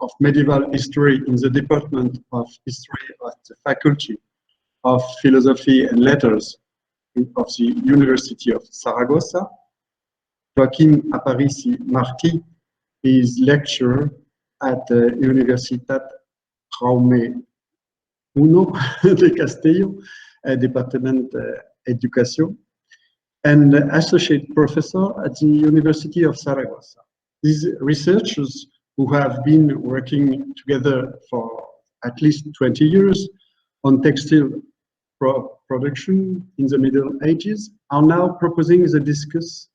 of medieval history in the Department of History at the Faculty of Philosophy and Letters of the University of Saragossa. Joaquim Aparici Martí is lecturer at the Universitat Jaume I de Castelló, Department Education, and associate professor at the University of Saragossa. These researchers, who have been working together for at least 20 years on textile production in the Middle Ages, are now proposing to discuss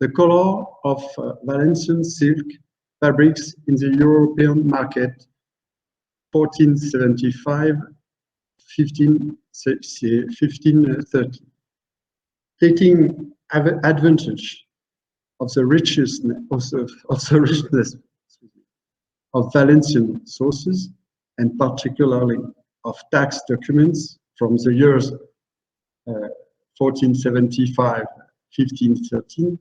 the color of Valencian silk fabrics in the European market 1475-1530, taking advantage of the richness of Valencian sources, and particularly of tax documents from the years 1475-1513.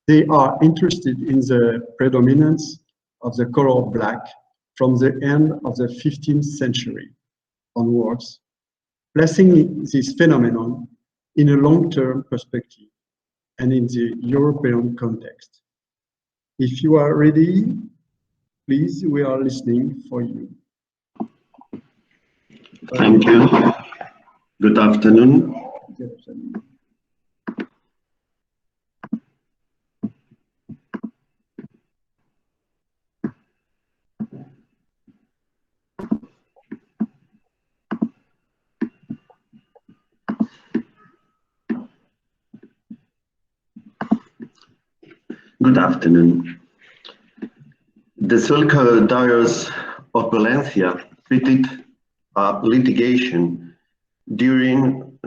They are interested in the predominance of the color black from the end of the 15th century onwards, placing this phenomenon in a long-term perspective and in the European context. If you are ready, please, we are listening for you. Thank you. Good afternoon. Good afternoon. Good afternoon. The silk dyers of Valencia treated litigation during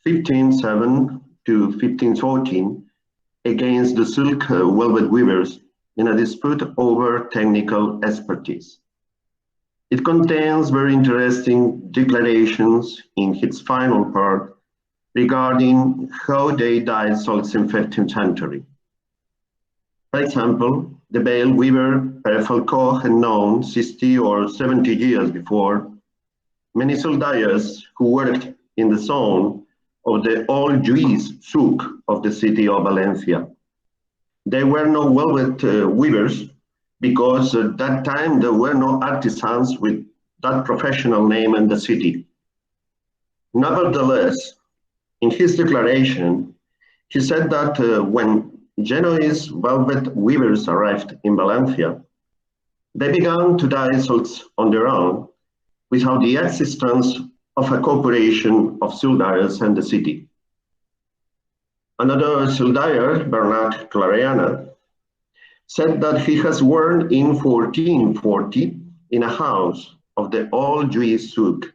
1507 to 1514 against the silk velvet weavers in a dispute over technical expertise. It contains very interesting declarations in its final part regarding how they dyed silks in 15th century. For example, the veil weaver Falco had known 60 or 70 years before many silk dyers who worked in the zone of the old Jewish souk of the city of Valencia. They were no velvet weavers because at that time there were no artisans with that professional name in the city. Nevertheless, in his declaration, he said that when Genoese velvet weavers arrived in Valencia, they began to dye silks on their own without the existence of a cooperation of silk dyers in the city. Another silk dyer, Bernardi said that he has worn in 1440 in a house of the old Jewish souk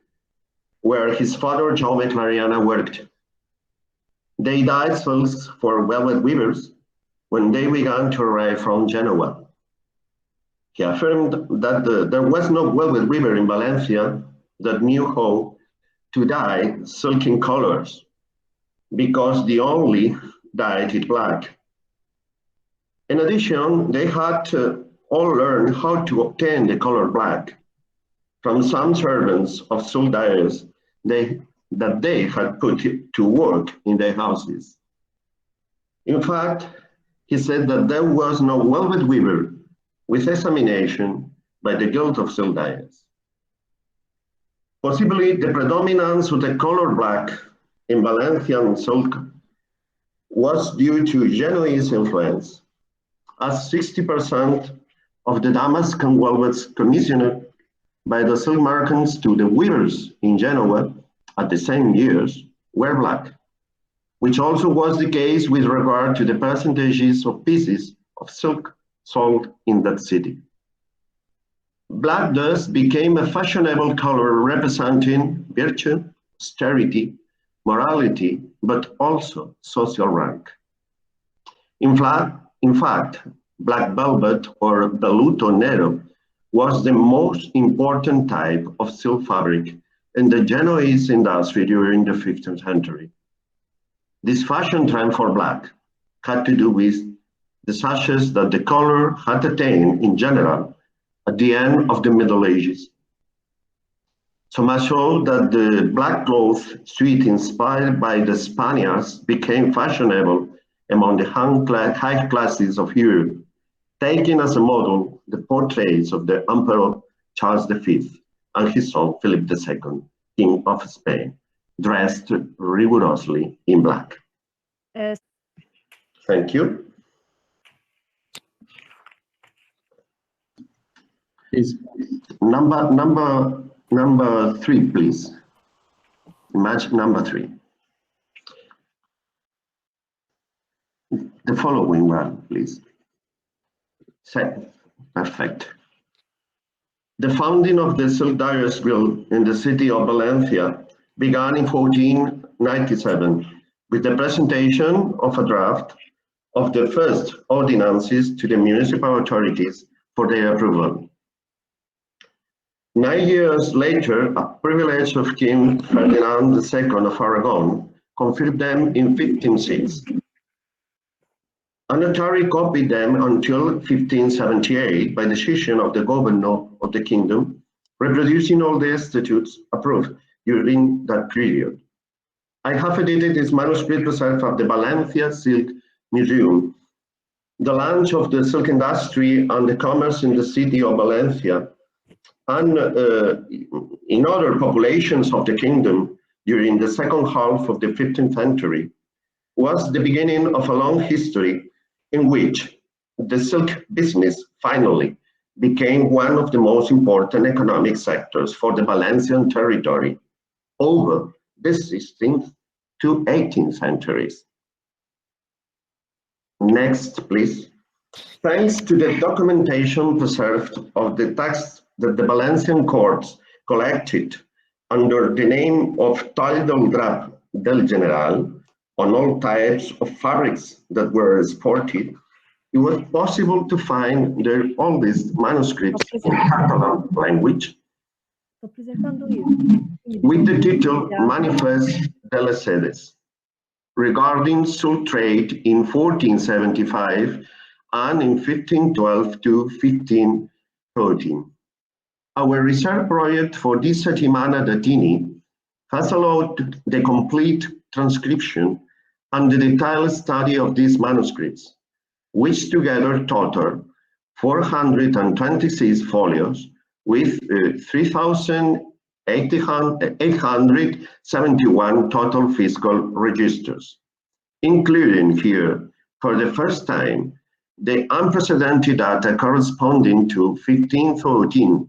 where his father Jaume Clariana worked. They dyed silks for velvet weavers when they began to arrive from Genoa. He affirmed that there was no velvet weaver in Valencia that knew how to dye silken colors, because they only dyed it black. In addition, they had to all learn how to obtain the color black from some servants of silk dyers that they had put to work in their houses. In fact, he said that there was no velvet weaver with examination by the Guild of Silk Dyers. Possibly the predominance of the color black in Valencian silk was due to Genoese influence, as 60% of the Damascus velvets commissioned by the silk merchants to the weavers in Genoa at the same years were black, which also was the case with regard to the percentages of pieces of silk sold in that city. Black thus became a fashionable color representing virtue, austerity, morality, but also social rank. In fact, black velvet or velluto nero was the most important type of silk fabric in the Genoese industry during the 15th century. This fashion trend for black had to do with the sashes that the color had attained in general at the end of the Middle Ages. So much so that the black cloth suite inspired by the Spaniards became fashionable among the high classes of Europe, taking as a model the portraits of the Emperor Charles V and his son Philip II, King of Spain, dressed rigorously in black. Thank you. Please. Number 3, please. Image number 3. The following one, please. Perfect. The founding of the Silk Dyers Guild in the city of Valencia began in 1497 with the presentation of a draft of the first ordinances to the municipal authorities for their approval. 9 years later, a privilege of King Ferdinand II of Aragon confirmed them in 1506. A notary copied them until 1578 by decision of the governor of the kingdom, reproducing all the statutes approved during that period. I have edited this manuscript preserved at the Valencia Silk Museum. The launch of the silk industry and the commerce in the city of Valencia and in other populations of the kingdom during the second half of the 15th century was the beginning of a long history in which the silk business finally became one of the most important economic sectors for the Valencian territory over the 16th to 18th centuries. Next, please. Thanks to the documentation preserved of the texts that the Valencian courts collected under the name of Tall del Drap del General on all types of fabrics that were exported, it was possible to find their oldest manuscripts in Catalan language with the title Manifest de les Sedes regarding silk trade in 1475 and in 1512 to 1513. Our research project for this Settimana Latini has allowed the complete transcription and the detailed study of these manuscripts, which together total 426 folios with 3,871 total fiscal registers, including here, for the first time, the unprecedented data corresponding to 1513,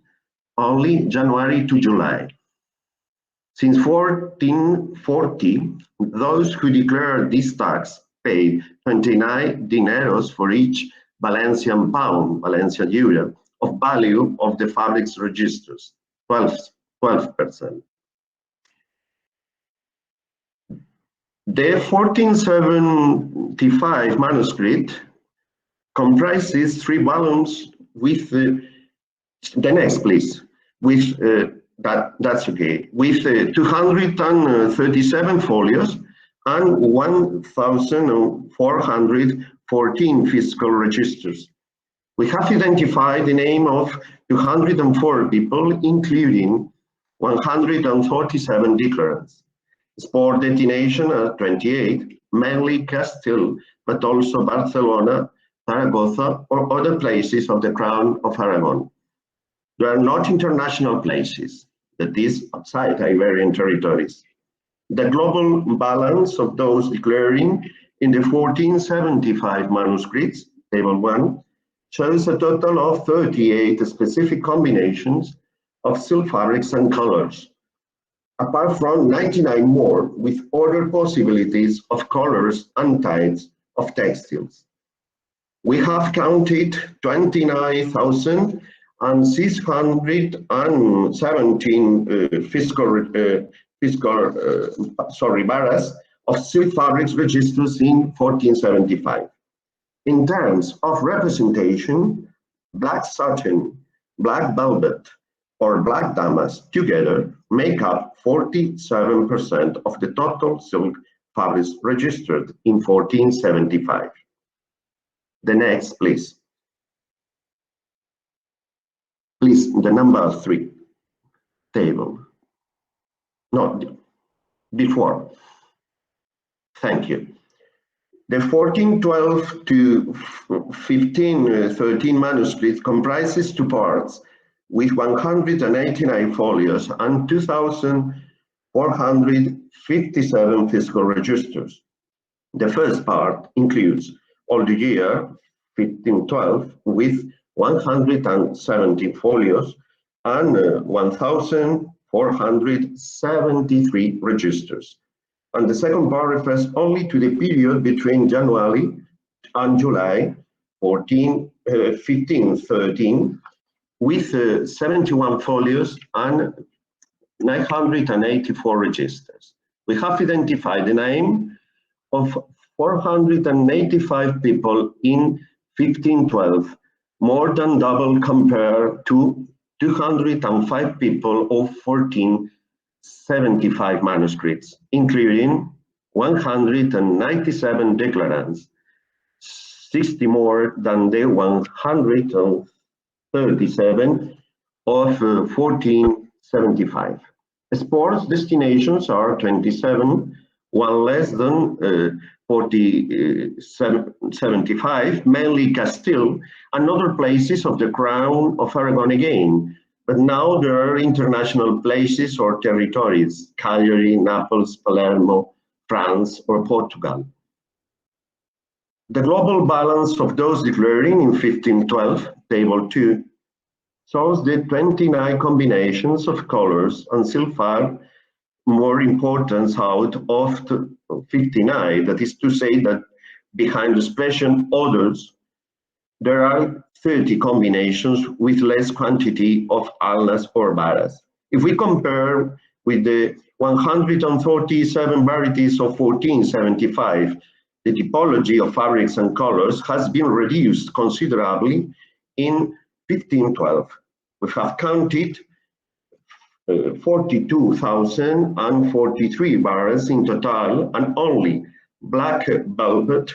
only January to July. Since 1440, those who declared this tax paid 29 dineros for each Valencian pound, Valencian euro, of value of the fabric's registers, 12%. The 1475 manuscript comprises 3 volumes with the next, please, with that's okay, with 237 folios and 1,414 fiscal registers. We have identified the name of 204 people, including 147 declarants. Export destination 28, mainly Castile, but also Barcelona, Zaragoza, or other places of the Crown of Aragon. They are not international places, that is, outside Iberian territories. The global balance of those declaring in the 1475 manuscripts, table 1, shows a total of 38 specific combinations of silk fabrics and colors, apart from 99 more with other possibilities of colors and types of textiles. We have counted 29,617 varas of silk fabrics registers in 1475. In terms of representation, black satin, black velvet, or black damask together make up 47% of the total silk fabrics registered in 1475. The next, please. the number 3 table. No, before. Thank you. The 1412 to 1513 manuscript comprises 2 parts with 189 folios and 2,457 fiscal registers. The first part includes all the year 1512 with 170 folios and 1,473 registers. And the second part refers only to the period between January and July 1513 with 71 folios and 984 registers. We have identified the name of 485 people in 1512, more than double compared to 205 people of 1475 manuscripts, including 197 declarants, 60 more than the 137 of 1475. Sports destinations are 27, one less than 75, mainly Castile, and other places of the Crown of Aragon again. But now there are international places or territories, Cagliari, Naples, Palermo, France, or Portugal. The global balance of those declaring in 1512, table 2, shows the 29 combinations of colors and still far more importance out of the 59. That is to say that behind the expression others, there are 30 combinations with less quantity of alnas or varas. If we compare with the 147 varieties of 1475, the typology of fabrics and colors has been reduced considerably in 1512. We have counted 42,043 varas in total, and only black velvet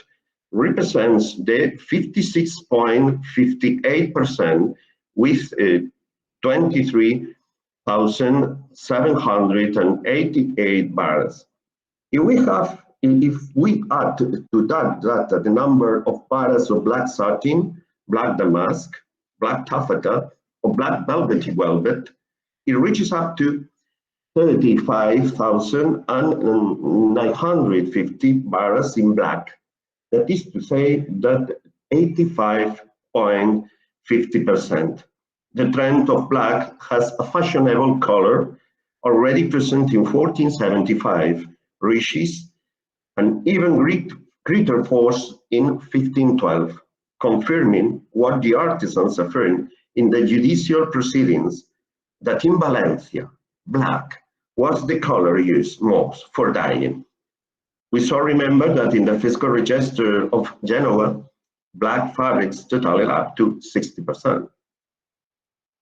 represents the 56.58% with 23,788 varas. If we add to that data the number of varas of black satin, black damask, black taffeta, or black velvety velvet, it reaches up to 35,950 varas in black. That is to say that 85.50%. The trend of black has a fashionable color already present in 1475, reaches an even greater force in 1512, confirming what the artisans affirmed in the judicial proceedings, that in Valencia, black was the color used most for dyeing. We shall remember that in the fiscal register of Genoa, black fabrics totaled up to 60%.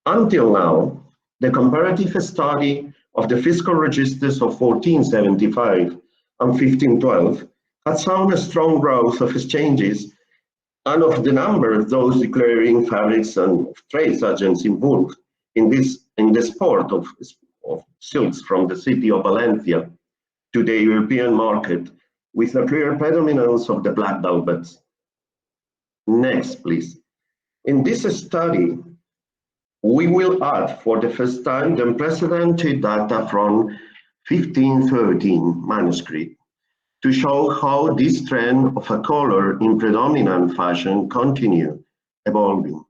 Until now, the comparative study of the fiscal registers of 1475 and 1512 had shown a strong growth of exchanges and of the number of those declaring fabrics and trade agents involved in the export of silks from the city of Valencia to the European market, with a clear predominance of the black velvets. Next, please. In this study, we will add for the first time the unprecedented data from 1513 manuscript to show how this trend of a color in predominant fashion continue evolving.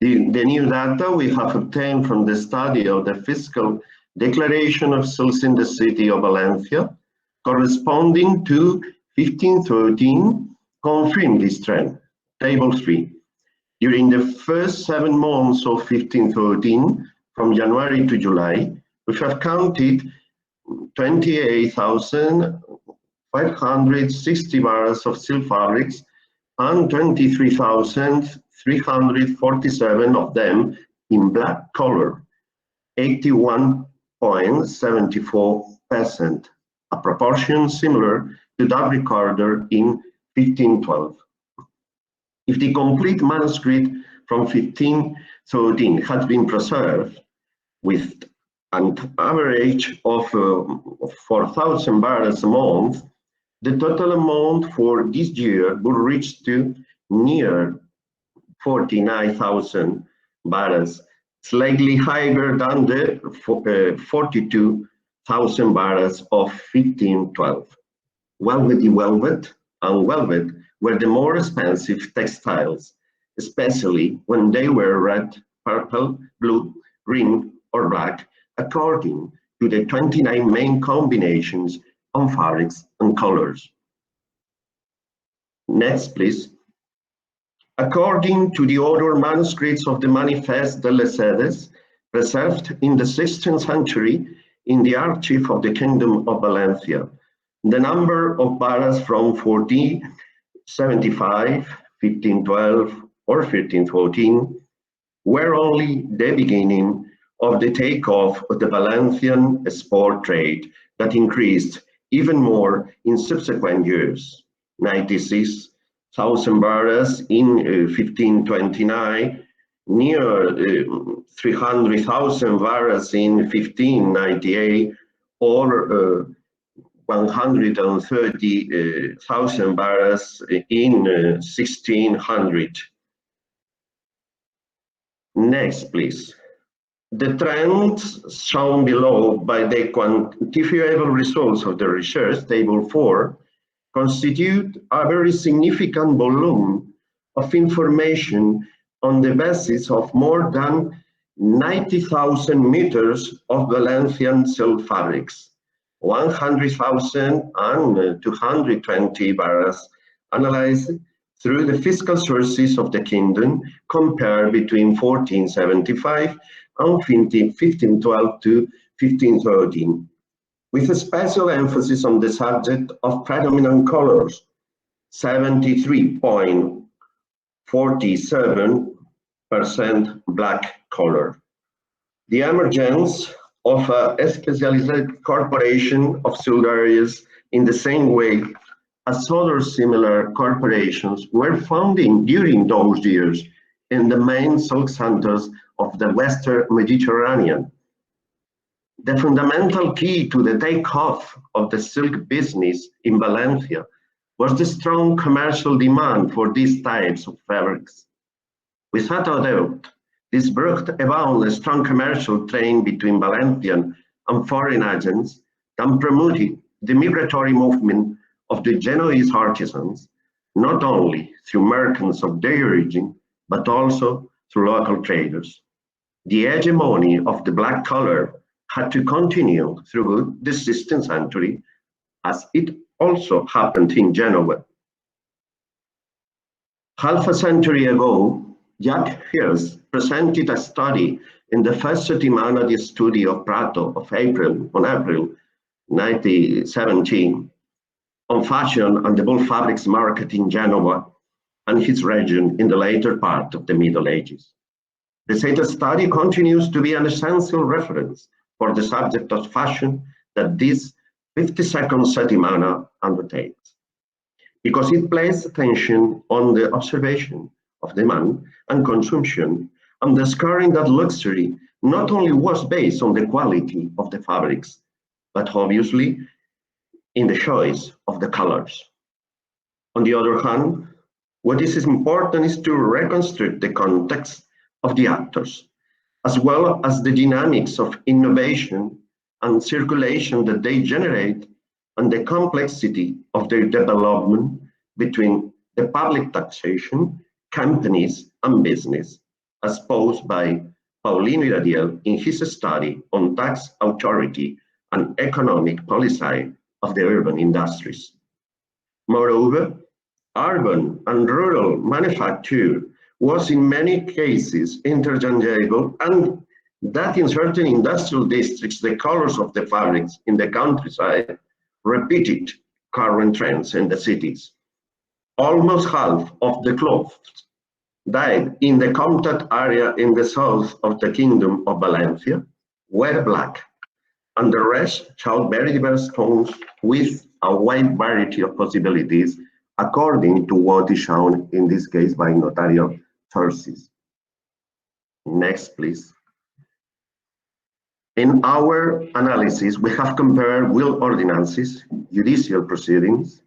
The new data we have obtained from the study of the fiscal declaration of silks in the city of Valencia, corresponding to 1513, confirm this trend. Table 3. During the first 7 months of 1513, from January to July, we have counted 28,560 varas of silk fabrics and 23,347 of them in black color, 81.74%, a proportion similar to that recorded in 1512. If the complete manuscript from 1513 has been preserved with an average of 4,000 barrels a month, the total amount for this year will reach to near 49,000 barrels, slightly higher than the 42,000 barrels of 1512. Velvet and velvet were the more expensive textiles, especially when they were red, purple, blue, green, or black, according to the 29 main combinations on fabrics and colors. Next, please. According to the other manuscripts of the Manifeste de les Sedes, preserved in the 16th century in the archive of the Kingdom of Valencia, the number of barrels from 1475, 1512, or 1514 were only the beginning of the takeoff of the Valencian sport trade that increased even more in subsequent years. 96,000 barrels in 1529, near 300,000 barrels in 1598, or 130,000 barrels in 1600. Next, please. The trends shown below by the quantifiable results of the research, table 4, constitute a very significant volume of information on the basis of more than 90,000 meters of Valencian silk fabrics, 100,000 and 220 barrels analyzed through the fiscal sources of the kingdom compared between 1475 and 1512 to 1513, with a special emphasis on the subject of predominant colors, 73.47% black color. The emergence of a specialized corporation of silk in the same way as other similar corporations were founded during those years in the main silk centers of the Western Mediterranean. The fundamental key to the takeoff of the silk business in Valencia was the strong commercial demand for these types of fabrics. Without a doubt, this brought about a strong commercial trade between Valencian and foreign agents and promoted the migratory movement of the Genoese artisans, not only through merchants of their origin, but also through local traders. The hegemony of the black color had to continue through the 16th century, as it also happened in Genoa. Half a century ago, Jacques Hirst presented a study in the first Settimana di Studi of Prato on April 1917 on fashion and the wool fabrics market in Genoa and its region in the later part of the Middle Ages. The said study continues to be an essential reference for the subject of fashion that this 52nd Settimana undertakes, because it places attention on the observation of demand and consumption, underscoring that luxury not only was based on the quality of the fabrics, but obviously in the choice of the colors. On the other hand, what is important is to reconstruct the context of the actors, as well as the dynamics of innovation and circulation that they generate, and the complexity of their development between the public taxation, companies, and business, as posed by Paulino Iradiel in his study on tax authority and economic policy of the urban industries. Moreover, urban and rural manufacture was in many cases interchangeable, and that in certain industrial districts, the colors of the fabrics in the countryside repeated current trends in the cities. Almost half of the cloths dyed in the contact area in the south of the Kingdom of Valencia were black, and the rest showed very diverse tones with a wide variety of possibilities according to what is shown in this case by notarial sources. Next, please. In our analysis, we have compared will ordinances, judicial proceedings,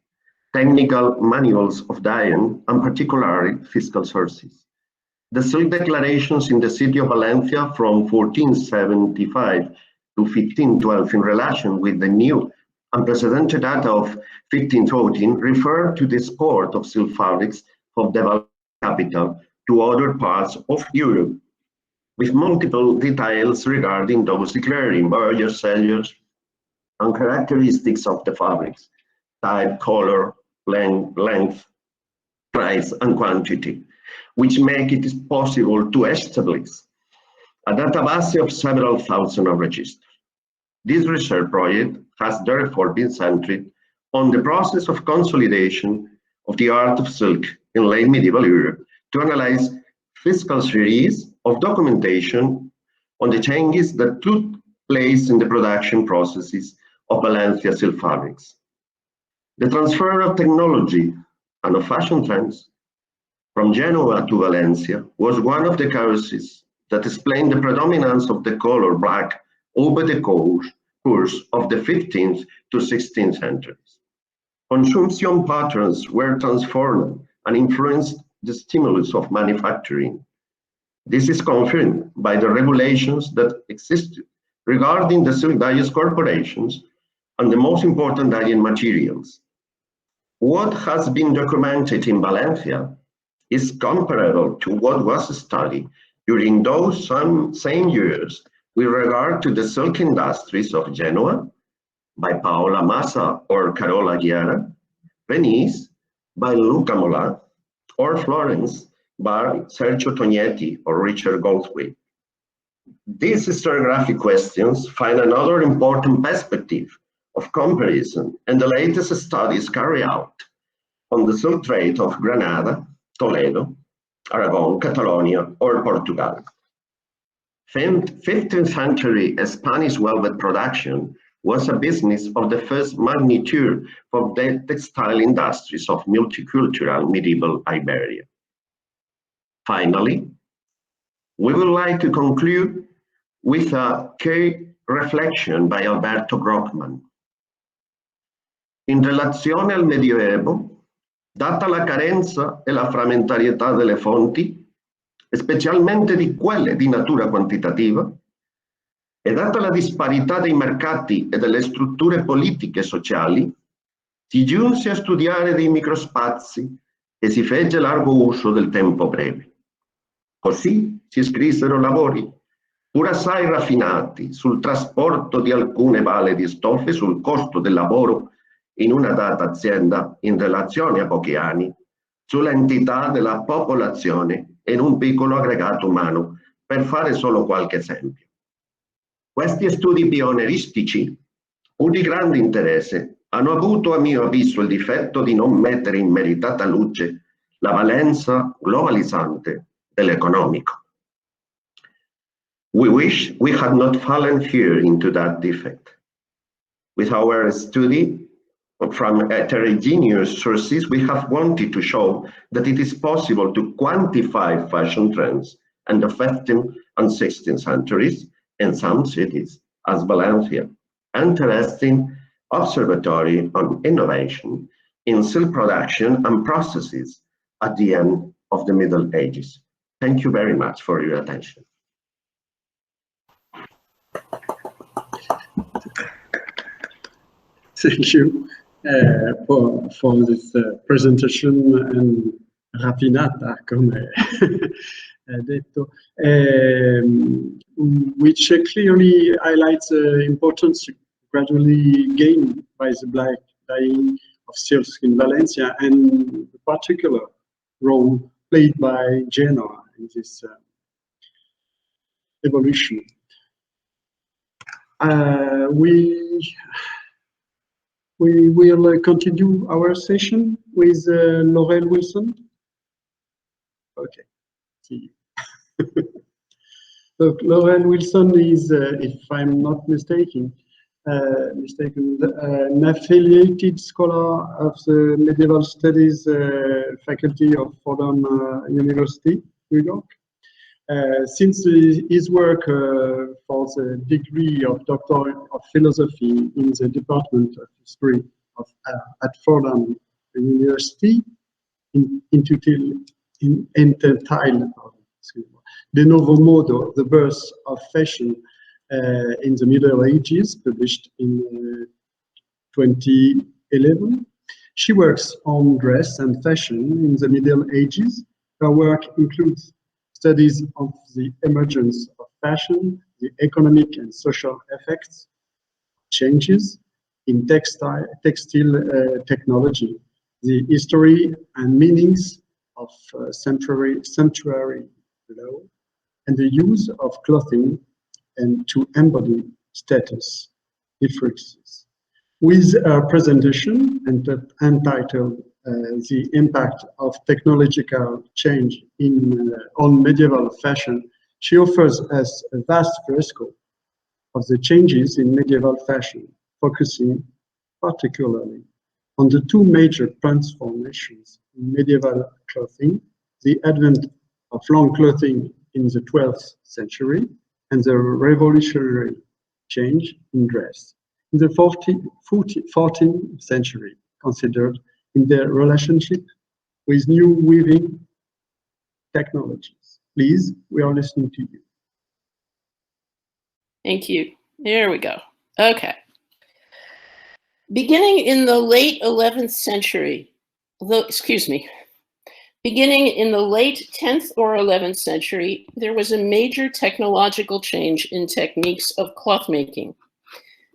technical manuals of Diane, and particularly fiscal sources. The silk declarations in the city of Valencia from 1475 to 1512 in relation with the new unprecedented data of 1514 refer to the export of silk fabrics of the capital to other parts of Europe, with multiple details regarding those declaring buyers, sellers, and characteristics of the fabrics, type, color, length, price, and quantity, which make it possible to establish a database of several thousand of registers. This research project has therefore been centered on the process of consolidation of the art of silk in late medieval Europe to analyze fiscal series of documentation on the changes that took place in the production processes of Valencia silk fabrics. The transfer of technology and of fashion trends from Genoa to Valencia was one of the causes that explained the predominance of the color black over the course of the 15th to 16th centuries. Consumption patterns were transformed and influenced the stimulus of manufacturing. This is confirmed by the regulations that existed regarding the silk dyes corporations and the most important dyeing materials. What has been documented in Valencia is comparable to what was studied during those same years with regard to the silk industries of Genoa by Paola Massa or Carola Guerra, Venice by Luca Mola, or Florence by Sergio Tognetti or Richard Goldthwait. These historiographic questions find another important perspective of comparison in the latest studies carried out on the silk trade of Granada, Toledo, Aragon, Catalonia, or Portugal. 15th century Spanish velvet production was a business of the first magnitude of the textile industries of multicultural medieval Iberia. Finally, we would like to conclude with a key reflection by Alberto Brockman. In relazione al Medioevo, data la carenza e la frammentarietà delle fonti, specialmente di quelle di natura quantitativa, e data la disparità dei mercati e delle strutture politiche e sociali, si giunse a studiare dei microspazi e si fece largo uso del tempo breve. Così si scrissero lavori, pur assai raffinati, sul trasporto di alcune validi stoffe, sul costo del lavoro in una data azienda in relazione a pochi anni, sull'entità della popolazione e in un piccolo aggregato umano, per fare solo qualche esempio. Questi studi pionieristici, pur di grande interesse, hanno avuto a mio avviso il difetto di non mettere in meritata luce la valenza globalizzante dell'economico. We wish we had not fallen here into that defect. With our study from heterogeneous sources, we have wanted to show that it is possible to quantify fashion trends in the 15th and 16th centuries in some cities, as Valencia. Interesting observatory on innovation in silk production and processes at the end of the Middle Ages. Thank you very much for your attention. Thank you for this presentation and raffinata, come detto, which clearly highlights the importance gradually gained by the black dyeing of silks in Valencia and the particular role played by Genoa in this evolution. We will continue our session with Laurel Wilson. Okay, see you. So Laurel Wilson is, if I'm not mistaken, an affiliated scholar of the Medieval Studies faculty of Fordham University, New York, Since his work for the degree of Doctor of Philosophy in the Department of History at Fordham University, entitled De Novo Modo, The Birth of Fashion in the Middle Ages, published in 2011. She works on dress and fashion in the Middle Ages. Her work includes studies of the emergence of fashion, the economic and social effects, changes in textile technology, the history and meanings of sanctuary law, and the use of clothing and to embody status differences. With a presentation entitled The Impact of Technological Change on Medieval Fashion, she offers us a vast fresco of the changes in medieval fashion, focusing particularly on the two major transformations in medieval clothing, the advent of long clothing in the 12th century and the revolutionary change in dress in the 14th century, considered in their relationship with new weaving technologies. Please, we are listening to you. Thank you. There we go. Okay. Beginning in the late 11th century, beginning in the late 10th or 11th century, there was a major technological change in techniques of cloth making.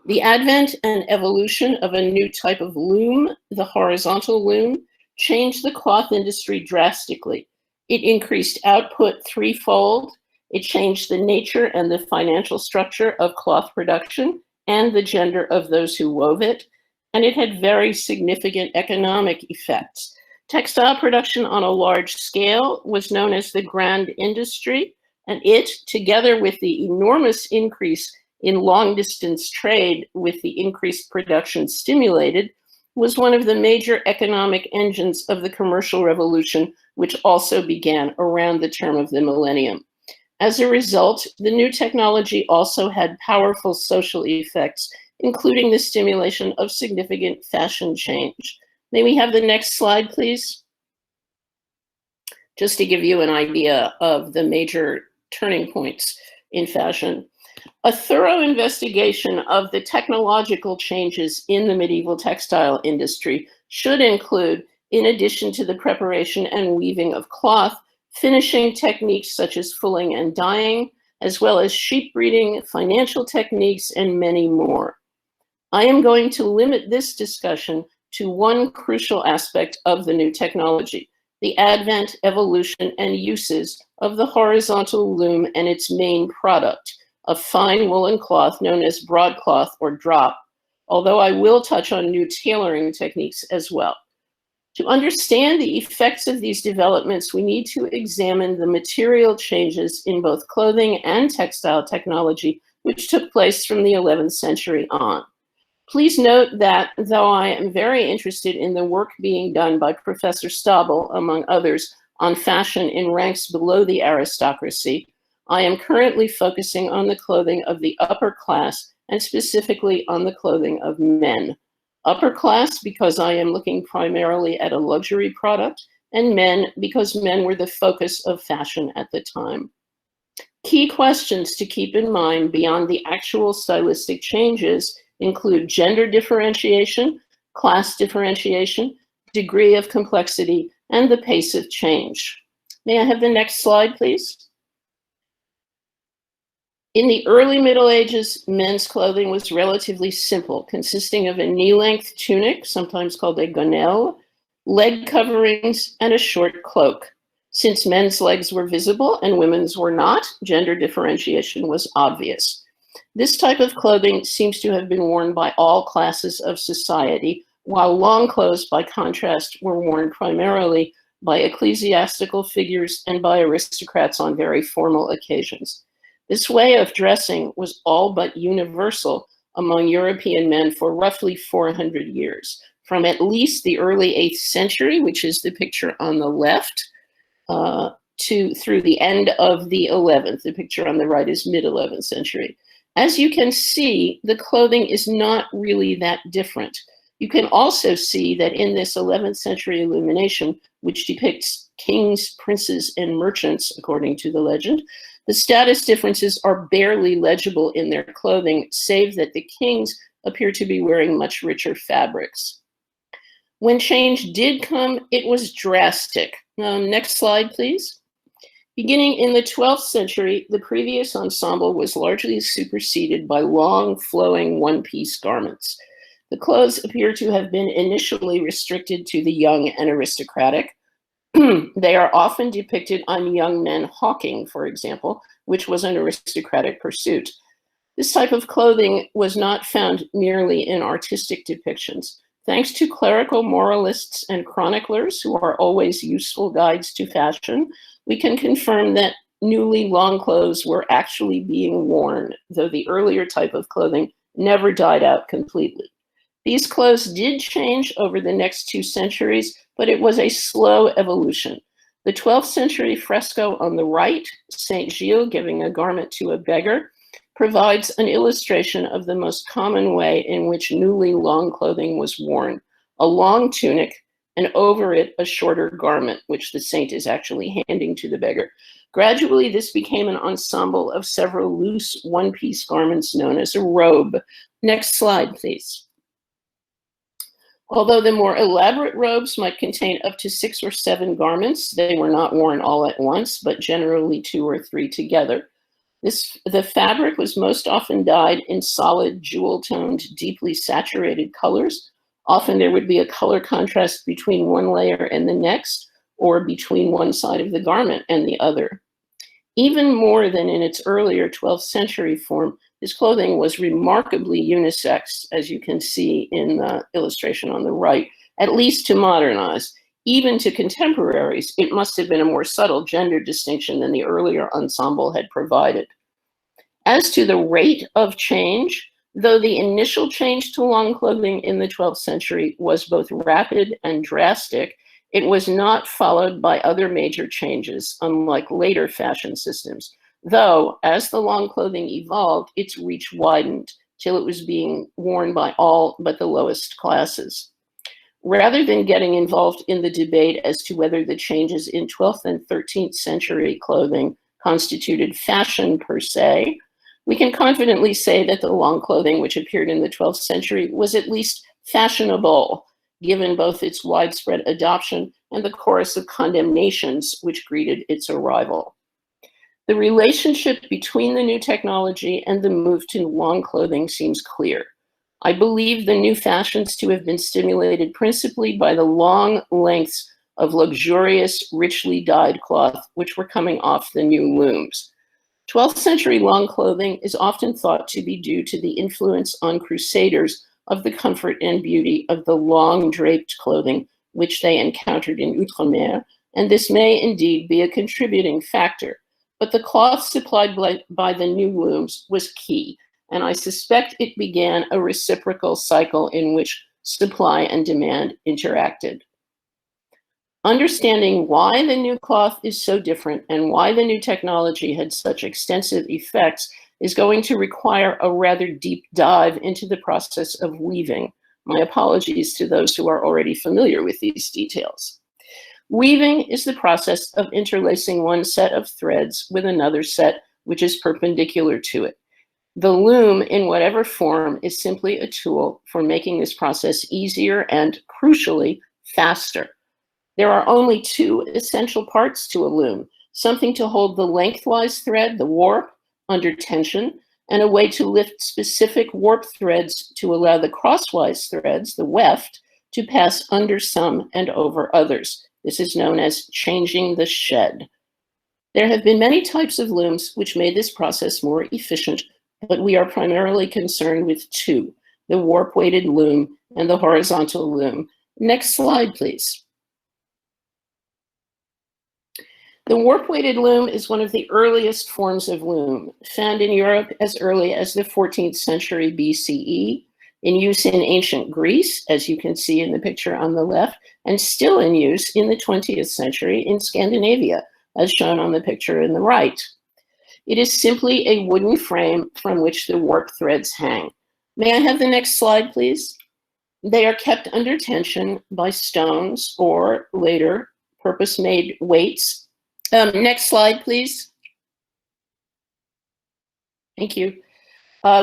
The advent and evolution of a new type of loom, the horizontal loom, changed the cloth industry drastically. It increased output threefold. It changed the nature and the financial structure of cloth production and the gender of those who wove it. And it had very significant economic effects. Textile production on a large scale was known as the grand industry, and it, together with the enormous increase in long-distance trade with the increased production stimulated, was one of the major economic engines of the commercial revolution, which also began around the turn of the millennium. As a result, the new technology also had powerful social effects, including the stimulation of significant fashion change. May we have the next slide, please? Just to give you an idea of the major turning points in fashion. A thorough investigation of the technological changes in the medieval textile industry should include, in addition to the preparation and weaving of cloth, finishing techniques such as fulling and dyeing, as well as sheep breeding, financial techniques, and many more. I am going to limit this discussion to one crucial aspect of the new technology, the advent, evolution, and uses of the horizontal loom and its main product, a fine woolen cloth known as broadcloth or drop, although I will touch on new tailoring techniques as well. To understand the effects of these developments, we need to examine the material changes in both clothing and textile technology, which took place from the 11th century on. Please note that though I am very interested in the work being done by Professor Stabel, among others, on fashion in ranks below the aristocracy, I am currently focusing on the clothing of the upper class and specifically on the clothing of men. Upper class because I am looking primarily at a luxury product, and men because men were the focus of fashion at the time. Key questions to keep in mind beyond the actual stylistic changes include gender differentiation, class differentiation, degree of complexity, and the pace of change. May I have the next slide, please? In the early Middle Ages, men's clothing was relatively simple, consisting of a knee-length tunic, sometimes called a gonelle, leg coverings, and a short cloak. Since men's legs were visible and women's were not, gender differentiation was obvious. This type of clothing seems to have been worn by all classes of society, while long clothes, by contrast, were worn primarily by ecclesiastical figures and by aristocrats on very formal occasions. This way of dressing was all but universal among European men for roughly 400 years, from at least the early 8th century, which is the picture on the left, through the end of the 11th. The picture on the right is mid-11th century. As you can see, the clothing is not really that different. You can also see that in this 11th century illumination, which depicts kings, princes, and merchants, according to the legend, the status differences are barely legible in their clothing, save that the kings appear to be wearing much richer fabrics. When change did come, it was drastic. Next slide, please. Beginning in the 12th century, the previous ensemble was largely superseded by long, flowing one-piece garments. The clothes appear to have been initially restricted to the young and aristocratic. They are often depicted on young men hawking, for example, which was an aristocratic pursuit. This type of clothing was not found merely in artistic depictions. Thanks to clerical moralists and chroniclers, who are always useful guides to fashion, we can confirm that newly long clothes were actually being worn, though the earlier type of clothing never died out completely. These clothes did change over the next 2 centuries, but it was a slow evolution. The 12th century fresco on the right, Saint Gilles giving a garment to a beggar, provides an illustration of the most common way in which newly long clothing was worn: a long tunic, and over it a shorter garment, which the saint is actually handing to the beggar. Gradually, this became an ensemble of several loose one-piece garments known as a robe. Next slide, please. Although the more elaborate robes might contain up to 6 or 7 garments, they were not worn all at once, but generally 2 or 3 together. The fabric was most often dyed in solid, jewel-toned, deeply saturated colors. Often there would be a color contrast between one layer and the next, or between one side of the garment and the other. Even more than in its earlier 12th century form, this clothing was remarkably unisex, as you can see in the illustration on the right, at least to modernize. Even to contemporaries, it must have been a more subtle gender distinction than the earlier ensemble had provided. As to the rate of change, though the initial change to long clothing in the 12th century was both rapid and drastic, it was not followed by other major changes, unlike later fashion systems. Though, as the long clothing evolved, its reach widened till it was being worn by all but the lowest classes. Rather than getting involved in the debate as to whether the changes in 12th and 13th century clothing constituted fashion per se, we can confidently say that the long clothing which appeared in the 12th century was at least fashionable, given both its widespread adoption and the chorus of condemnations which greeted its arrival. The relationship between the new technology and the move to long clothing seems clear. I believe the new fashions to have been stimulated principally by the long lengths of luxurious, richly dyed cloth which were coming off the new looms. 12th century long clothing is often thought to be due to the influence on crusaders of the comfort and beauty of the long draped clothing which they encountered in Outremer, and this may indeed be a contributing factor. But the cloth supplied by the new looms was key, and I suspect it began a reciprocal cycle in which supply and demand interacted. Understanding why the new cloth is so different and why the new technology had such extensive effects is going to require a rather deep dive into the process of weaving. My apologies to those who are already familiar with these details. Weaving is the process of interlacing one set of threads with another set which is perpendicular to it. The loom, in whatever form, is simply a tool for making this process easier and, crucially, faster. There are only 2 essential parts to a loom: something to hold the lengthwise thread, the warp, under tension, and a way to lift specific warp threads to allow the crosswise threads, the weft, to pass under some and over others. This is known as changing the shed. There have been many types of looms which made this process more efficient, but we are primarily concerned with 2, the warp-weighted loom and the horizontal loom. Next slide, please. The warp-weighted loom is one of the earliest forms of loom, found in Europe as early as the 14th century BCE, in use in ancient Greece, as you can see in the picture on the left, and still in use in the 20th century in Scandinavia, as shown on the picture in the right. It is simply a wooden frame from which the warp threads hang. May I have the next slide, please? They are kept under tension by stones or, later, purpose-made weights. Next slide, please. Thank you.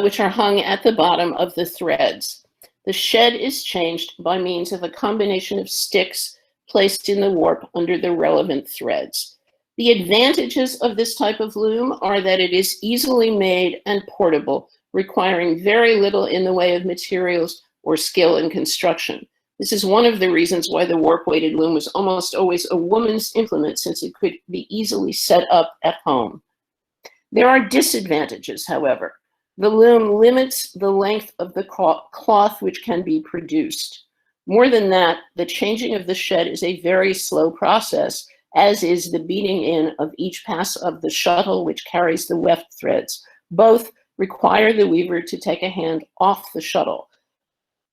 Which are hung at the bottom of the threads. The shed is changed by means of a combination of sticks placed in the warp under the relevant threads. The advantages of this type of loom are that it is easily made and portable, requiring very little in the way of materials or skill in construction. This is one of the reasons why the warp-weighted loom was almost always a woman's implement, since it could be easily set up at home. There are disadvantages, however. The loom limits the length of the cloth which can be produced. More than that, the changing of the shed is a very slow process, as is the beating in of each pass of the shuttle which carries the weft threads. Both require the weaver to take a hand off the shuttle.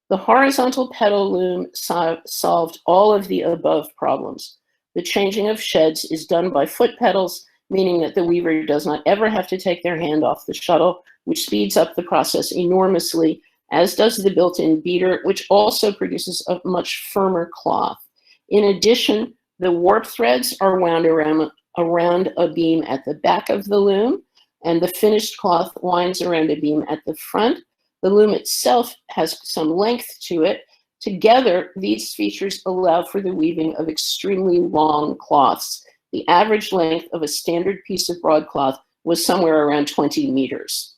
The horizontal pedal loom solved all of the above problems. The changing of sheds is done by foot pedals, meaning that the weaver does not ever have to take their hand off the shuttle, which speeds up the process enormously, as does the built-in beater, which also produces a much firmer cloth. In addition, the warp threads are wound around a beam at the back of the loom, and the finished cloth winds around a beam at the front. The loom itself has some length to it. Together, these features allow for the weaving of extremely long cloths. The average length of a standard piece of broadcloth was somewhere around 20 meters.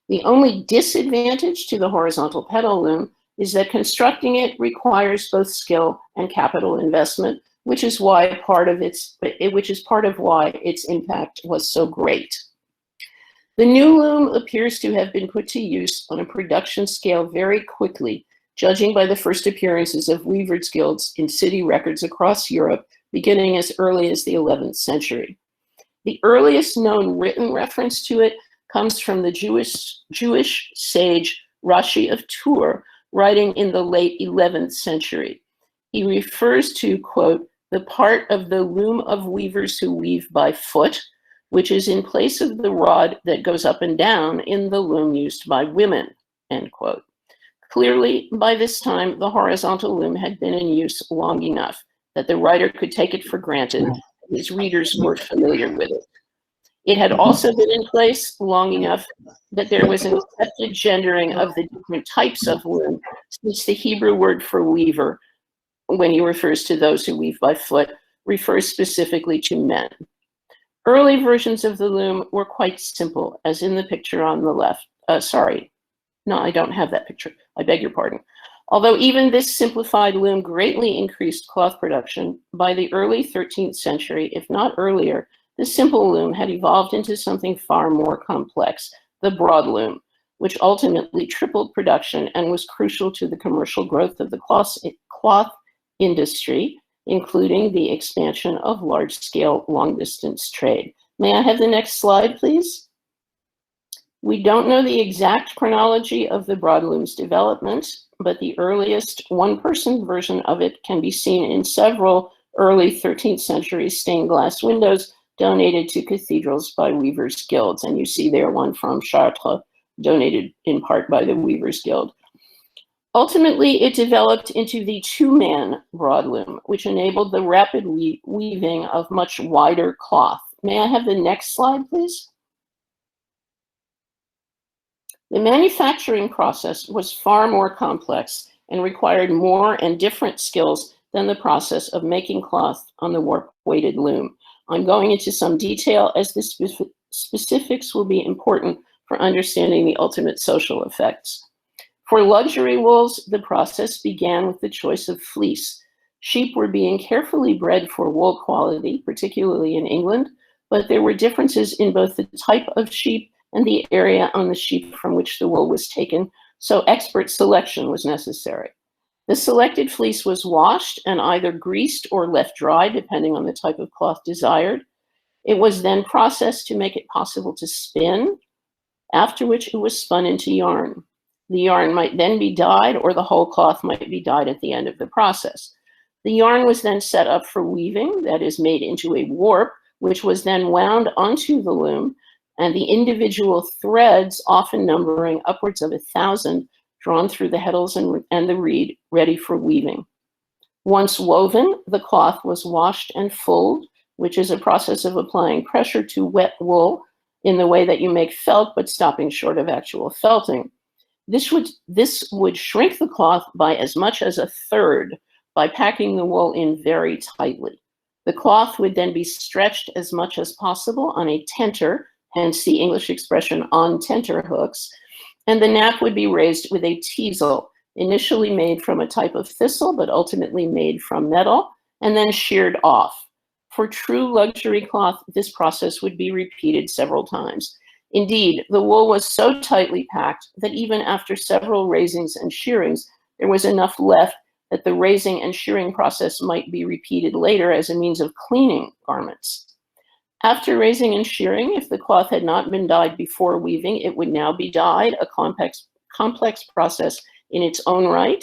The only disadvantage to the horizontal pedal loom is that constructing it requires both skill and capital investment, which is part of why its impact was so great. The new loom appears to have been put to use on a production scale very quickly, judging by the first appearances of weavers' guilds in city records across Europe, beginning as early as the 11th century. The earliest known written reference to it comes from the Jewish sage Rashi of Tours, writing in the late 11th century. He refers to, quote, the part of the loom of weavers who weave by foot, which is in place of the rod that goes up and down in the loom used by women, end quote. Clearly, by this time, the horizontal loom had been in use long enough that the writer could take it for granted and his readers were familiar with it. It had also been in place long enough that there was an accepted gendering of the different types of loom, since the Hebrew word for weaver, when he refers to those who weave by foot, refers specifically to men. Early versions of the loom were quite simple, as in the picture on the left. Sorry, no, I don't have that picture. I beg your pardon. Although even this simplified loom greatly increased cloth production, by the early 13th century, if not earlier, the simple loom had evolved into something far more complex, the broad loom, which ultimately tripled production and was crucial to the commercial growth of the cloth industry, including the expansion of large-scale long-distance trade. May I have the next slide, please? We don't know the exact chronology of the broadloom's development, but the earliest one-person version of it can be seen in several early 13th century stained glass windows donated to cathedrals by Weavers' Guilds. And you see there one from Chartres, donated in part by the Weavers' Guild. Ultimately, it developed into the two-man broadloom, which enabled the rapid weaving of much wider cloth. May I have the next slide, please? The manufacturing process was far more complex and required more and different skills than the process of making cloth on the warp-weighted loom. I'm going into some detail, as the specifics will be important for understanding the ultimate social effects. For luxury wools, the process began with the choice of fleece. Sheep were being carefully bred for wool quality, particularly in England, but there were differences in both the type of sheep and the area on the sheep from which the wool was taken, so expert selection was necessary. The selected fleece was washed and either greased or left dry, depending on the type of cloth desired. It was then processed to make it possible to spin, after which it was spun into yarn. The yarn might then be dyed, or the whole cloth might be dyed at the end of the process. The yarn was then set up for weaving, that is, made into a warp, which was then wound onto the loom, and the individual threads, often numbering upwards of 1,000, drawn through the heddles and the reed, ready for weaving. Once woven, the cloth was washed and fulled, which is a process of applying pressure to wet wool in the way that you make felt, but stopping short of actual felting. This would shrink the cloth by as much as 1/3 by packing the wool in very tightly. The cloth would then be stretched as much as possible on a tenter, hence the English expression on tenter hooks, and the nap would be raised with a teasel, initially made from a type of thistle, but ultimately made from metal, and then sheared off. For true luxury cloth, this process would be repeated several times. Indeed, the wool was so tightly packed that even after several raisings and shearings, there was enough left that the raising and shearing process might be repeated later as a means of cleaning garments. After raising and shearing, if the cloth had not been dyed before weaving, it would now be dyed, a complex process in its own right.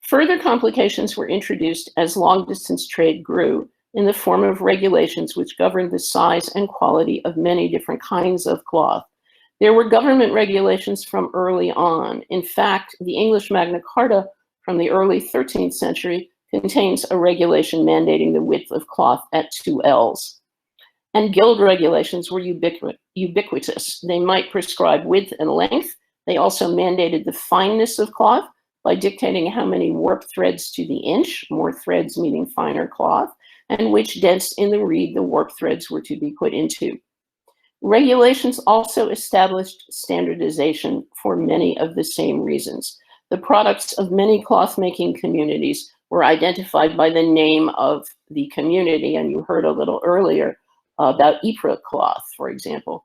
Further complications were introduced as long-distance trade grew in the form of regulations which governed the size and quality of many different kinds of cloth. There were government regulations from early on. In fact, the English Magna Carta from the early 13th century contains a regulation mandating the width of cloth at 2 ells. And guild regulations were ubiquitous. They might prescribe width and length. They also mandated the fineness of cloth by dictating how many warp threads to the inch, more threads meaning finer cloth, and which dents in the reed the warp threads were to be put into. Regulations also established standardization for many of the same reasons. The products of many cloth-making communities were identified by the name of the community, and you heard a little earlier about Ypres cloth, for example.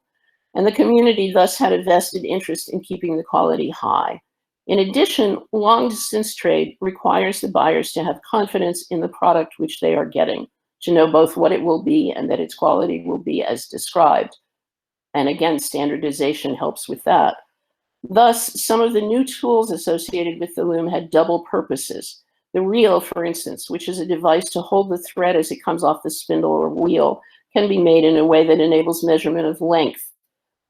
And the community thus had a vested interest in keeping the quality high. In addition, long-distance trade requires the buyers to have confidence in the product which they are getting, to know both what it will be and that its quality will be as described. And again, standardization helps with that. Thus, some of the new tools associated with the loom had double purposes. The reel, for instance, which is a device to hold the thread as it comes off the spindle or wheel, can be made in a way that enables measurement of length.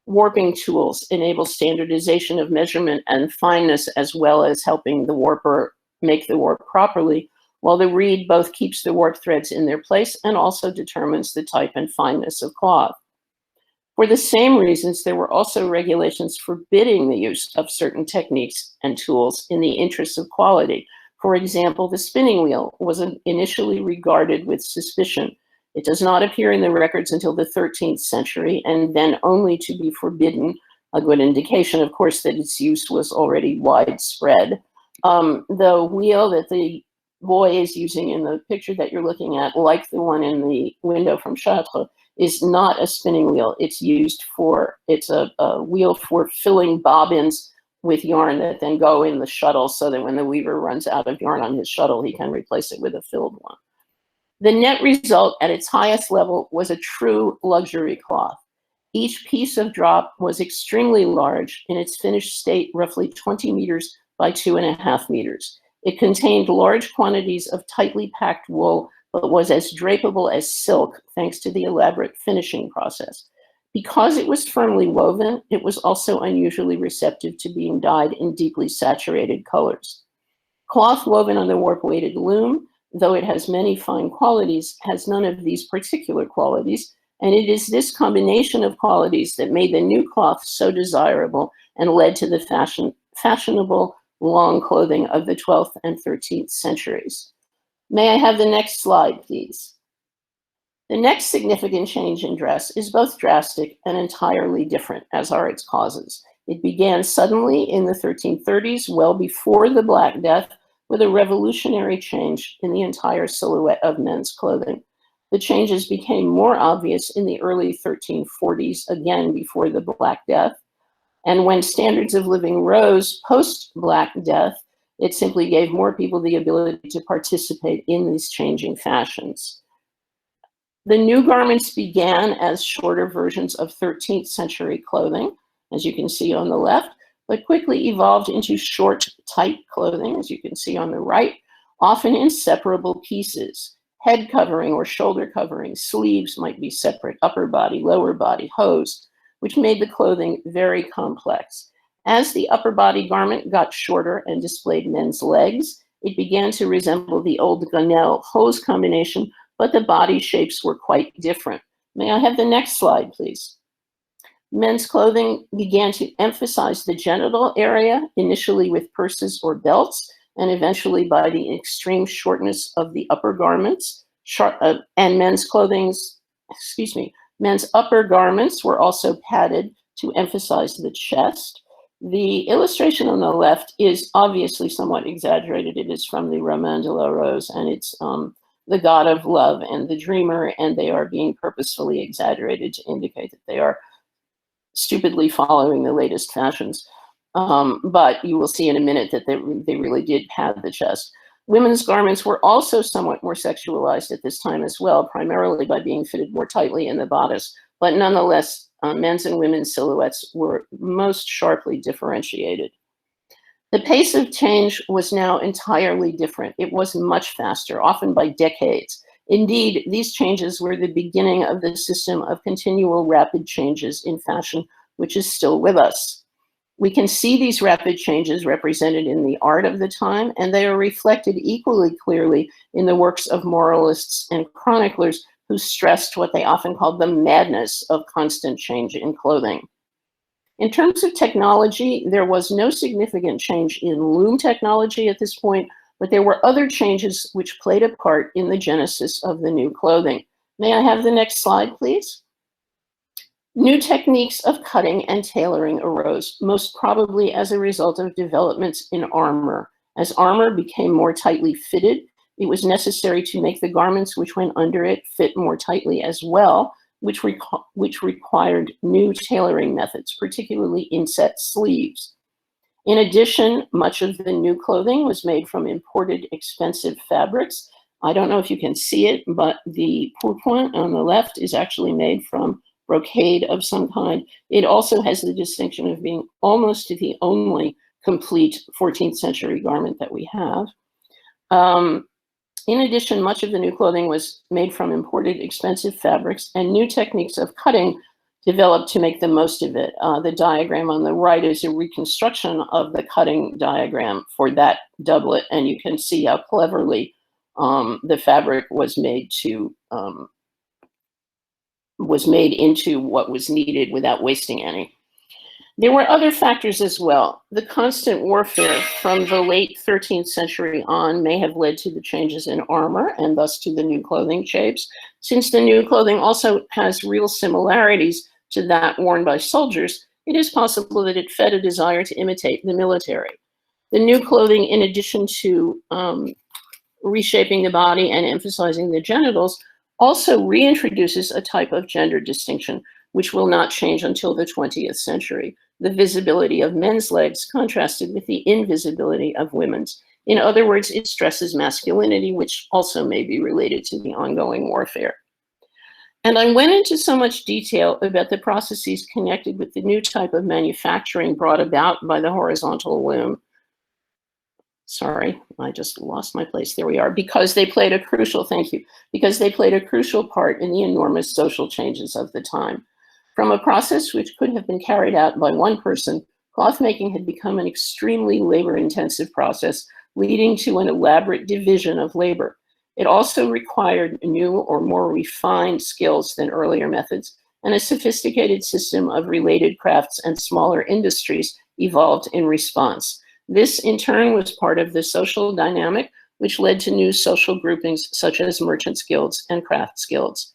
Warping tools enable standardization of measurement and fineness, as well as helping the warper make the warp properly, while the reed both keeps the warp threads in their place and also determines the type and fineness of cloth. For the same reasons, there were also regulations forbidding the use of certain techniques and tools in the interest of quality. For example, the spinning wheel was initially regarded with suspicion. It does not appear in the records until the 13th century, and then only to be forbidden, a good indication, of course, that its use was already widespread. The wheel that the boy is using in the picture that you're looking at, like the one in the window from Chartres, is not a spinning wheel. It's a wheel for filling bobbins with yarn that then go in the shuttle, so that when the weaver runs out of yarn on his shuttle, he can replace it with a filled one. The net result at its highest level was a true luxury cloth. Each piece of drop was extremely large, in its finished state roughly 20 meters by 2.5 meters. It contained large quantities of tightly packed wool, but was as drapable as silk thanks to the elaborate finishing process. Because it was firmly woven, it was also unusually receptive to being dyed in deeply saturated colors. Cloth woven on the warp-weighted loom, though it has many fine qualities, has none of these particular qualities, and it is this combination of qualities that made the new cloth so desirable and led to the fashionable long clothing of the 12th and 13th centuries. May I have the next slide, please? The next significant change in dress is both drastic and entirely different, as are its causes. It began suddenly in the 1330s, well before the Black Death, with a revolutionary change in the entire silhouette of men's clothing. The changes became more obvious in the early 1340s, again before the Black Death. And when standards of living rose post-Black Death, it simply gave more people the ability to participate in these changing fashions. The new garments began as shorter versions of 13th century clothing, as you can see on the left, but quickly evolved into short, tight clothing, as you can see on the right, often in separable pieces. head covering or shoulder covering, sleeves might be separate, upper body, lower body, hose, which made the clothing very complex. As the upper body garment got shorter and displayed men's legs, it began to resemble the old gonelle hose combination, but the body shapes were quite different. May I have the next slide, please? Men's clothing began to emphasize the genital area, initially with purses or belts, and eventually by the extreme shortness of the upper garments. And men's upper garments were also padded to emphasize the chest. The illustration on the left is obviously somewhat exaggerated. It is from the Roman de la Rose, and it's the god of love and the dreamer, and they are being purposefully exaggerated to indicate that they are stupidly following the latest fashions. But you will see in a minute that they really did pad the chest. Women's garments were also somewhat more sexualized at this time as well, primarily by being fitted more tightly in the bodice. But nonetheless, men's and women's silhouettes were most sharply differentiated. The pace of change was now entirely different. It was much faster, often by decades. Indeed, these changes were the beginning of the system of continual rapid changes in fashion, which is still with us. We can see these rapid changes represented in the art of the time, and they are reflected equally clearly in the works of moralists and chroniclers who stressed what they often called the madness of constant change in clothing. In terms of technology, there was no significant change in loom technology at this point, but there were other changes which played a part in the genesis of the new clothing. May I have the next slide, please? New techniques of cutting and tailoring arose, most probably as a result of developments in armor. As armor became more tightly fitted, it was necessary to make the garments which went under it fit more tightly as well, which required new tailoring methods, particularly inset sleeves. In addition, much of the new clothing was made from imported expensive fabrics. I don't know if you can see it, but the pourpoint on the left is actually made from brocade of some kind. It also has the distinction of being almost the only complete 14th century garment that we have. In addition, much of the new clothing was made from imported expensive fabrics, and new techniques of cutting developed to make the most of it. The diagram on the right is a reconstruction of the cutting diagram for that doublet, and you can see how cleverly the fabric was made into what was needed without wasting any. There were other factors as well. The constant warfare from the late 13th century on may have led to the changes in armor and thus to the new clothing shapes. Since the new clothing also has real similarities to that worn by soldiers, it is possible that it fed a desire to imitate the military. The new clothing, in addition to reshaping the body and emphasizing the genitals, also reintroduces a type of gender distinction, which will not change until the 20th century. The visibility of men's legs contrasted with the invisibility of women's. In other words, it stresses masculinity, which also may be related to the ongoing warfare. And I went into so much detail about the processes connected with the new type of manufacturing brought about by the horizontal loom. Sorry, I just lost my place. There we are. Because they played a crucial, thank you, because they played a crucial part in the enormous social changes of the time. From a process which could have been carried out by one person, cloth making had become an extremely labor-intensive process, leading to an elaborate division of labor. It also required new or more refined skills than earlier methods, and a sophisticated system of related crafts and smaller industries evolved in response. This, in turn, was part of the social dynamic, which led to new social groupings such as merchants' guilds and crafts guilds.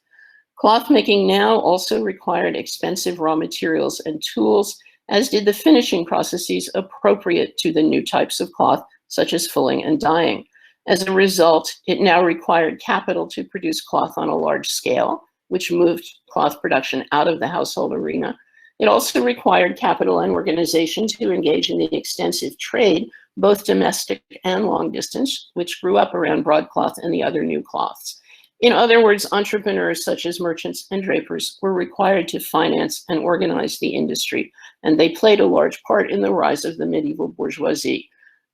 Cloth making now also required expensive raw materials and tools, as did the finishing processes appropriate to the new types of cloth, such as fulling and dyeing. As a result, it now required capital to produce cloth on a large scale, which moved cloth production out of the household arena. It also required capital and organization to engage in the extensive trade, both domestic and long distance, which grew up around broadcloth and the other new cloths. In other words, entrepreneurs such as merchants and drapers were required to finance and organize the industry, and they played a large part in the rise of the medieval bourgeoisie.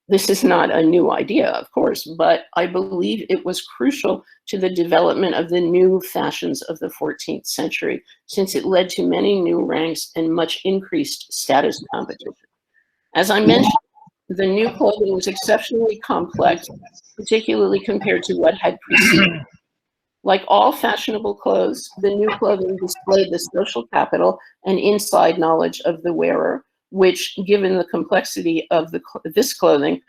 This is not a new idea, of course, but I believe it was crucial to the development of the new fashions of the 14th century, since it led to many new ranks and much increased status competition. As I mentioned, the new clothing was exceptionally complex, particularly compared to what had preceded. Like all fashionable clothes, the new clothing displayed the social capital and inside knowledge of the wearer, which, given the complexity of this clothing,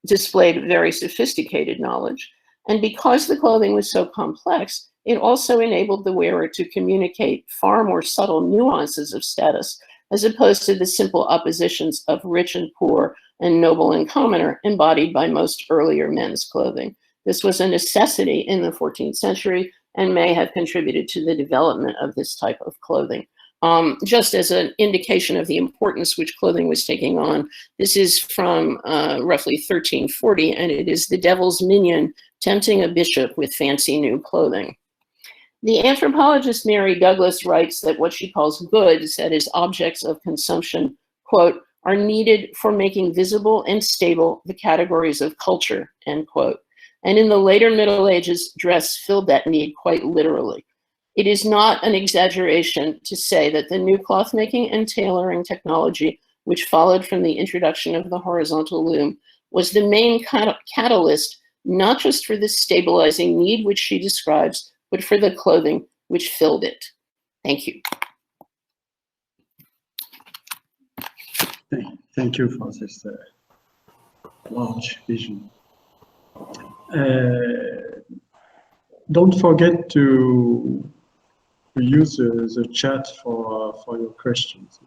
displayed very sophisticated knowledge. And because the clothing was so complex, it also enabled the wearer to communicate far more subtle nuances of status, as opposed to the simple oppositions of rich and poor and noble and commoner embodied by most earlier men's clothing. This was a necessity in the 14th century and may have contributed to the development of this type of clothing. Just as an indication of the importance which clothing was taking on, this is from roughly 1340, and it is the devil's minion tempting a bishop with fancy new clothing. The anthropologist Mary Douglas writes that what she calls goods, that is objects of consumption, quote, are needed for making visible and stable the categories of culture, end quote. And in the later Middle Ages, dress filled that need quite literally. It is not an exaggeration to say that the new cloth making and tailoring technology, which followed from the introduction of the horizontal loom, was the main catalyst, not just for the stabilizing need which she describes, but for the clothing which filled it. Thank you. Thank you for this large vision. Don't forget to use the chat for your questions.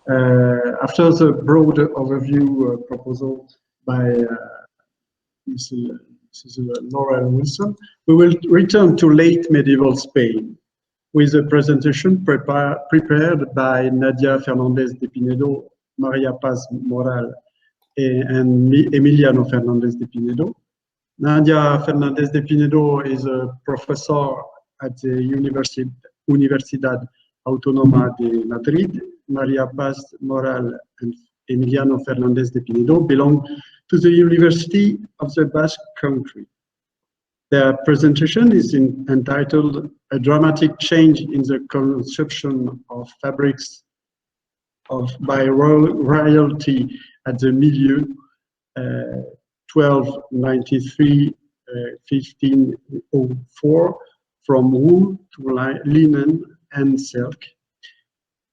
After the broad overview proposal by Mrs. Laura Wilson, we will return to late medieval Spain with a presentation prepared by Nadia Fernández de Pinedo, Maria Paz Moral, and Emiliano Fernández de Pinedo. Nadia Fernández de Pinedo is a professor at the Universidad Autónoma de Madrid. Maria Paz Moral and Emiliano Fernández de Pinedo belong to the University of the Basque Country. Their presentation is entitled "A Dramatic Change in the Consumption of Fabrics by Royalty at the Milieu, 1293-1504, from wool to linen and silk."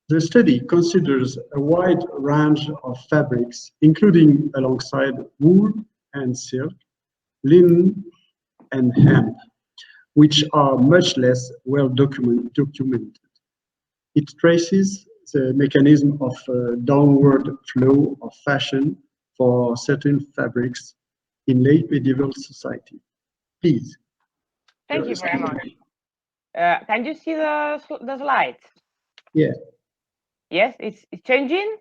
The study considers a wide range of fabrics, including alongside wool and silk, linen and hemp, which are much less well documented. It traces the mechanism of downward flow of fashion for certain fabrics in late medieval society. Please. Thank you very much. Can you see the slides? Yeah. Yes, it's changing?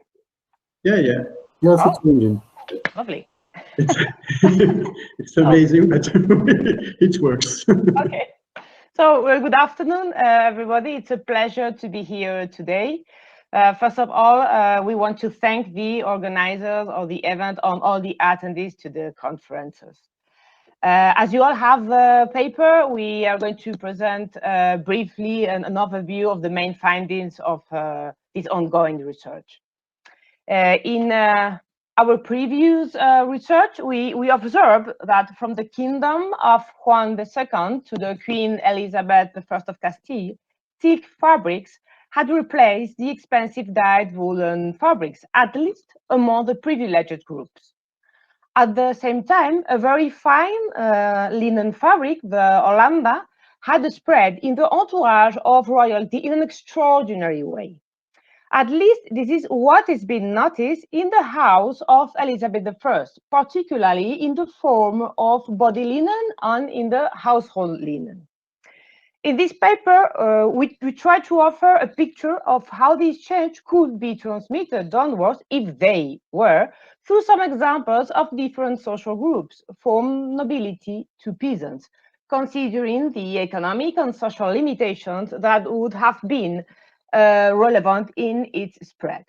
Yeah, yeah. Yes, it's changing. Lovely. It's amazing, but it works. Okay. So, good afternoon, everybody. It's a pleasure to be here today. First of all, we want to thank the organizers of the event and all the attendees to the conferences. As you all have the paper, we are going to present briefly an overview of the main findings of this ongoing research. In our previous research, we observed that from the kingdom of Juan II to the Queen Elizabeth I of Castile, silk fabrics had replaced the expensive dyed woolen fabrics, at least among the privileged groups. At the same time, a very fine linen fabric, the Hollanda, had spread in the entourage of royalty in an extraordinary way. At least this is what is being noticed in the house of Elizabeth I, particularly in the form of body linen and in the household linen. In this paper, we try to offer a picture of how this change could be transmitted downwards, if they were, through some examples of different social groups, from nobility to peasants, considering the economic and social limitations that would have been relevant in its spread.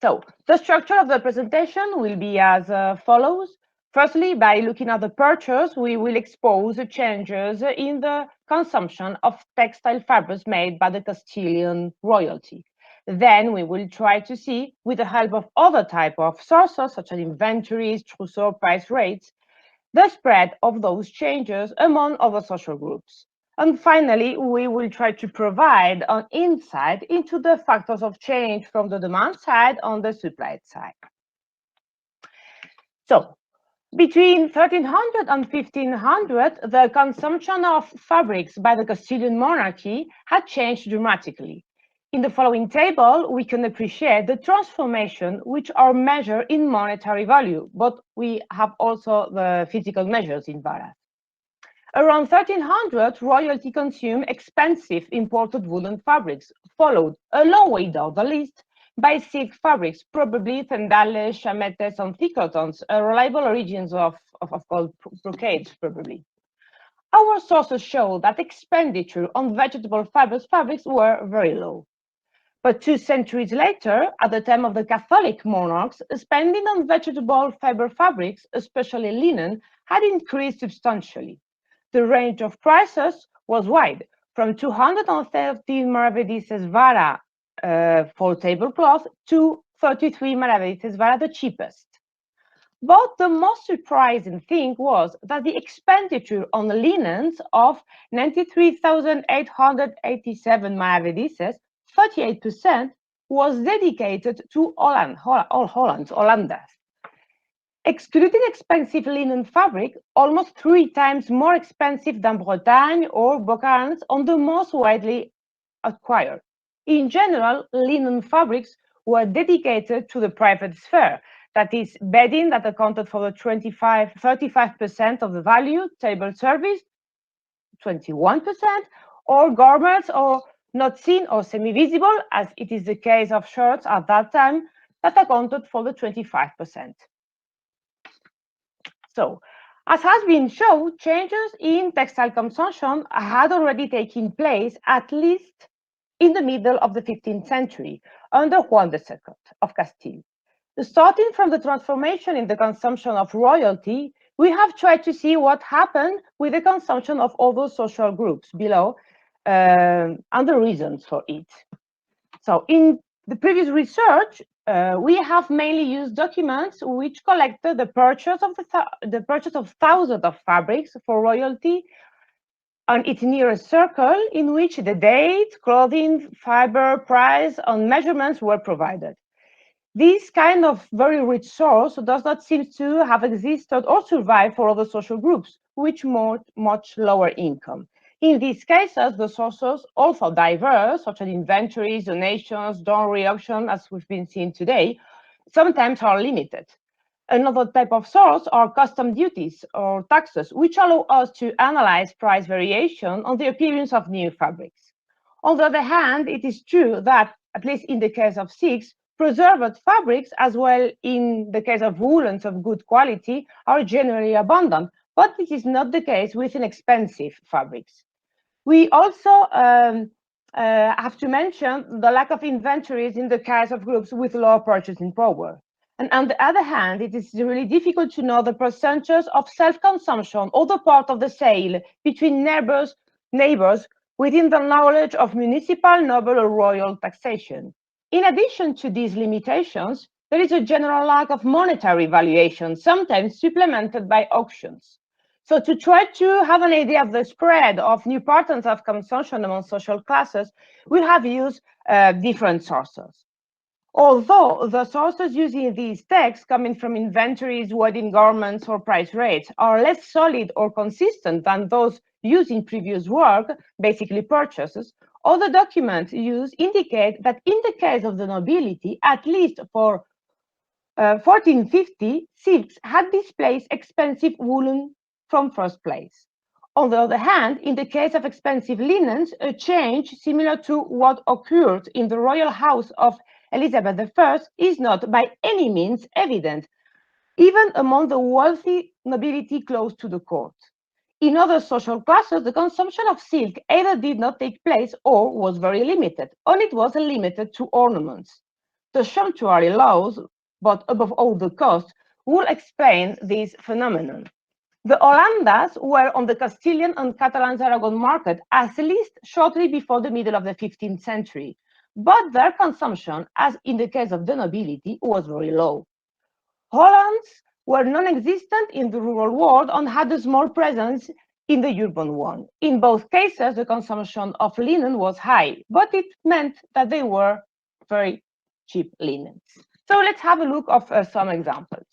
So the structure of the presentation will be as follows. Firstly, by looking at the purchase, we will expose the changes in the consumption of textile fibers made by the Castilian royalty. Then we will try to see, with the help of other type of sources, such as inventories, trousseau, price rates, the spread of those changes among other social groups. And finally, we will try to provide an insight into the factors of change from the demand side on the supply side. So, between 1300 and 1500, the consumption of fabrics by the Castilian monarchy had changed dramatically. In the following table, we can appreciate the transformation which are measured in monetary value, but we have also the physical measures in varas. Around 1300, royalty consumed expensive imported woolen fabrics, followed a long way down the list by silk fabrics, probably tendales, chametes, and thicotons, reliable origins of brocades, probably. Our sources show that expenditure on vegetable fabrics were very low. But 2 centuries later, at the time of the Catholic monarchs, spending on vegetable fiber fabrics, especially linen, had increased substantially. The range of prices was wide, from 213 maravedis vara for tablecloth to 33 maravedis vara, the cheapest. But the most surprising thing was that the expenditure on linens of 93,887 maravedis, 38%, was dedicated to Hollanders. Excluding expensive linen fabric, almost 3 times more expensive than Bretagne or Bocans on the most widely acquired. In general, linen fabrics were dedicated to the private sphere, that is, bedding that accounted for the 35% of the value, table service, 21%, or garments or not seen or semi-visible, as it is the case of shirts at that time, that accounted for the 25%. So, as has been shown, changes in textile consumption had already taken place at least in the middle of the 15th century under Juan II of Castile. Starting from the transformation in the consumption of royalty, we have tried to see what happened with the consumption of other social groups below and the reasons for it. So in the previous research, we have mainly used documents which collected the purchase of thousands of fabrics for royalty and its nearest circle, in which the date, clothing, fiber, price, and measurements were provided. This kind of very rich source does not seem to have existed or survived for other social groups, which much lower income. In these cases, the sources, also diverse, such as inventories, donations, dowry auction, as we've been seeing today, sometimes are limited. Another type of source are custom duties or taxes, which allow us to analyze price variation on the appearance of new fabrics. On the other hand, it is true that, at least in the case of silks, preserved fabrics, as well in the case of woolens of good quality, are generally abundant, but this is not the case with inexpensive fabrics. We also have to mention the lack of inventories in the case of groups with low purchasing power. And on the other hand, it is really difficult to know the percentage of self-consumption or the part of the sale between neighbors within the knowledge of municipal, noble, or royal taxation. In addition to these limitations, there is a general lack of monetary valuation, sometimes supplemented by auctions. So to try to have an idea of the spread of new patterns of consumption among social classes, we have used different sources. Although the sources using these texts coming from inventories, wedding garments, or price rates are less solid or consistent than those used in previous work, basically purchases, other documents used indicate that in the case of the nobility, at least for 1450, silks had displaced expensive woolen from first place. On the other hand, in the case of expensive linens, a change similar to what occurred in the royal house of Elizabeth I is not by any means evident, even among the wealthy nobility close to the court. In other social classes, the consumption of silk either did not take place or was very limited, and it was limited to ornaments. The sumptuary laws, but above all the cost, will explain this phenomenon. The Hollanders were on the Castilian and Catalan-Aragon market at least shortly before the middle of the 15th century, but their consumption, as in the case of the nobility, was very low. Hollands were non-existent in the rural world and had a small presence in the urban one. In both cases, the consumption of linen was high, but it meant that they were very cheap linens. So let's have a look at some examples.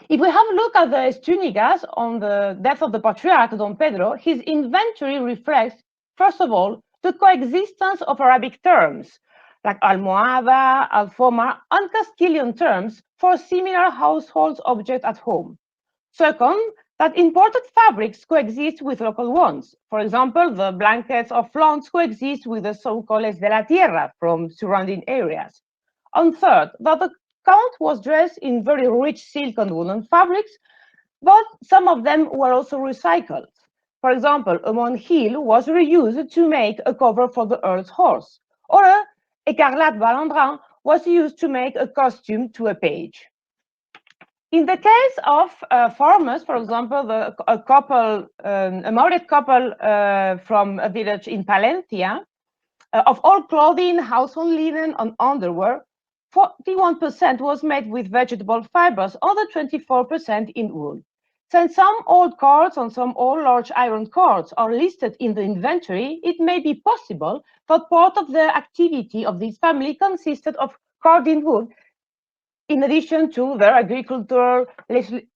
If we have a look at the Estúnigas on the death of the patriarch Don Pedro, his inventory reflects, first of all, the coexistence of Arabic terms, like almohada, alfoma, and Castilian terms for similar household objects at home. Second, that imported fabrics coexist with local ones. For example, the blankets of Flanders coexist with the so-called de la tierra from surrounding areas. And third, that the Count was dressed in very rich silk and woolen fabrics, but some of them were also recycled. For example, a monthill was reused to make a cover for the Earl's horse, or a écarlate balandrin was used to make a costume to a page. In the case of farmers, for example, a married couple from a village in Palencia, of all clothing, household linen, and underwear, 41% was made with vegetable fibers, other 24% in wool. Since some old cords and some old large iron cords are listed in the inventory, it may be possible that part of the activity of this family consisted of carding wood, in addition to their agricultural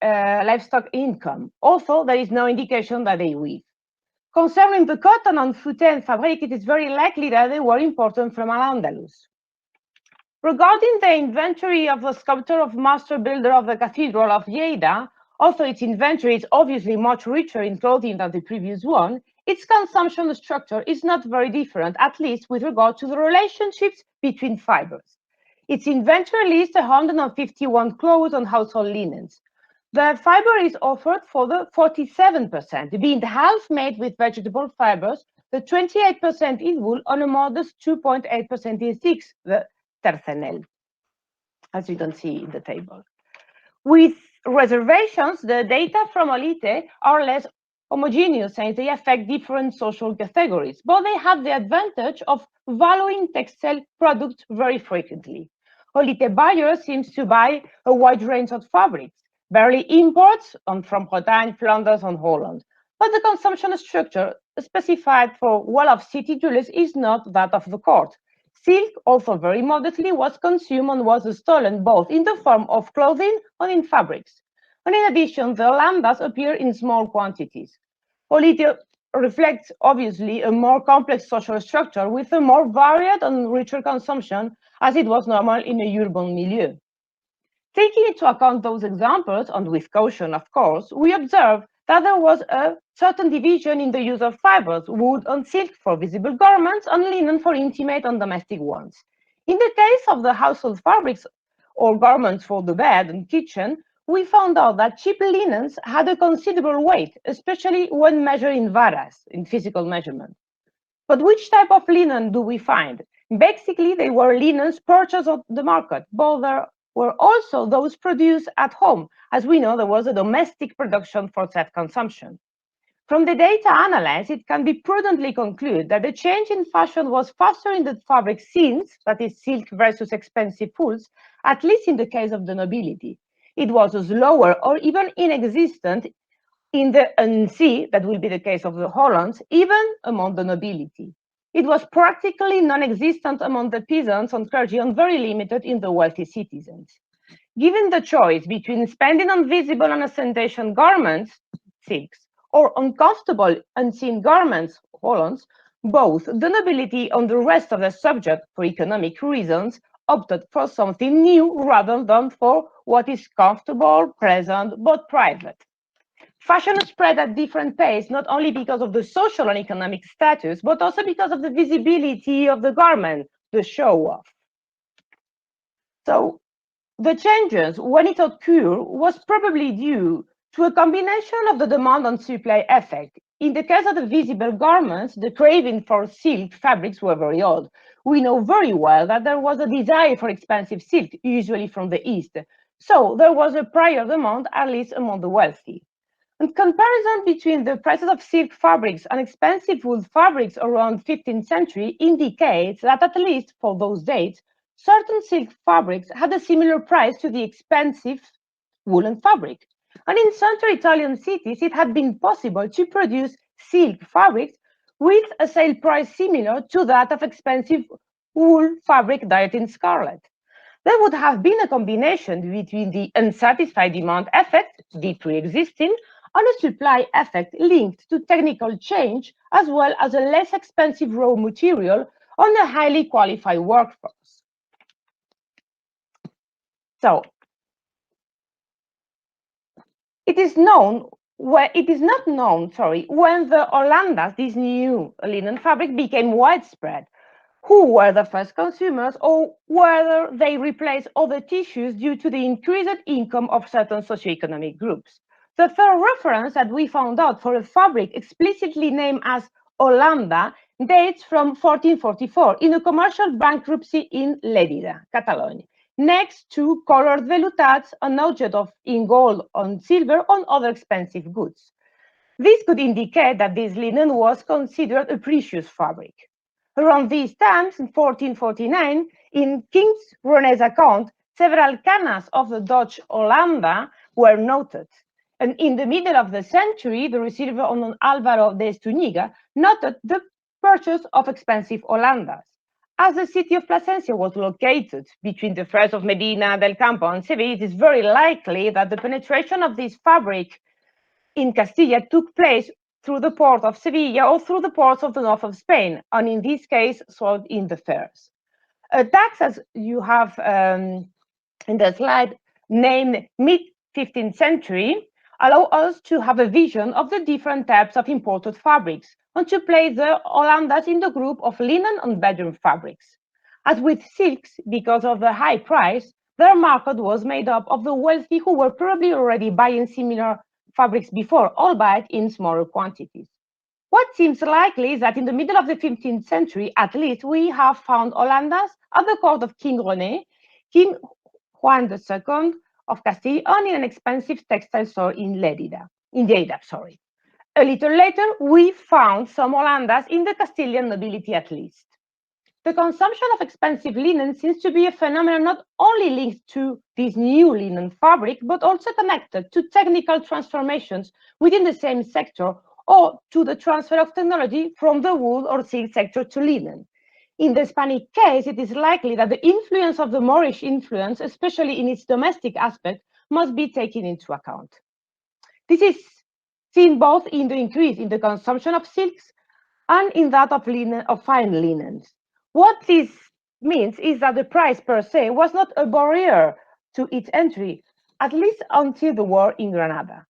livestock income. Also, there is no indication that they weave. Concerning the cotton and futain fabric, it is very likely that they were imported from Al-Andalus. Regarding the inventory of the sculptor of master builder of the Cathedral of Lleida, although its inventory is obviously much richer in clothing than the previous one, its consumption structure is not very different, at least with regard to the relationships between fibers. Its inventory lists 151 clothes and household linens. The fiber is offered for the 47%, being half made with vegetable fibers, the 28% in wool, and a modest 2.8% in silks, the tercenel, as you can see in the table. With reservations, the data from Olite are less homogeneous since they affect different social categories, but they have the advantage of valuing textile products very frequently. Olite buyers seems to buy a wide range of fabrics, barely imports from Bretagne, Flanders, and Holland. But the consumption structure specified for well-off city dwellers is not that of the court. Silk, also very modestly, was consumed and was stolen both in the form of clothing and in fabrics. And in addition, the Hollanders appear in small quantities. Olite reflects, obviously, a more complex social structure with a more varied and richer consumption, as it was normal in a urban milieu. Taking into account those examples, and with caution, of course, we observe that there was a certain division in the use of fibers, wood and silk for visible garments, and linen for intimate and domestic ones. In the case of the household fabrics or garments for the bed and kitchen, we found out that cheap linens had a considerable weight, especially when measured in varas, in physical measurement. But which type of linen do we find? Basically, they were linens purchased on the market, but there were also those produced at home. As we know, there was a domestic production for that consumption. From the data analyzed, it can be prudently concluded that the change in fashion was faster in the fabric scenes, that is silk versus expensive wools, at least in the case of the nobility. It was slower or even inexistent in the NC, that will be the case of the Hollands, even among the nobility. It was practically non-existent among the peasants and clergy and very limited in the wealthy citizens. Given the choice between spending on visible and ostentation garments, silks, or uncomfortable unseen garments, Hollands, both the nobility and the rest of the subject, for economic reasons, opted for something new rather than for what is comfortable, pleasant, but private. Fashion spread at different pace, not only because of the social and economic status, but also because of the visibility of the garment, the show-off. So the changes, when it occurred, was probably due to a combination of the demand and supply effect. In the case of the visible garments, the craving for silk fabrics were very old. We know very well that there was a desire for expensive silk, usually from the East. So there was a prior demand, at least among the wealthy. And comparison between the prices of silk fabrics and expensive wool fabrics around 15th century indicates that at least for those dates, certain silk fabrics had a similar price to the expensive woolen fabric. And in central Italian cities, it had been possible to produce silk fabrics with a sale price similar to that of expensive wool fabric dyed in scarlet. There would have been a combination between the unsatisfied demand effect, the pre-existing, and a supply effect linked to technical change, as well as a less expensive raw material on a highly qualified workforce. So, it is not known, when the Hollandas, this new linen fabric, became widespread, who were the first consumers, or whether they replaced other tissues due to the increased income of certain socioeconomic groups. The first reference that we found out for a fabric explicitly named as Hollanda dates from 1444 in a commercial bankruptcy in Lérida, Catalonia, next to colored veloutats, an object in gold and silver on other expensive goods. This could indicate that this linen was considered a precious fabric. Around these times, in 1449, in King René's account, several cannas of the Dutch Hollanda were noted. And in the middle of the century, the receiver on Álvaro de Estúñiga noted the purchase of expensive Hollandas. As the city of Plasencia was located between the first of Medina del Campo and Seville, it is very likely that the penetration of this fabric in Castilla took place through the port of Sevilla or through the ports of the north of Spain, and in this case, sold in the fairs. A tax, as you have in the slide, named mid-15th century, allow us to have a vision of the different types of imported fabrics and to place the Hollandas in the group of linen and bedroom fabrics. As with silks, because of the high price, their market was made up of the wealthy who were probably already buying similar fabrics before, albeit in smaller quantities. What seems likely is that in the middle of the 15th century, at least, we have found Hollandas at the court of King René, King Juan II of Castile, and in an expensive textile store in Lleida. A little later, we found some Hollandas in the Castilian nobility at least. The consumption of expensive linen seems to be a phenomenon not only linked to this new linen fabric, but also connected to technical transformations within the same sector or to the transfer of technology from the wool or silk sector to linen. In the Hispanic case, it is likely that the influence of the Moorish influence, especially in its domestic aspect, must be taken into account. This is seen both in the increase in the consumption of silks and in that of fine linens. What this means is that the price per se was not a barrier to its entry, at least until the war in Granada.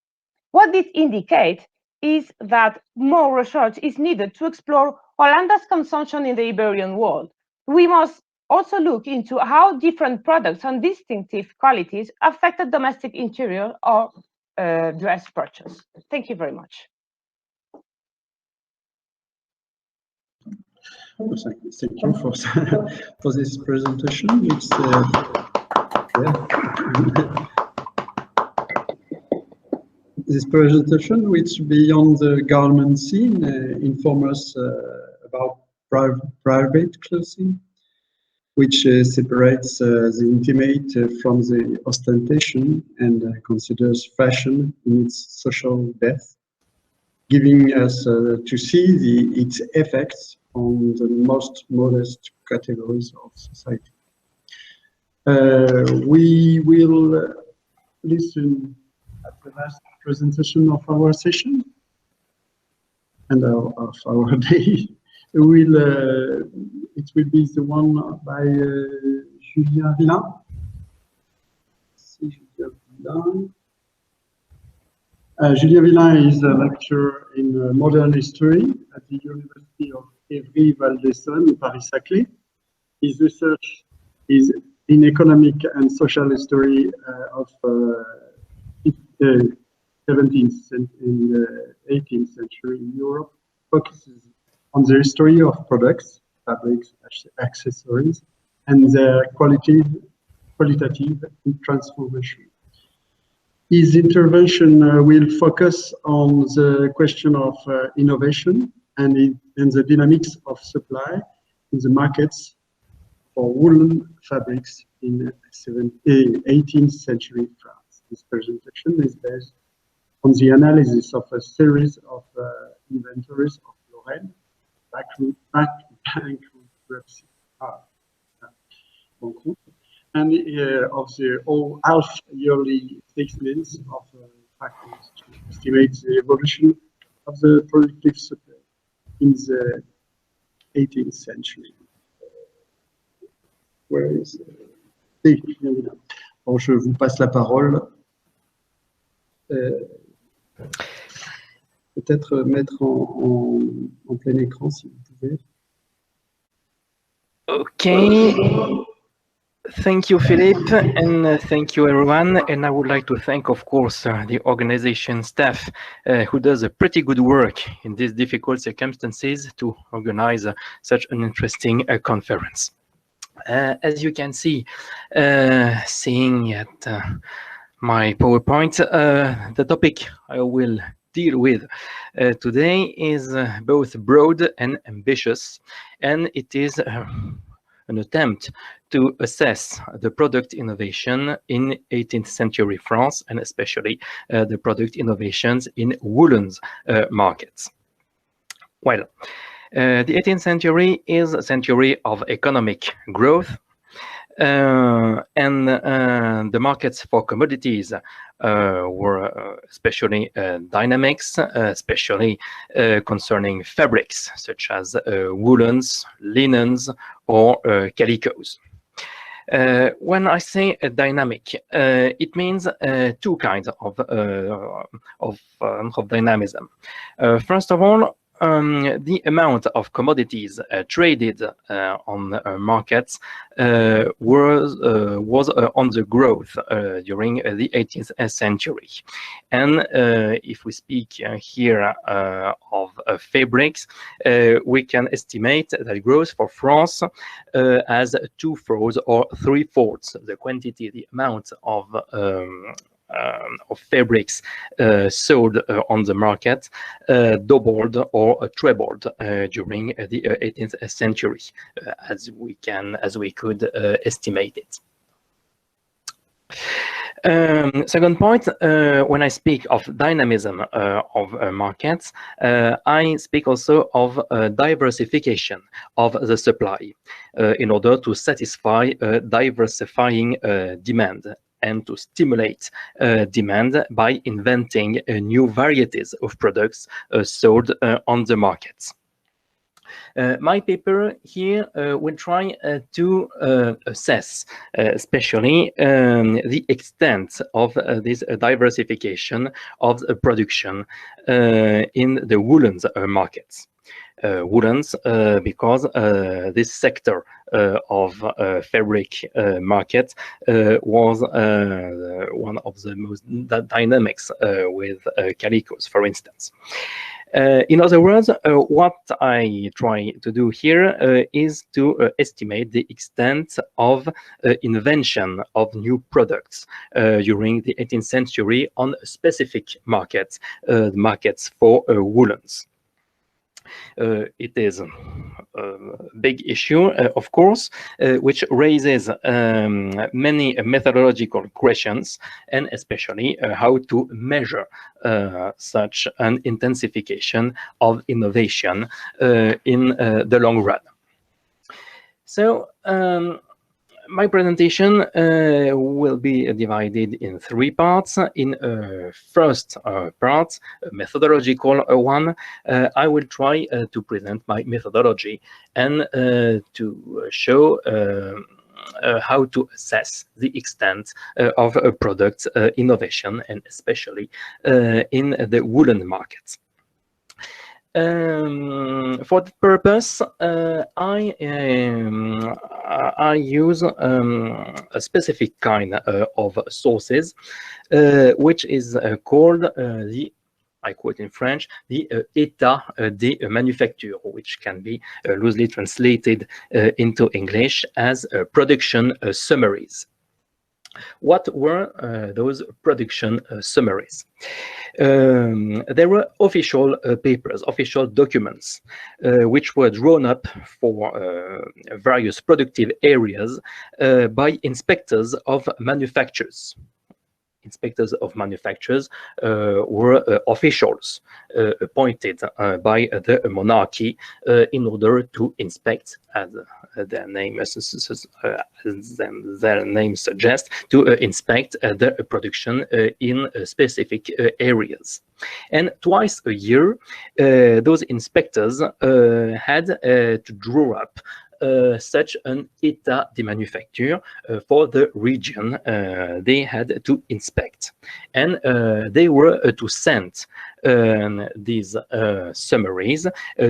What this indicates is that more research is needed to explore Hollanda's consumption in the Iberian world. We must also look into how different products and distinctive qualities affected domestic interior or dress purchase. Thank you very much. Thank you for this presentation. It's this presentation, which beyond the garment scene, informs us about private clothing, which separates the intimate from the ostentation and considers fashion in its social depth, giving us to see its effects on the most modest categories of society. We will listen at the last presentation of our session and of our day. It will be the one by Julien Villain. Julien Villain is a lecturer in modern history at the University of Évry-Val-d'Essonne in Paris-Saclay. His research is in economic and social history of 17th and in the 18th century in Europe focuses on the history of products, fabrics, accessories, and their qualitative transformation. His intervention will focus on the question of innovation and the dynamics of supply in the markets for woolen fabrics in 18th century France. This presentation is based on the analysis of a series of inventories of Lorraine, bankruptcy, and of the half-yearly statements of factors to estimate the evolution of the productive supply in the 18th century. Where is bon, je vous passe la parole. Peut-être mettre en plein écran si vous pouvez. Okay. Thank you, Philippe, and thank you, everyone. And I would like to thank, of course, the organization staff who does a pretty good work in these difficult circumstances to organize such an interesting conference. As you can see, seeing at my PowerPoint, the topic I will deal with today is both broad and ambitious, and it is an attempt to assess the product innovation in 18th century France, and especially the product innovations in woolens markets. Well, the 18th century is a century of economic growth, and the markets for commodities were especially dynamics, especially concerning fabrics such as woolens, linens, or calicos. When I say a dynamic, it means two kinds of dynamism. First of all, the amount of commodities traded on markets was on the growth during the 18th century. And if we speak here of fabrics, we can estimate that growth for France as 2/4 or 3/4 the quantity, the amount of fabrics sold on the market doubled or trebled during the 18th century, as we could estimate it. Second point, when I speak of dynamism of markets, I speak also of diversification of the supply in order to satisfy diversifying demand, and to stimulate demand by inventing new varieties of products sold on the markets. My paper here will try to assess especially the extent of this diversification of production in the woolens markets. Woolens, because this sector of fabric market was one of the most dynamics with calicos, for instance. In other words, what I try to do here is to estimate the extent of invention of new products during the 18th century on specific markets, markets for woolens. It is a big issue, of course, which raises many methodological questions, and especially how to measure such an intensification of innovation in the long run. So, my presentation will be divided in three parts. In first part, methodological one, I will try to present my methodology and to show how to assess the extent of a product innovation, and especially in the woolen markets. For the purpose, I use a specific kind of sources, which is called I quote in French, the état des manufactures, which can be loosely translated into English as production summaries. What were those production summaries? There were official papers, official documents, which were drawn up for various productive areas by inspectors of manufacturers. Inspectors of manufacturers were officials appointed by the monarchy in order to inspect, as their name suggests, to inspect the production in specific areas. And twice a year, those inspectors had to draw up such an état des manufactures for the region they had to inspect. And they were to send these summaries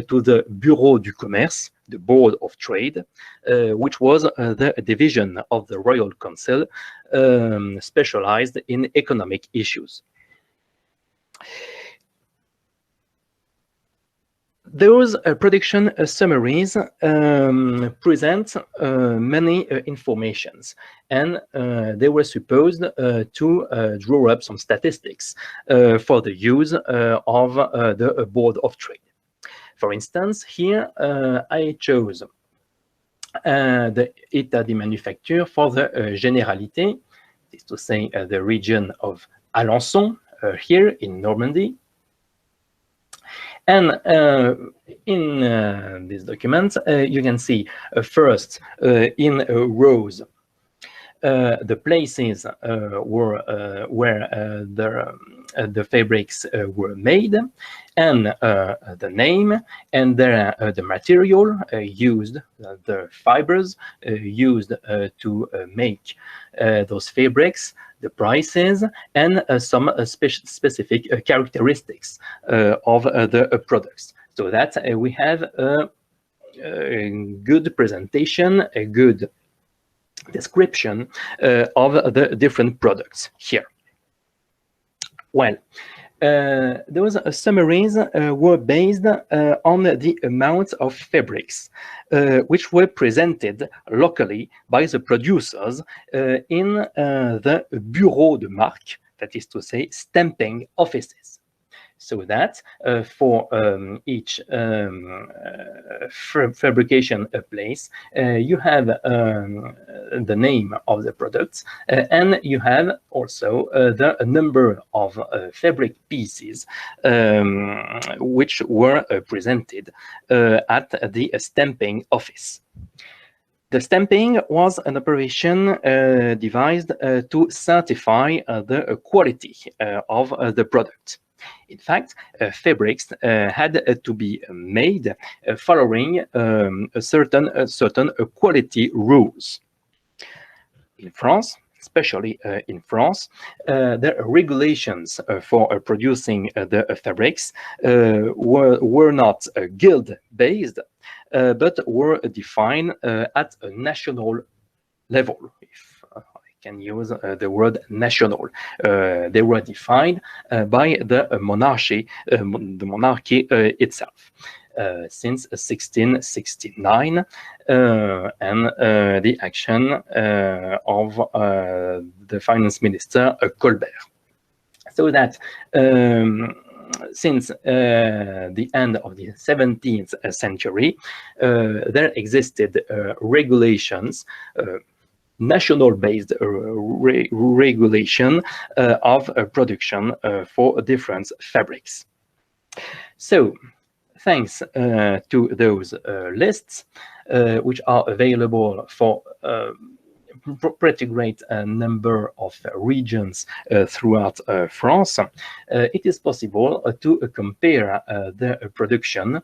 to the Bureau du Commerce, the Board of Trade, which was the division of the Royal Council specialized in economic issues. Those production summaries present many informations, and they were supposed to draw up some statistics for the use of the Board of Trade. For instance, here I chose the état des manufactures for the Généralité, that is to say the region of Alençon, here in Normandy. And in this document, you can see first in rows the places where the fabrics were made, and the name, and the material used, the fibers used to make those fabrics, the prices, and some specific characteristics of the products, so that we have a good presentation, a good description of the different products here. Well, those summaries were based on the amount of fabrics which were presented locally by the producers in the Bureau de Marque, that is to say, stamping offices. So that for each fabrication place, you have the name of the products, and you have also the number of fabric pieces which were presented at the stamping office. The stamping was an operation devised to certify the quality of the product. In fact, fabrics had to be made following certain quality rules. In France, especially in France, the regulations for producing the fabrics were not guild-based, but were defined at a national level, if can use the word national. They were defined by the monarchy itself since 1669, and the action of the finance minister Colbert. So that since the end of the 17th century, there existed regulations, national-based regulation of production for different fabrics. So, thanks to those lists, which are available for pretty great number of regions throughout France, it is possible to compare the production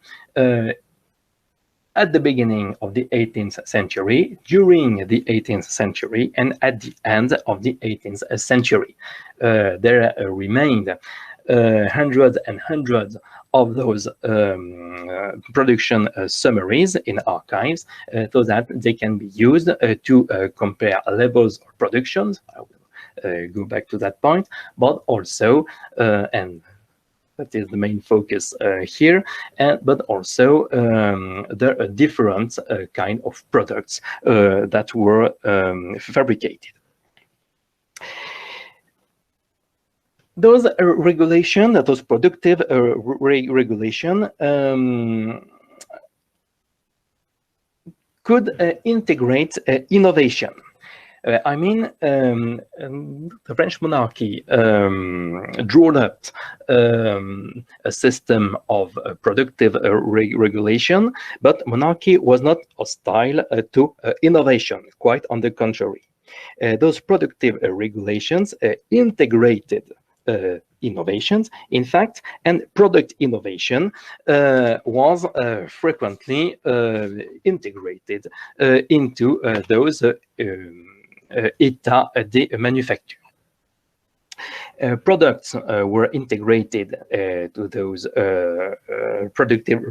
at the beginning of the 18th century, during the 18th century, and at the end of the 18th century. There remained hundreds and hundreds of those production summaries in archives so that they can be used to compare levels of productions. I will go back to that point, but also, and that is the main focus here, but also the different kind of products that were fabricated. Those regulation, those productive regulation could integrate innovation. I mean, the French monarchy drew up a system of productive regulation, but monarchy was not hostile to innovation, quite on the contrary. Those productive regulations integrated innovations, in fact, and product innovation was frequently integrated into those états de manufacture. Products were integrated to those productive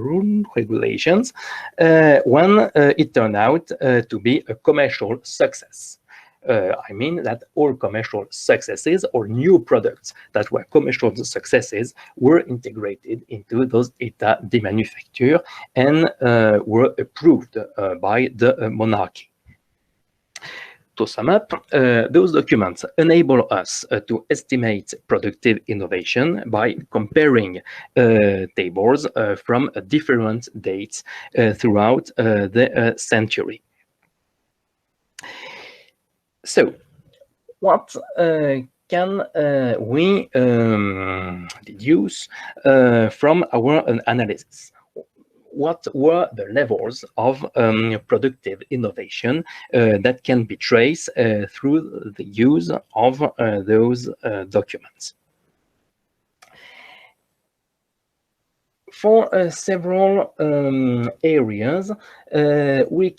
regulations when it turned out to be a commercial success. I mean that all commercial successes or new products that were commercial successes were integrated into those états de manufacture and were approved by the monarchy. To sum up, those documents enable us to estimate productive innovation by comparing tables from different dates throughout the century. So, what can we deduce from our analysis? What were the levels of productive innovation that can be traced through the use of those documents? For several areas, we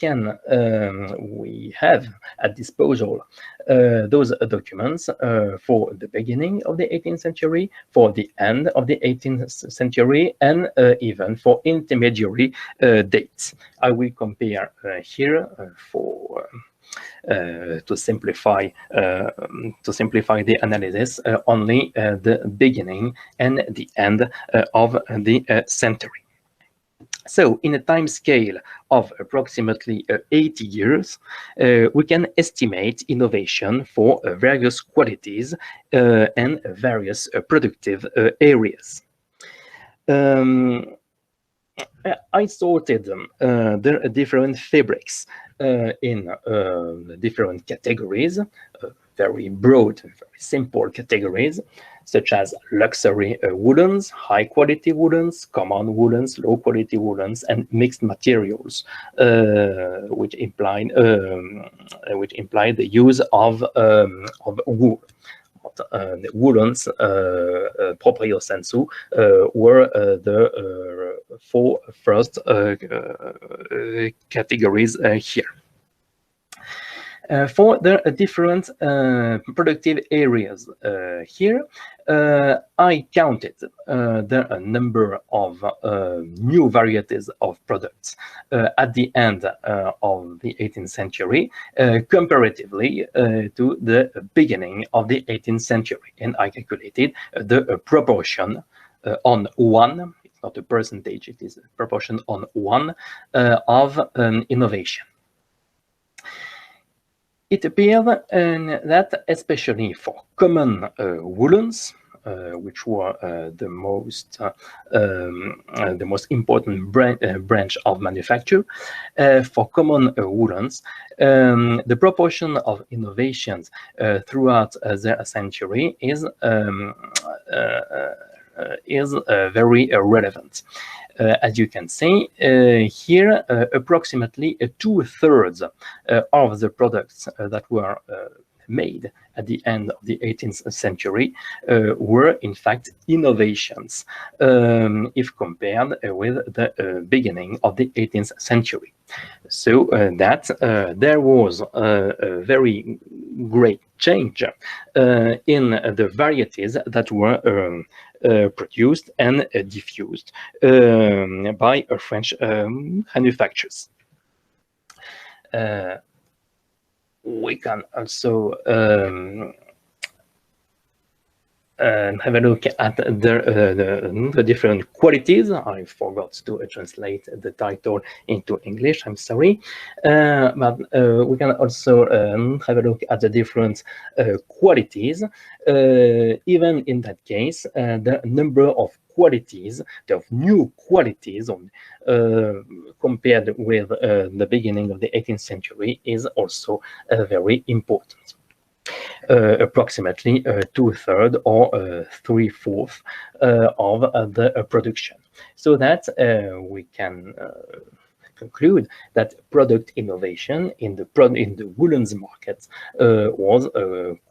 have at disposal those documents for the beginning of the 18th century, for the end of the 18th century, and even for intermediary dates. I will compare here for to simplify the analysis only the beginning and the end of the century. So in a time scale of approximately 80 years, we can estimate innovation for various qualities and various productive areas. I sorted them. There are different fabrics in different categories, very broad, very simple categories, such as luxury woolens, high-quality woolens, common woolens, low-quality woolens, and mixed materials, which imply the use of wool. The woolens, proprio sensu, were the four first categories here. For the different productive areas here, I counted the number of new varieties of products at the end of the 18th century comparatively to the beginning of the 18th century. And I calculated the proportion on one, it's not a percentage, it is a proportion on one of innovation. It appeared that especially for common woolens, which were the most important branch of manufacture, for common woolens, the proportion of innovations throughout the century is very relevant. As you can see here, approximately 2/3 of the products that were made at the end of the 18th century were in fact innovations if compared with the beginning of the 18th century. So that there was a very great change in the varieties that were produced and diffused by French manufacturers. We can also have a look at the different qualities. I forgot to translate the title into English, I'm sorry. But we can also have a look at the different qualities. Even in that case, the number of qualities, of new qualities compared with the beginning of the 18th century is also very important. Approximately 2/3 or 3/4 of the production, so that we can conclude that product innovation in the woolens market was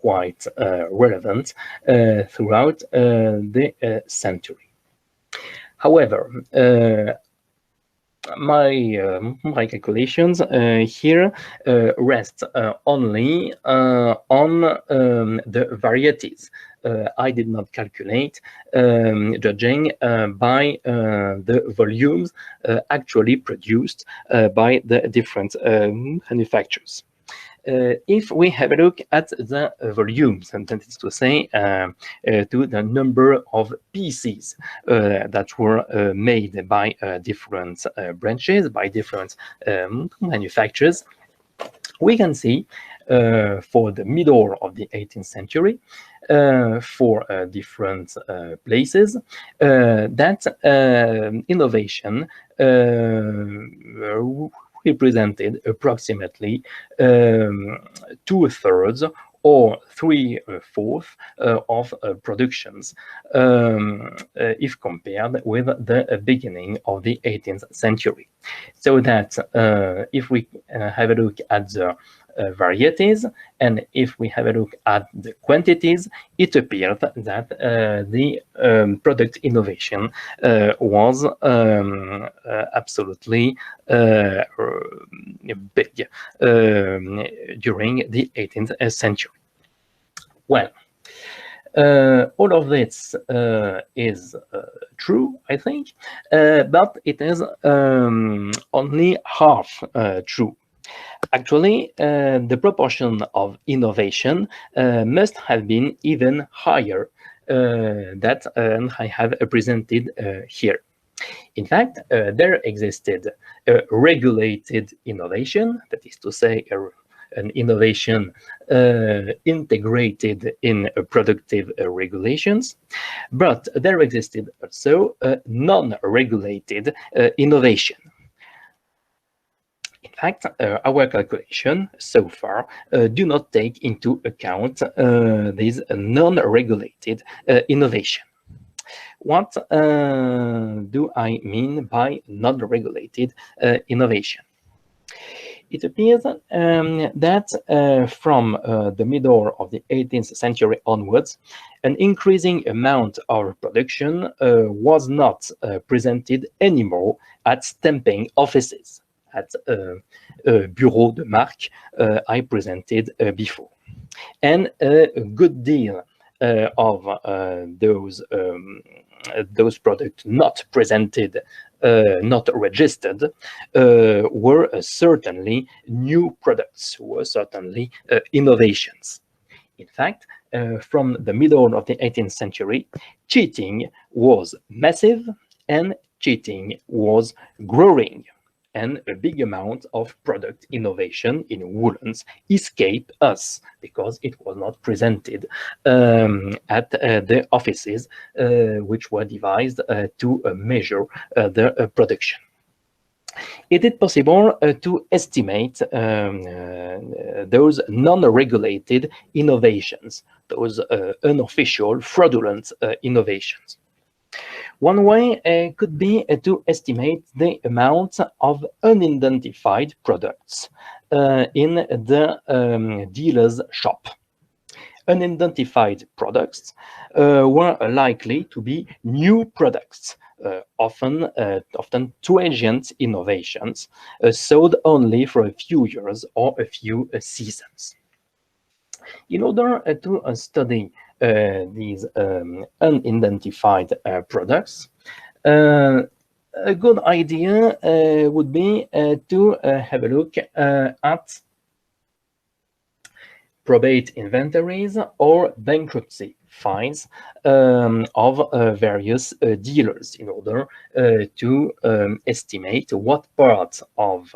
quite relevant throughout the century. However, my calculations here rest only on the varieties. I did not calculate judging by the volumes actually produced by the different manufacturers. If we have a look at the volumes, and that is to say, to the number of pieces that were made by different branches, by different manufacturers, we can see for the middle of the 18th century, for different places, that innovation represented approximately 2/3 or 3/4 of productions if compared with the beginning of the 18th century. So that if we have a look at the varieties, and if we have a look at the quantities, it appears that the product innovation was absolutely big during the 18th century. Well, all of this is true, I think, but it is only half true. Actually, the proportion of innovation must have been even higher that I have presented here. In fact, there existed a regulated innovation, that is to say, an innovation integrated in productive regulations, but there existed also a non-regulated innovation. In fact, our calculation so far do not take into account this non-regulated innovation. What do I mean by non-regulated innovation? It appears that from the middle of the 18th century onwards, an increasing amount of production was not presented anymore at stamping offices, at bureau de marque I presented before. And a good deal of those products not presented, not registered, were certainly new products, were certainly innovations. In fact, from the middle of the 18th century, cheating was massive and cheating was growing. And a big amount of product innovation in woolens escaped us because it was not presented at the offices which were devised to measure the production. It is possible to estimate those non-regulated innovations, those unofficial, fraudulent innovations. One way could be to estimate the amount of unidentified products in the dealer's shop. Unidentified products were likely to be new products, often transient innovations, sold only for a few years or a few seasons. In order to study these unidentified products, a good idea would be to have a look at probate inventories or bankruptcy files of various dealers in order to estimate what part of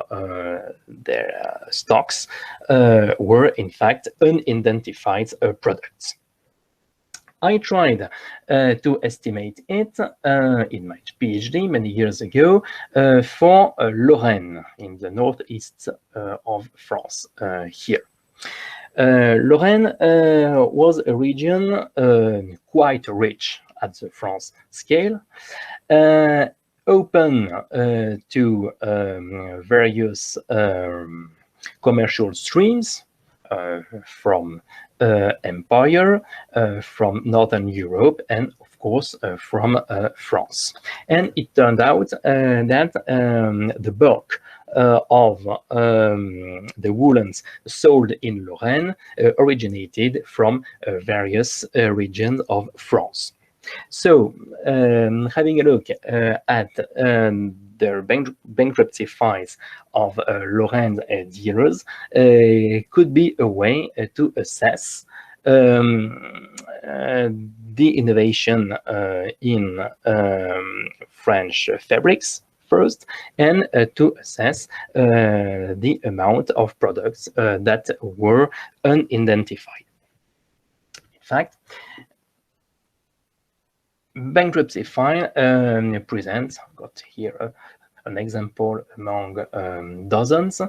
their stocks were in fact unidentified products. I tried to estimate it in my PhD many years ago for Lorraine in the northeast of France here. Lorraine was a region quite rich at the France scale, open to various commercial streams from empire, from Northern Europe, and of course from France. And it turned out that the bulk of the woolens sold in Lorraine originated from various regions of France. So, having a look at their bankruptcy files of Lorraine dealers could be a way to assess the innovation in French fabrics first, and to assess the amount of products that were unidentified. In fact, bankruptcy file presents, got here an example among dozens.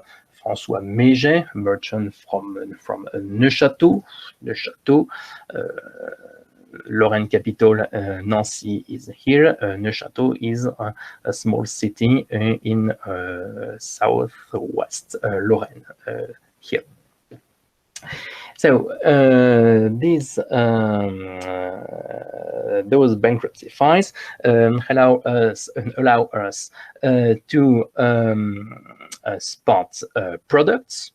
François Méget, merchant from Neuchâteau, Lorraine capital, Nancy is here. Neuchâteau is a small city in southwest Lorraine here. So those bankruptcy files allow us to spot products.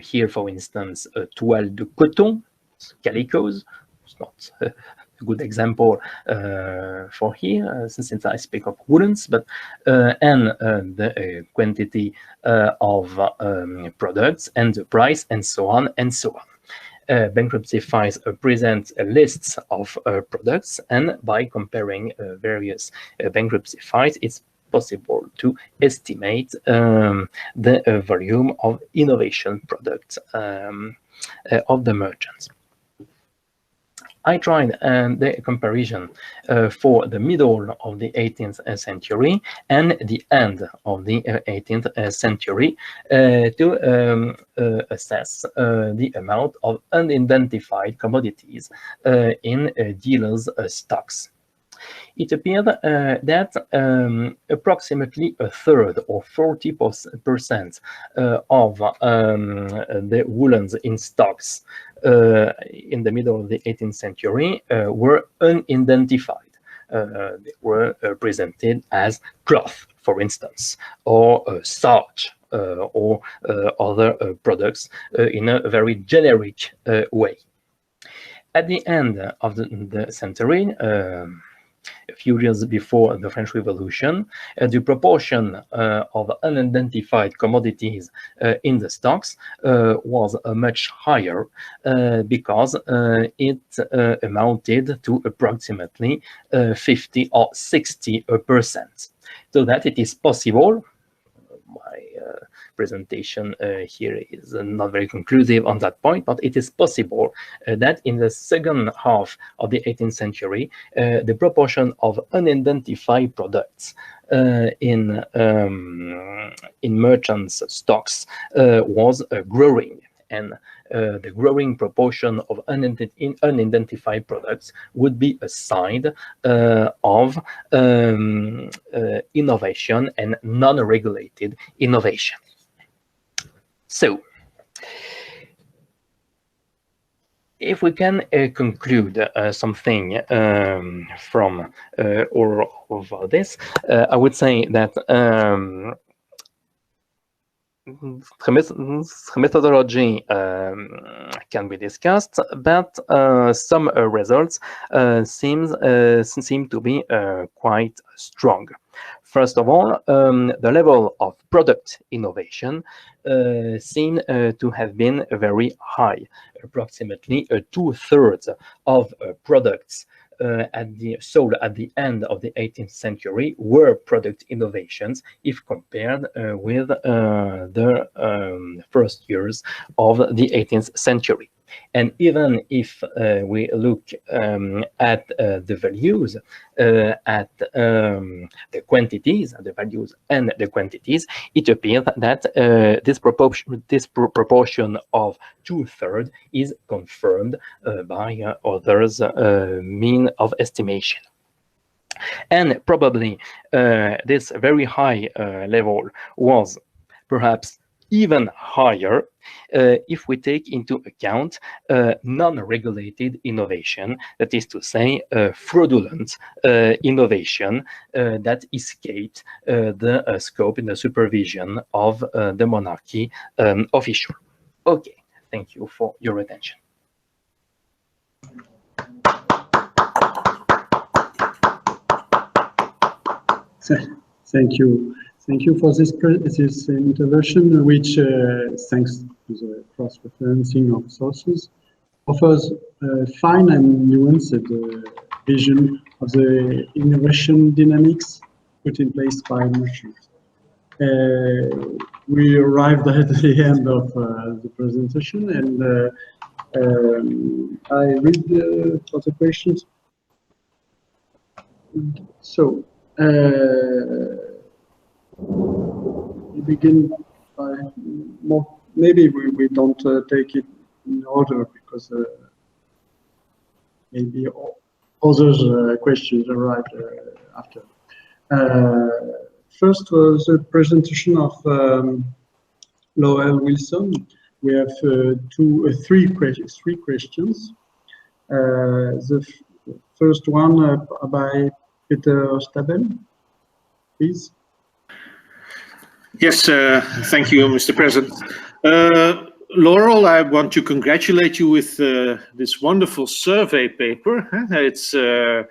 Here, for instance, toile de coton, calicos. It's not a good example for here, since I speak of woolens, but and the quantity of products and the price and so on and so on. Bankruptcy files present lists of products, and by comparing various bankruptcy files, it's possible to estimate the volume of innovation products of the merchants. I tried the comparison for the middle of the 18th century and the end of the 18th century to assess the amount of unidentified commodities in dealers' stocks. It appeared that approximately a third, or 40% of the woolens in stocks in the middle of the 18th century were unidentified. They were presented as cloth, for instance, or starch, or other products in a very generic way. At the end of the century, a few years before the French Revolution, the proportion of unidentified commodities in the stocks was much higher because it amounted to approximately 50 or 60%. So that it is possible, my presentation here is not very conclusive on that point, but it is possible that in the second half of the 18th century, the proportion of unidentified products in merchants' stocks was growing, and the growing proportion of unidentified products would be a sign of innovation and non-regulated innovation. So, if we can conclude something from all of this, I would say that methodology can be discussed, but some results seem to be quite strong. First of all, the level of product innovation seemed to have been very high. Approximately 2/3 of products sold at the end of the 18th century were product innovations if compared with the first years of the 18th century. And even if we look at the values, at the quantities, the values and the quantities, it appears that this proportion of 2/3 is confirmed by others' mean of estimation. And probably this very high level was perhaps even higher if we take into account non-regulated innovation, that is to say, fraudulent innovation that escaped the scope and the supervision of the monarchy official. Okay, thank you for your attention. Thank you. Thank you for this intervention, which, thanks to the cross-referencing of sources, offers a fine and nuanced vision of the innovation dynamics put in place by merchants. We arrived at the end of the presentation, and I read for the questions. So, we begin by maybe we don't take it in order because maybe others questions arrived after. First was the presentation of Lowell Wilson. We have three questions. The first one by Peter Stabel, please. Yes, thank you, Mr. President. Laurel, I want to congratulate you with this wonderful survey paper. It's the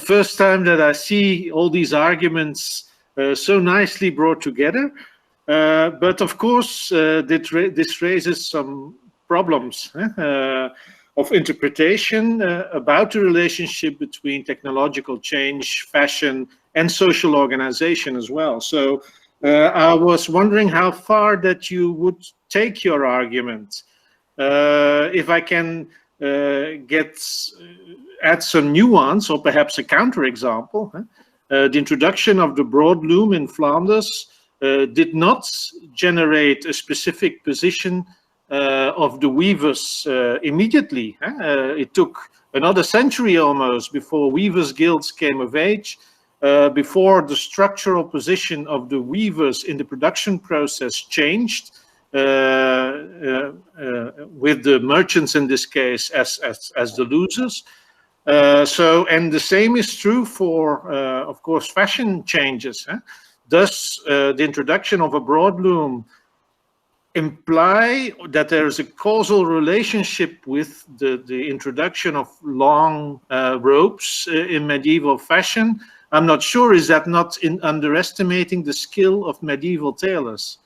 first time that I see all these arguments so nicely brought together. But of course, this raises some problems of interpretation about the relationship between technological change, fashion, and social organization as well. So I was wondering how far that you would take your argument. If I can add some nuance or perhaps a counterexample. The introduction of the broad loom in Flanders did not generate a specific position of the weavers immediately. It took another century almost before weavers' guilds came of age, before the structural position of the weavers in the production process changed, with the merchants in this case as the losers. And the same is true for, of course, fashion changes. Does the introduction of a broad loom imply that there is a causal relationship with the introduction of long ropes in medieval fashion? I'm not sure. Is that not underestimating the skill of medieval tailors?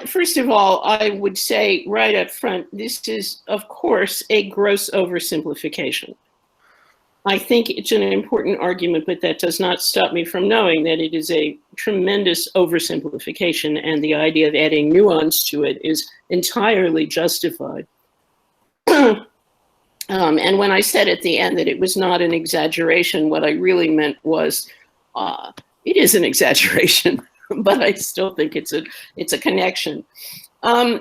First of all, I would say right up front, this is, of course, a gross oversimplification. I think it's an important argument, but that does not stop me from knowing that it is a tremendous oversimplification, and the idea of adding nuance to it is entirely justified. And when I said at the end that it was not an exaggeration, what I really meant was it is an exaggeration, but I still think it's a connection.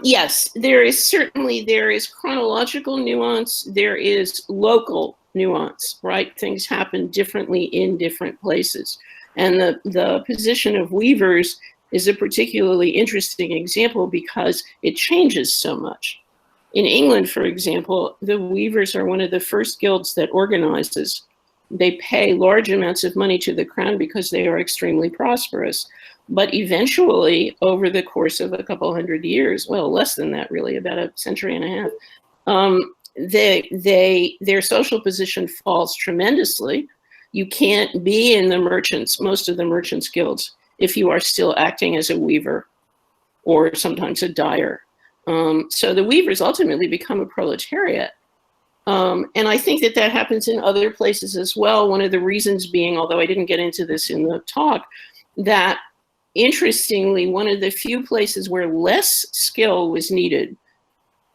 Yes, there is chronological nuance, there is local nuance, right? Things happen differently in different places. And the position of weavers is a particularly interesting example because it changes so much. In England, for example, the weavers are one of the first guilds that organizes. They pay large amounts of money to the crown because they are extremely prosperous. But eventually, over the course of a couple hundred years, well, less than that really, about a century and a half, their social position falls tremendously. You can't be in the merchants, most of the merchants' guilds, if you are still acting as a weaver or sometimes a dyer. So the weavers ultimately become a proletariat. And I think that that happens in other places as well. One of the reasons being, although I didn't get into this in the talk, that interestingly, one of the few places where less skill was needed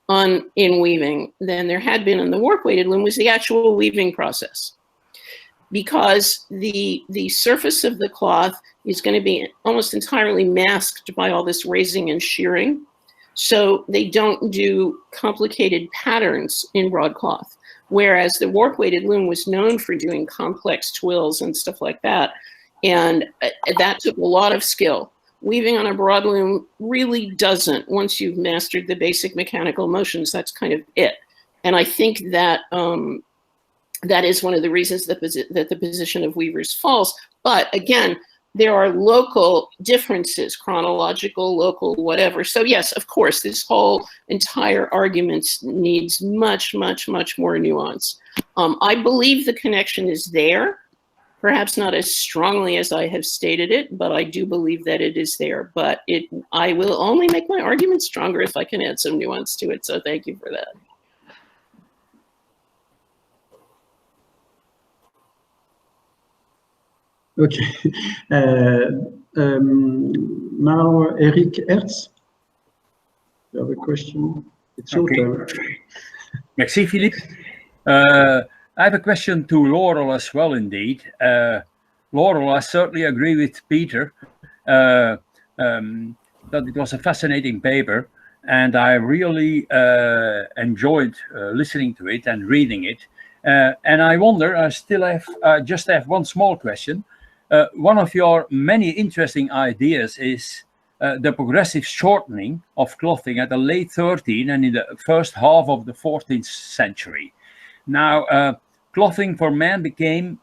in weaving than there had been in the warp-weighted loom was the actual weaving process. Because the surface of the cloth is going to be almost entirely masked by all this raising and shearing. So they don't do complicated patterns in broadcloth. Whereas the warp-weighted loom was known for doing complex twills and stuff like that. And that took a lot of skill. Weaving on a broad loom really doesn't. Once you've mastered the basic mechanical motions, that's kind of it. And I think that that is one of the reasons that the position of weavers falls. But again, there are local differences, chronological, local, whatever. So yes, of course, this whole entire argument needs much, much, much more nuance. I believe the connection is there, perhaps not as strongly as I have stated it, but I do believe that it is there. But I will only make my argument stronger if I can add some nuance to it. So thank you for that. Okay. Now, Eric Hertz, you have a question? It's your turn. Merci, Philippe. I have a question to Laurel as well, indeed. Laurel, I certainly agree with Peter that it was a fascinating paper, and I really enjoyed listening to it and reading it. And I wonder, I just have one small question. One of your many interesting ideas is the progressive shortening of clothing at the late 13th and in the first half of the 14th century. Now, clothing for men became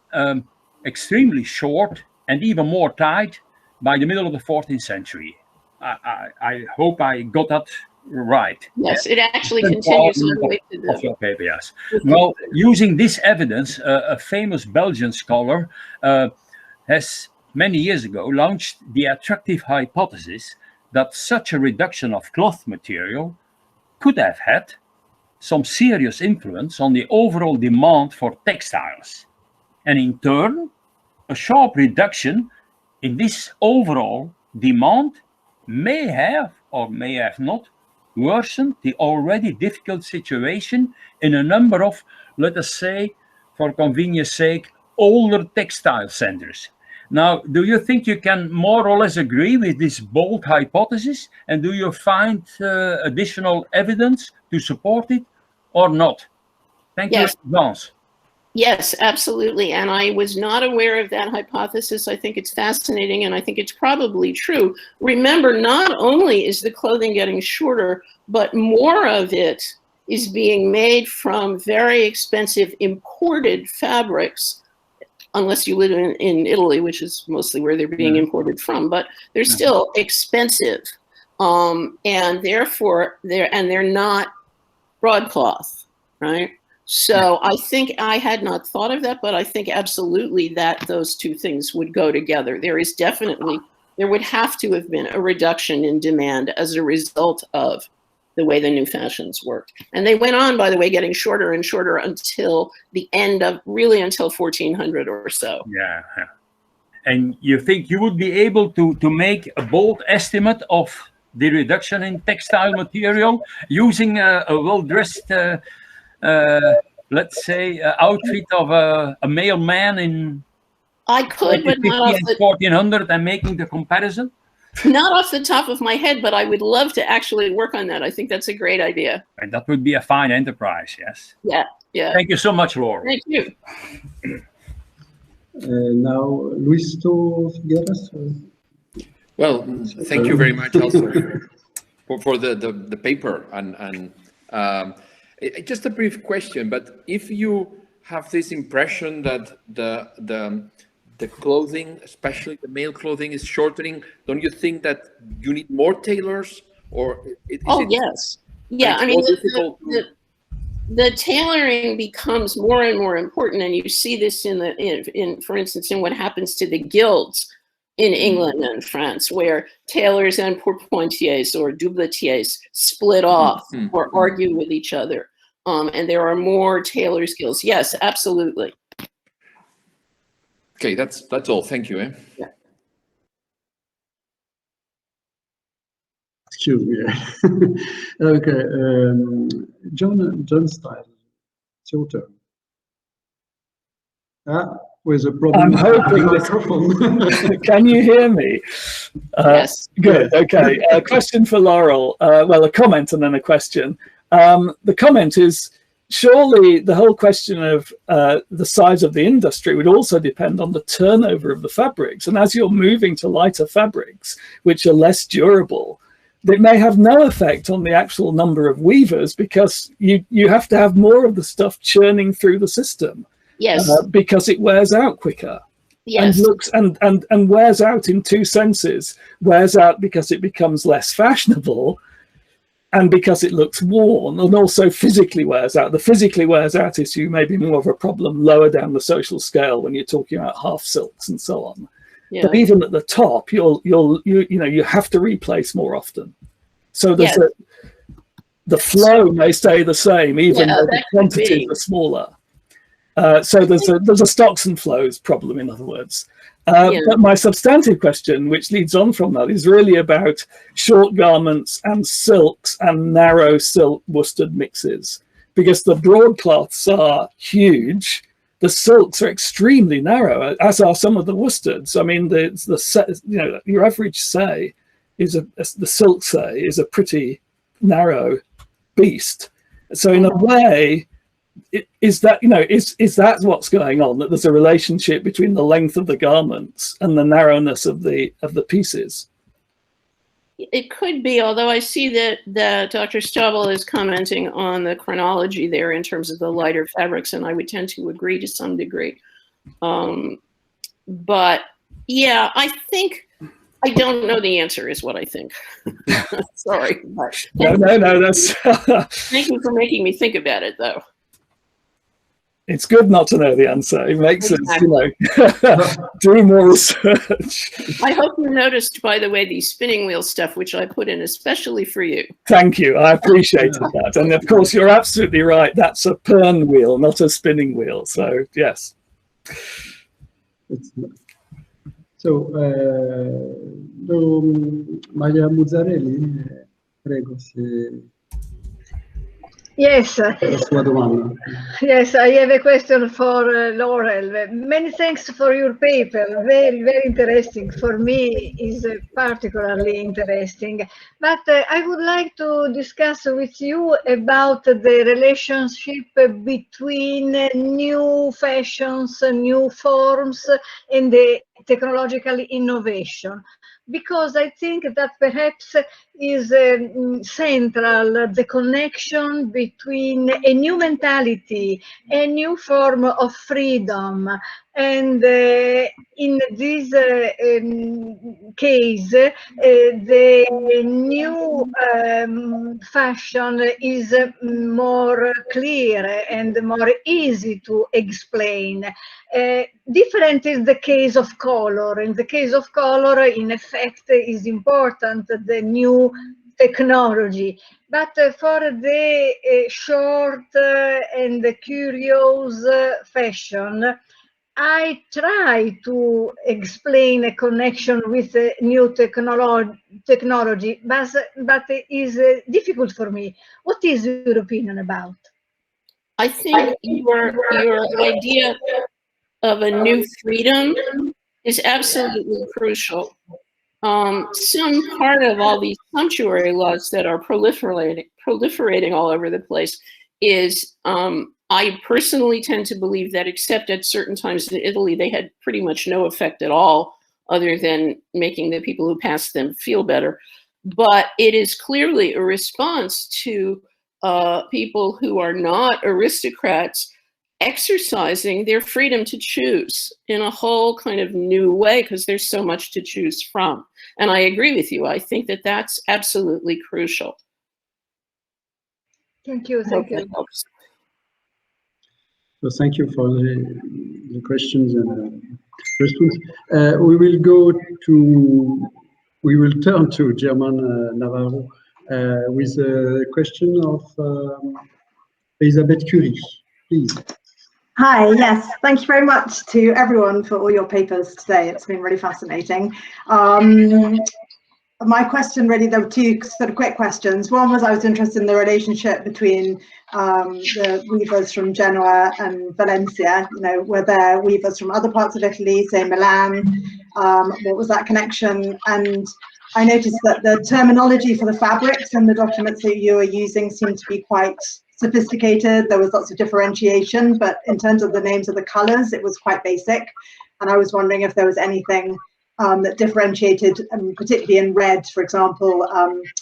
extremely short and even more tight by the middle of the 14th century. I hope I got that right. Yes, it actually continues all the way to the... your paper, yes. Well, using this evidence, a famous Belgian scholar has many years ago launched the attractive hypothesis that such a reduction of cloth material could have had some serious influence on the overall demand for textiles. And in turn, a sharp reduction in this overall demand may have or may have not worsened the already difficult situation in a number of, let us say, for convenience sake, older textile centers. Now, do you think you can more or less agree with this bold hypothesis? And do you find additional evidence to support it or not? Thank you in advance. Yes, absolutely. And I was not aware of that hypothesis. I think it's fascinating, and I think it's probably true. Remember, not only is the clothing getting shorter, but more of it is being made from very expensive imported fabrics, unless you live in Italy, which is mostly where they're being imported from, but they're still expensive. And therefore, they're not broadcloth, right? So I think I had not thought of that, but I think absolutely that those two things would go together. There would have to have been a reduction in demand as a result of the way the new fashions worked. And they went on, by the way, getting shorter and shorter until the end of, really until 1400 or so. Yeah. And you think you would be able to make a bold estimate of the reduction in textile material using a well-dressed, let's say, outfit of a male man in I could, but not off the 1400 and making the comparison? Not off the top of my head, but I would love to actually work on that. I think that's a great idea. And that would be a fine enterprise, yes. Yeah, yeah. Thank you so much, Laura. Thank you. Now, Luis Figueras. Well, thank you very much also for the paper. And just a brief question, but if you have this impression that the clothing, especially the male clothing, is shortening, don't you think that you need more tailors? Or yes. Yeah, I mean, the tailoring becomes more and more important, and you see this in for instance, in what happens to the guilds in England and France, where tailors and pourpointiers or doubletiers split off or argue with each other. And there are more tailors guilds. Yes, absolutely. Okay, that's all. Thank you. Yeah. Excuse me. Okay, John Style, it's your turn. With a problem. I'm hoping that. Can you hear me? Yes. Good. Okay. A question for Laurel. Well, a comment and then a question. The comment is, surely the whole question of the size of the industry would also depend on the turnover of the fabrics. And as you're moving to lighter fabrics, which are less durable, it may have no effect on the actual number of weavers, because you have to have more of the stuff churning through the system. Yes. Because it wears out quicker. Yes. And looks and wears out in two senses. Wears out because it becomes less fashionable, and because it looks worn, and also physically wears out. The physically wears out issue may be more of a problem lower down the social scale when you're talking about half silks and so on. Yeah. But even at the top, you have to replace more often. So there's the flow may stay the same, even though the quantities are smaller. So there's a stocks and flows problem, in other words. But my substantive question, which leads on from that, is really about short garments and silks and narrow silk worsted mixes, because the broadcloths are huge. The silks are extremely narrow, as are some of the worsteds. I mean, your average say the silk say is a pretty narrow beast. So in a way, is that what's going on? That there's a relationship between the length of the garments and the narrowness of the pieces? It could be, although I see that Dr. Stabile is commenting on the chronology there in terms of the lighter fabrics, and I would tend to agree to some degree. But yeah, I think I don't know the answer is what I think. Sorry. No, that's... Thank you for making me think about it, though. It's good not to know the answer. It makes us, do more research. I hope you noticed, by the way, the spinning wheel stuff, which I put in especially for you. Thank you. I appreciated that. And of course, you're absolutely right. That's a pern wheel, not a spinning wheel. So, yes. So, Maria Muzzarelli, prego, se... Yes. Yes, I have a question for Laurel. Many thanks for your paper. Very, very interesting. For me, is particularly interesting. But I would like to discuss with you about the relationship between new fashions, new forms, and the technological innovation. Because I think that perhaps is central, the connection between a new mentality, a new form of freedom, and in this case, the new fashion is more clear and more easy to explain. Different is the case of color. In the case of color, in effect, is important, the new technology. But for the short and the curious fashion, I try to explain a connection with new technology, but it is difficult for me. What is your opinion about? I think your idea of a new freedom is absolutely crucial. Some part of all these sumptuary laws that are proliferating all over the place is, I personally tend to believe that, except at certain times in Italy, they had pretty much no effect at all, other than making the people who passed them feel better. But it is clearly a response to people who are not aristocrats exercising their freedom to choose in a whole kind of new way, because there's so much to choose from. And I agree with you. I think that that's absolutely crucial. Thank you. Thank you. So thank you for the questions and response. We will turn to Germán Navarro with a question of Elisabeth Curie, please. Hi, yes, thank you very much to everyone for all your papers today. It's been really fascinating. My question really, there were two sort of quick questions. One was I was interested in the relationship between the weavers from Genoa and Valencia. You know, were there weavers from other parts of Italy, say Milan? What was that connection? And I noticed that the terminology for the fabrics and the documents that you were using seemed to be quite sophisticated. There was lots of differentiation, but in terms of the names of the colors, it was quite basic. And I was wondering if there was anything that differentiated, particularly in red, for example.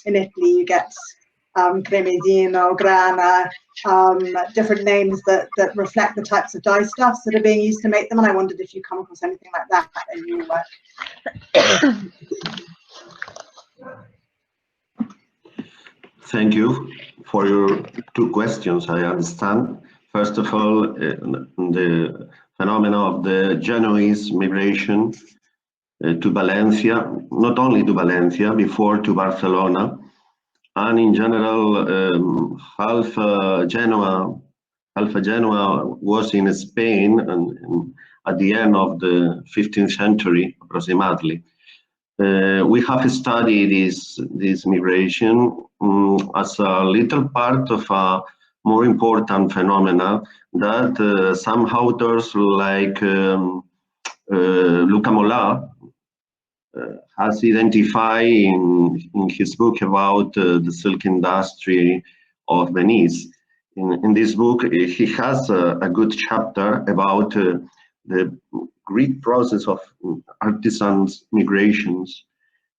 In Italy, you get cremesino, grana, different names that reflect the types of dye stuffs that are being used to make them. And I wondered if you come across anything like that in your work. Thank you for your two questions, I understand. First of all, the phenomena of the Genoese migration to Valencia, not only to Valencia, before to Barcelona, and in general, half Genoa was in Spain and at the end of the 15th century, approximately. We have studied this migration as a little part of a more important phenomena that some authors like Luca Mola has identified in his book about the silk industry of Venice. In this book, he has a good chapter about the great process of artisans' migrations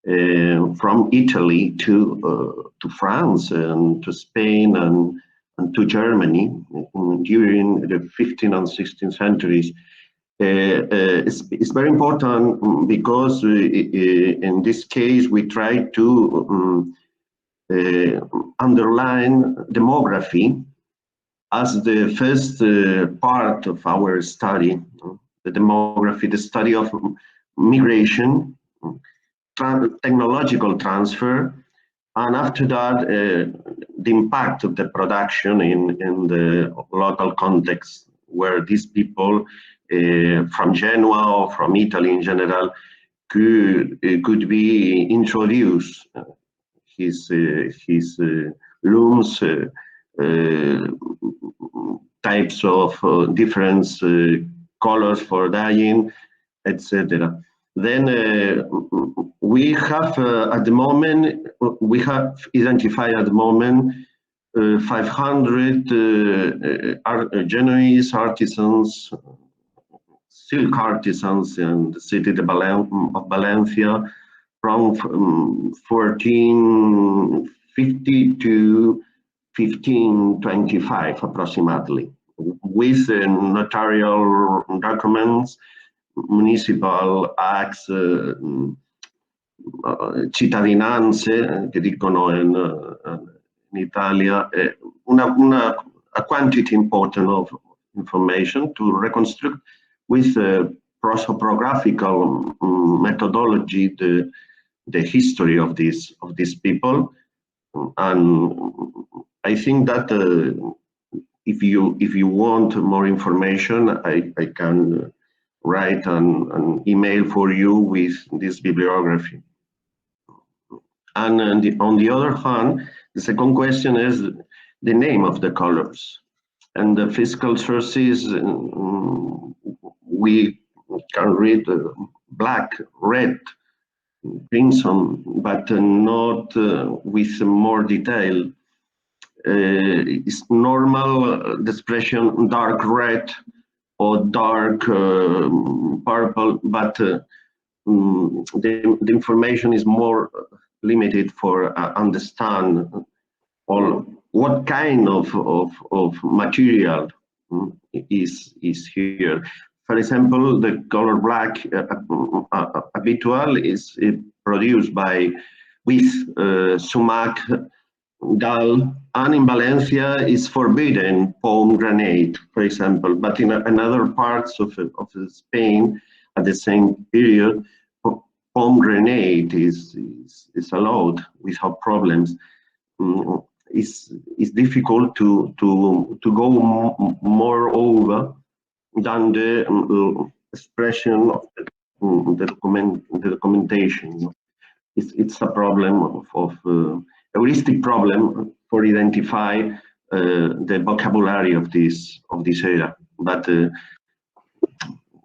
from Italy to France and to Spain and to Germany during the 15th and 16th centuries. It's very important because in this case we try to underline demography as the first part of our study. The demography, the study of migration, technological transfer, and after that the impact of the production in the local context where these people from Genoa or from Italy in general could be introduced. His looms, types of different colors for dyeing, etc. Then we have at the moment, we have identified at the moment 500 Genoese artisans, silk artisans in the city of Valencia from 1450 to 1525 approximately, with notarial documents, municipal acts, cittadinanze, che dicono in Italia, a quantity important of information to reconstruct with prosopographical methodology the history of these people. And I think that if you want more information, I can write an email for you with this bibliography. And on the other hand, the second question is the name of the colors. And the physical sources, we can read black, red, crimson, but not with more detail. It's normal the expression dark red or dark purple, but the information is more limited for understand all what kind of material is here. For example, the color black habitual is produced with sumac, gall, and in Valencia is forbidden pomegranate, for example, but in other parts of Spain at the same period, pomegranate is allowed without problems. It's difficult to go more over than the expression of the documentation. It's a problem of heuristic problem for identify the vocabulary of this era, but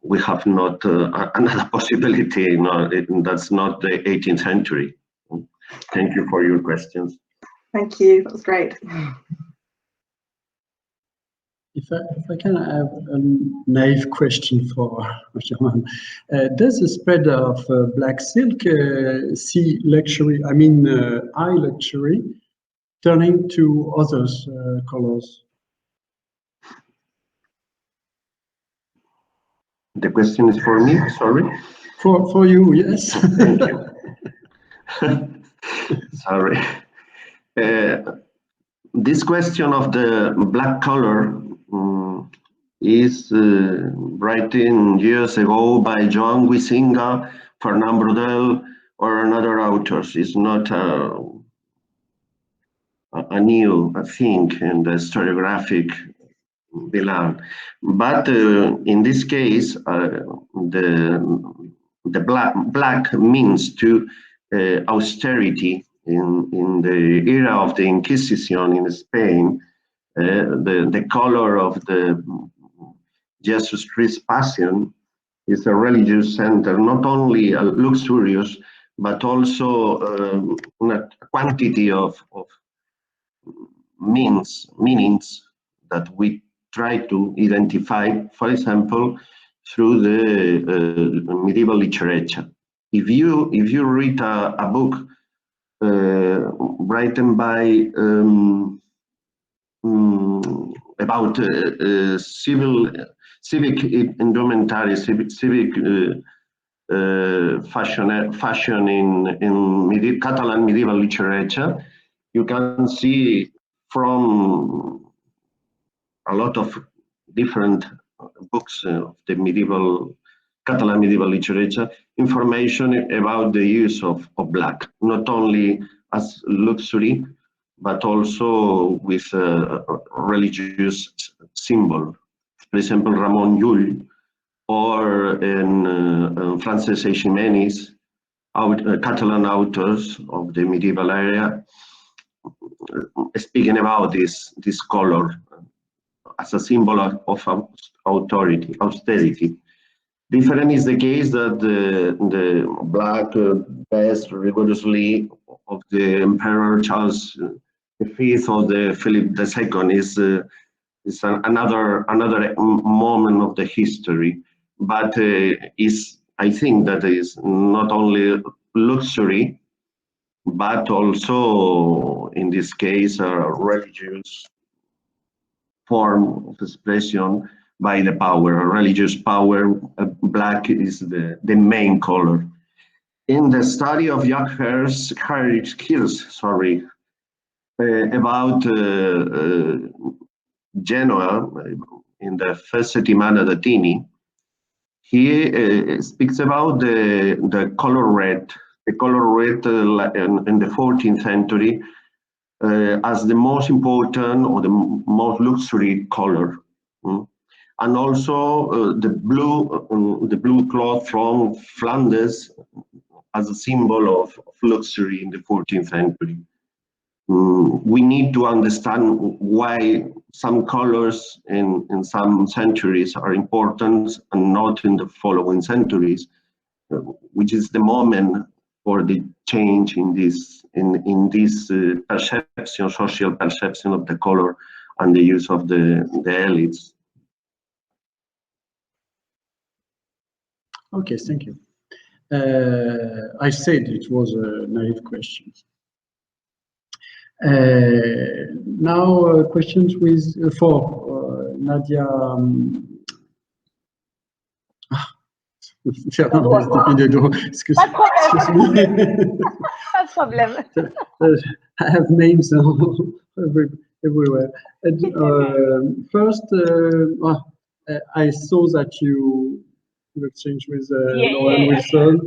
we have not another possibility. No, that's not the 18th century. Thank you for your questions. Thank you. That was great. If I can have a naive question for Germán. Does the spread of black silk see luxury, I mean high luxury, turning to other colors? The question is for me, sorry? For you, yes. Thank you. Sorry. This question of the black color is written years ago by Joan Huizinga, Fernand Braudel, or another authors. It's not a new thing in the historiographic bilan. But in this case, the black means to austerity in the era of the Inquisition in Spain. The color of the Jesus Christ Passion is a religious center, not only a luxurious, but also a quantity of meanings that we try to identify, for example, through the medieval literature. If you read a book written by about civic indumentary, civic fashion in Catalan medieval literature, you can see from a lot of different books of the Catalan medieval literature, information about the use of black, not only as luxury, but also with a religious symbol. For example, Ramon Llull or Francesc Eiximenis, Catalan authors of the medieval era, speaking about this color as a symbol of austerity. Different is the case that the black vest rigorously of the Emperor Charles V or the Philippe II is another moment of the history, but I think that is not only luxury, but also in this case a religious form of expression by the power, a religious power. Black is the main color. In the study of Jack Hirsch, about Genoa in the first Settimana Latini, he speaks about the color red. The color red in the 14th century as the most important or the most luxury color. And also the blue cloth from Flanders as a symbol of luxury in the 14th century. We need to understand why some colors in some centuries are important and not in the following centuries, which is the moment for the change in this perception, social perception of the color and the use of the elites. Okay, thank you. I said it was a naive question. Now questions for Nadia Fernández de Pinedo. Excuse me. Pas de problème. I have names everywhere. And, first, I saw that you exchanged with Lauren Wilson.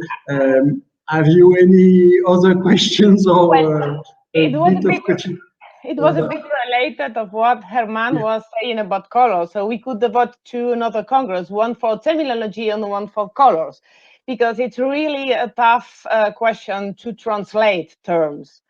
Have you any other questions or Well, it was a of bit related of what Germán was saying about colors. So we could devote to another congress, one for terminology and one for colors, because it's really a tough question to translate terms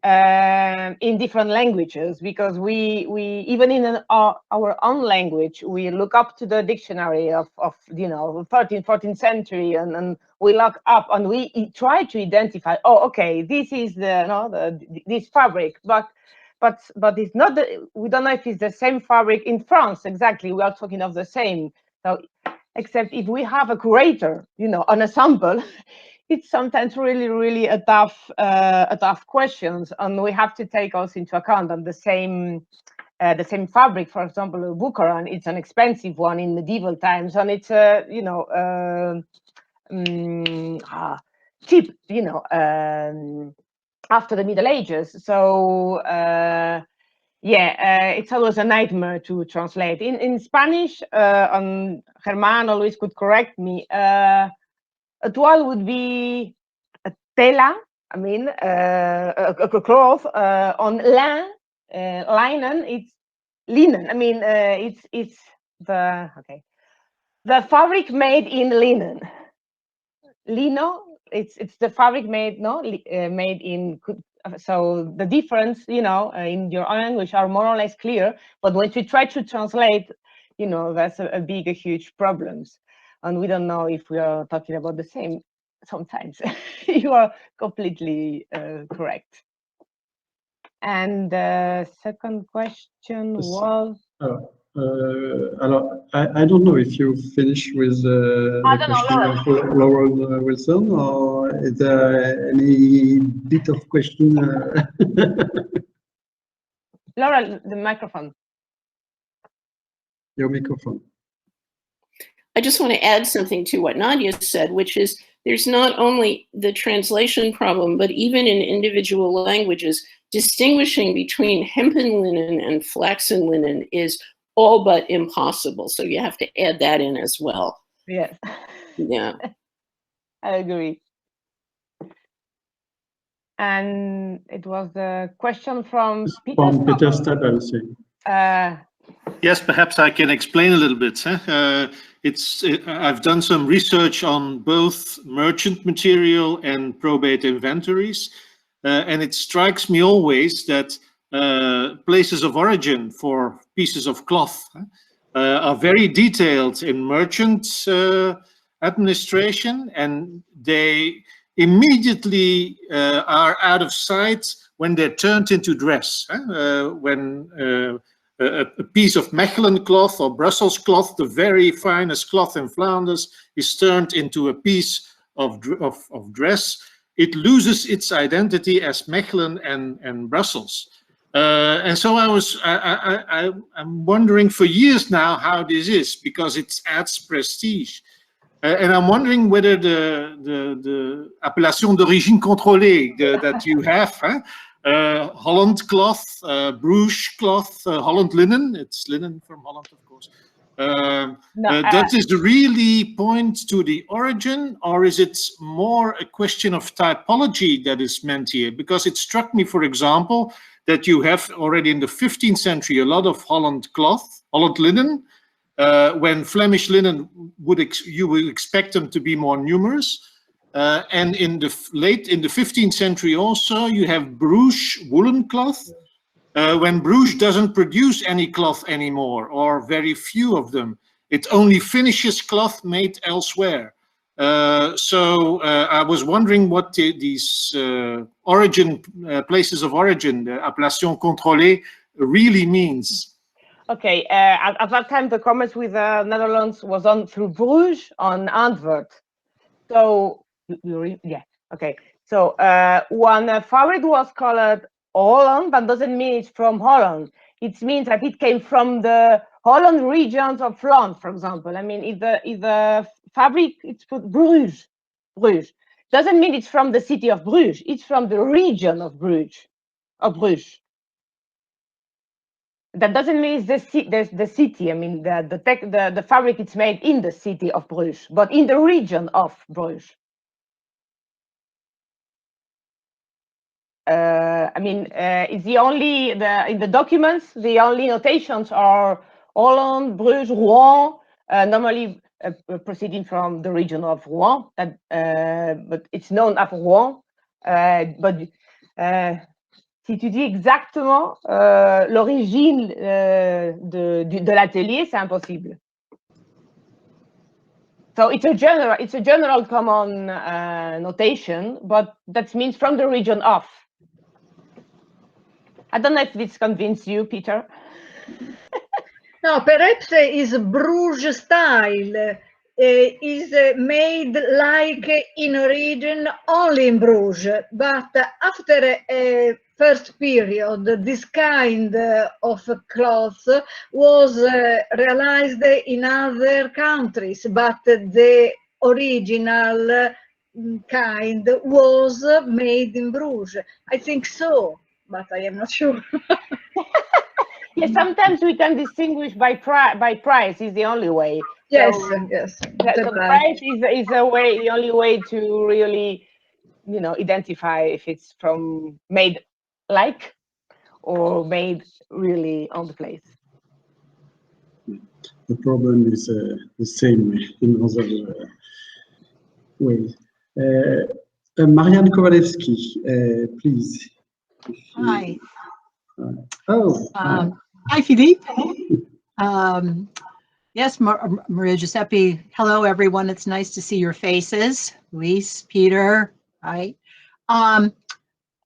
in different languages, because we even in our own language, we look up to the dictionary of 13th, 14th century, and we look up and we try to identify, oh, okay, this is this fabric, but it's not we don't know if it's the same fabric in France exactly. We are talking of the same. So except if we have a curator, an ensemble, it's sometimes really a tough questions, and we have to take also into account that the same fabric, for example, a Bucaran, it's an expensive one in medieval times, and it's cheap, after the Middle Ages. So it's always a nightmare to translate. In Spanish, and Germán always could correct me, a toile would be a tela, I mean, a cloth. On linen, it's linen. I mean, it's the fabric made in linen. Lino, it's the fabric made made in. So the difference, in your language are more or less clear, but when you try to translate, that's a huge problems. And we don't know if we are talking about the same sometimes. You are completely correct. And the second question was... I don't know if you finished with the question of Lauren Wilson, or is there any bit of question? Laura, the microphone. Your microphone. I just want to add something to what Nadia said, which is there's not only the translation problem, but even in individual languages, distinguishing between hempen linen and flaxen linen is all but impossible. So you have to add that in as well. Yes. Yeah. I agree. And it was the question from Peter. From Peter Stabel. Yes, perhaps I can explain a little bit. I've done some research on both merchant material and probate inventories, and it strikes me always that places of origin for pieces of cloth are very detailed in merchant administration, and they immediately are out of sight when they're turned into dress. When a piece of Mechelen cloth or Brussels cloth, the very finest cloth in Flanders, is turned into a piece of dress, it loses its identity as Mechelen and Brussels. And so I'm wondering for years now how this is, because it adds prestige. And I'm wondering whether the appellation d'origine contrôlée that you have, Holland cloth, Bruges cloth, Holland linen, it's linen from Holland, of course. Does this really point to the origin, or is it more a question of typology that is meant here? Because it struck me, for example, that you have already in the 15th century a lot of Holland cloth, Holland linen, when Flemish linen you would expect them to be more numerous. And in the 15th century also, you have Bruges woolen cloth, when Bruges doesn't produce any cloth anymore, or very few of them. It only finishes cloth made elsewhere. So I was wondering what these origin, places of origin, the appellation contrôlée, really means. Okay, at that time, the commerce with the Netherlands was on through Bruges on Antwerp. So, yeah, okay. So when a fabric was called Holland, that doesn't mean it's from Holland. It means that it came from the Holland regions of France, for example. I mean, if the fabric it's put Bruges, doesn't mean it's from the city of Bruges. It's from the region of Bruges, That doesn't mean it's the city. I mean, the fabric it's made in the city of Bruges, but in the region of Bruges. I mean, it's the only in the documents. The only notations are Holland, Bruges, Rouen. Normally proceeding from the region of Rouen, but it's known as Rouen. But si tu dis exactement l'origine de l'atelier, c'est impossible. So it's a general common notation, but that means from the region of. I don't know if this convinced you, Peter. No, perhaps is Bruges style is made like in origin only in Bruges, but after a first period, this kind of cloth was realized in other countries, but the original kind was made in Bruges. I think so, but I am not sure. Yes, sometimes we can distinguish by price is the only way. Yes, so, yes. So the price is the only way to really, identify if it's from made like or made really on the place. The problem is the same in other ways. Marianne Kowalewski, please. Hi. Hi, Philippe. Yes, Maria Giuseppe. Hello, everyone. It's nice to see your faces. Luis, Peter. Hi.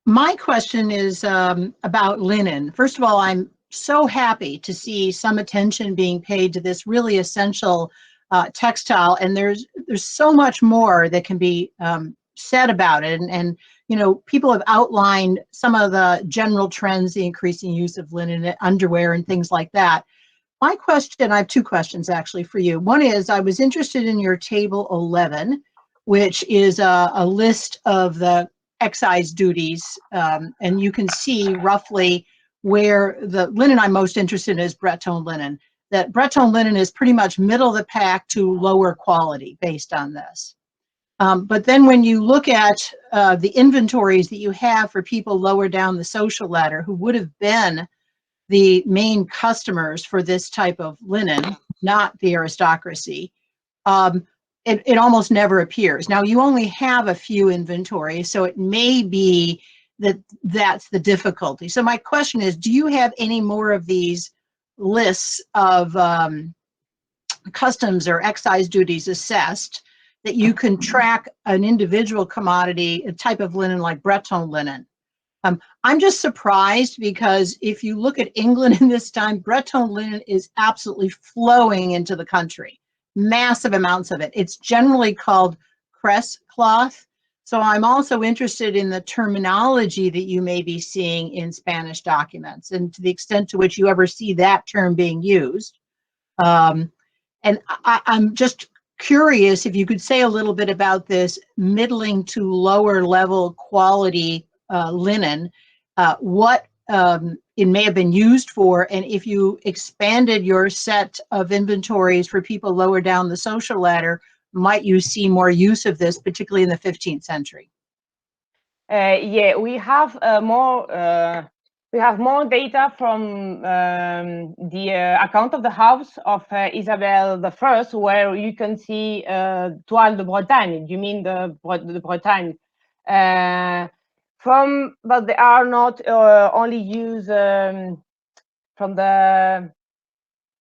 My question is about linen. First of all, I'm so happy to see some attention being paid to this really essential textile, and there's so much more that can be said about it. And people have outlined some of the general trends, the increasing use of linen underwear and things like that. My question, I have two questions actually for you. One is, I was interested in your table 11, which is a list of the excise duties, and you can see roughly where the linen I'm most interested in is Breton linen. That Breton linen is pretty much middle of the pack to lower quality based on this. But then when you look at the inventories that you have for people lower down the social ladder who would have been the main customers for this type of linen, not the aristocracy, it almost never appears. Now, you only have a few inventories, so it may be that that's the difficulty. So my question is, do you have any more of these lists of customs or excise duties assessed that you can track an individual commodity, a type of linen like Breton linen? I'm just surprised because if you look at England in this time, Breton linen is absolutely flowing into the country, massive amounts of it. It's generally called cress cloth. So I'm also interested in the terminology that you may be seeing in Spanish documents and to the extent to which you ever see that term being used. And I'm just curious if you could say a little bit about this middling to lower level quality linen, what it may have been used for, and if you expanded your set of inventories for people lower down the social ladder, might you see more use of this, particularly in the 15th century? Yeah, we have more data from the account of the house of Isabel I, where you can see Toile de Bretagne. You mean the Bretagne? But they are not only used from the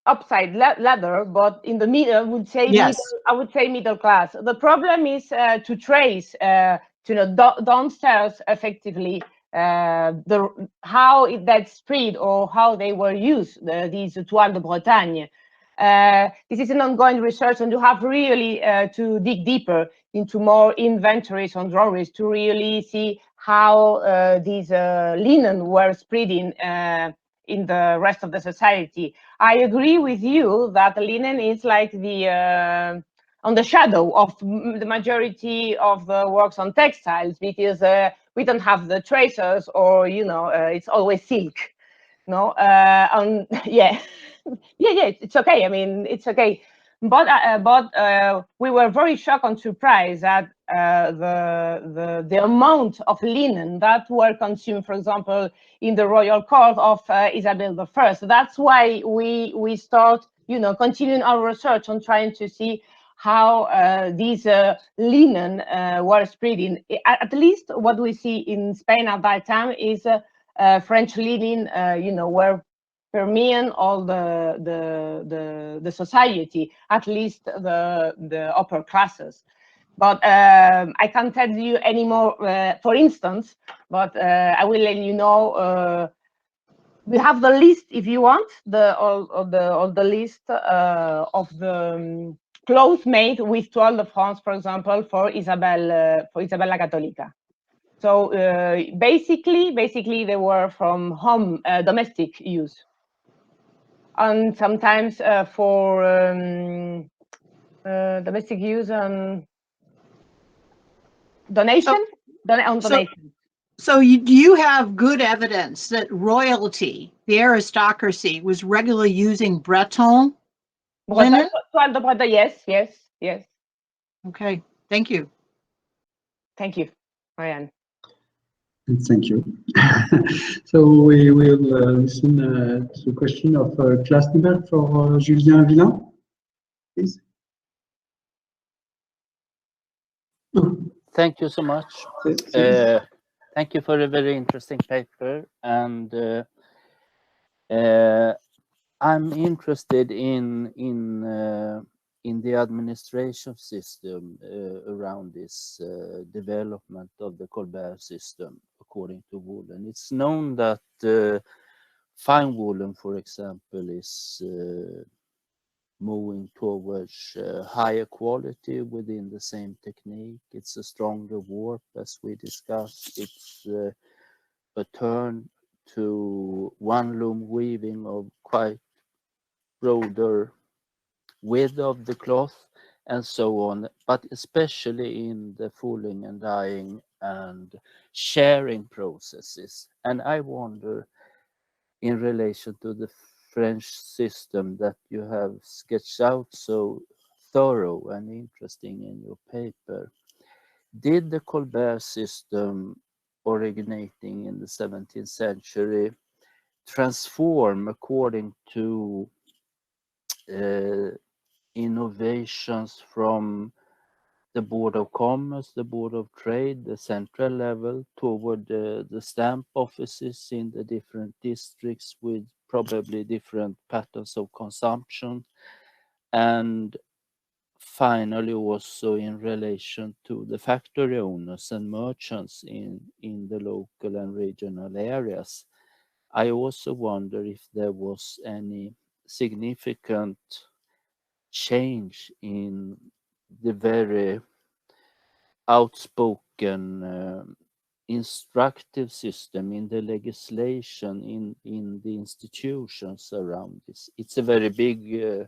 upside ladder, but in the middle, I would say middle class. The problem is to trace, downstairs effectively how that spread or how they were used, these Toile de Bretagne. This is an ongoing research, and you have really to dig deeper into more inventories on drawings to really see how these linen were spreading in the rest of the society. I agree with you that linen is like the on the shadow of the majority of the works on textiles, because we don't have the tracers, or it's always silk. No, yeah, it's okay. I mean, it's okay. But we were very shocked and surprised at the amount of linen that were consumed, for example, in the royal court of Isabel I. So that's why we start, continuing our research on trying to see how these linen were spreading. At least what we see in Spain at that time is French linen, were permeating all the society, at least the upper classes. But I can't tell you any more, for instance, but I will let you know. We have the list, if you want, all the list of the clothes made with toile de France, for example, for Isabel la Católica. So basically they were from home, domestic use, and sometimes for domestic use and donation. So you have good evidence that royalty, the aristocracy, was regularly using Breton linen? Yes. Okay, thank you. Thank you, Marianne. Thank you. So we will listen to the question of class number for Julien Villain, please. Thank you so much. Thank you for a very interesting paper, and I'm interested in the administration system around this development of the Colbert system according to woolen. It's known that fine woolen, for example, is moving towards higher quality within the same technique. It's a stronger warp, as we discussed. It's a turn to one loom weaving of quite broader width of the cloth and so on, but especially in the fulling and dyeing and sharing processes. And I wonder, in relation to the French system that you have sketched out so thorough and interesting in your paper, did the Colbert system originating in the 17th century transform according to innovations from the Board of Commerce, the Board of Trade, the central level, toward the stamp offices in the different districts with probably different patterns of consumption, and finally also in relation to the factory owners and merchants in the local and regional areas? I also wonder if there was any significant change in the very outspoken instructive system in the legislation in the institutions around this. It's a very big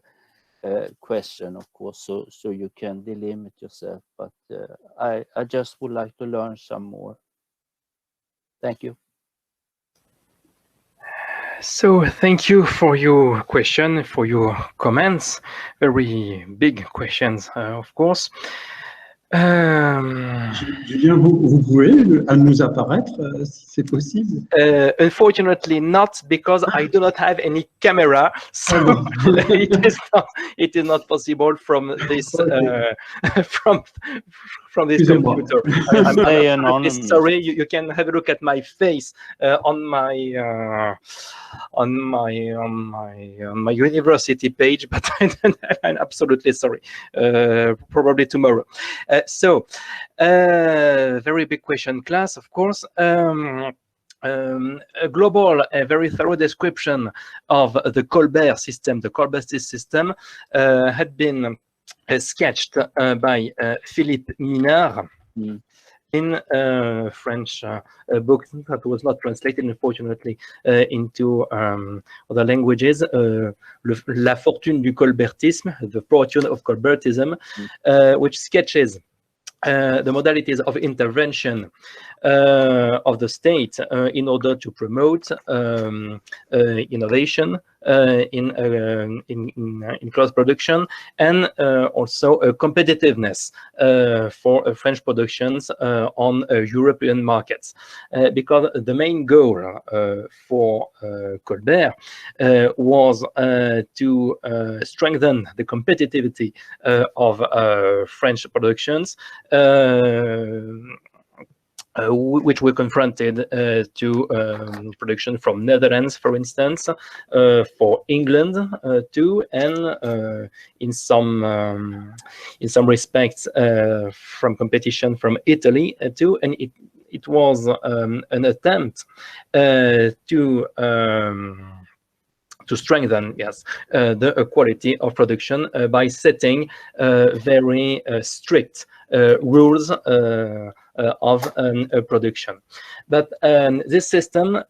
question, of course, so you can delimit yourself, but I just would like to learn some more. Thank you. So thank you for your question, for your comments. Very big questions, of course. Julien, vous pouvez nous apparaître si c'est possible? Unfortunately not, because I do not have any camera, so it is not possible from this from this computer. I'm sorry. You can have a look at my face on my university page, but I'm absolutely sorry. Probably tomorrow. So, very big question, class, of course. A global, very thorough description of the Colbert system, the Colbert system, had been sketched by Philippe Minard in French book that was not translated, unfortunately, into other languages, La fortune du colbertisme, the fortune of colbertism, which sketches the modalities of intervention of the state in order to promote innovation in clothes production, and also competitiveness for French productions on European markets, because the main goal for Colbert was to strengthen the competitivity of French productions, which were confronted to production from Netherlands, for instance, for England too, and in some respects from competition from Italy too. And it was an attempt to strengthen, yes, the quality of production by setting very strict rules of production. But this system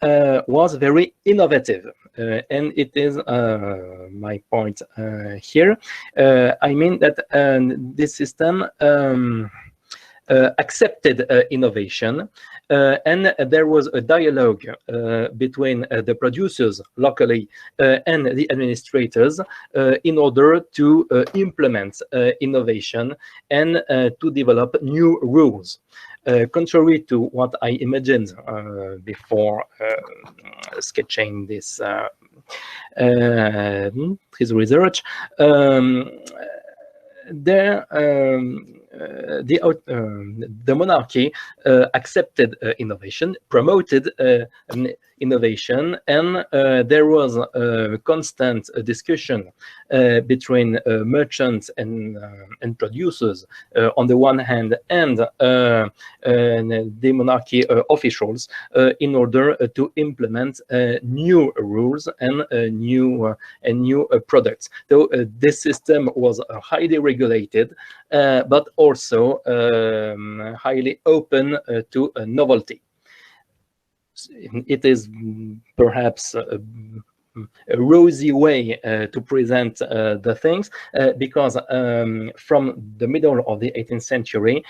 was very innovative, and it is my point here. I mean that this system accepted innovation, and there was a dialogue between the producers locally and the administrators in order to implement innovation and to develop new rules. Contrary to what I imagined before sketching this his research, the monarchy accepted innovation, promoted innovation, and there was a constant discussion between merchants and producers on the one hand, and the monarchy officials in order to implement new rules and new products. So this system was highly regulated, but also highly open to novelty. It is perhaps a rosy way to present the things, because from the middle of the 18th century,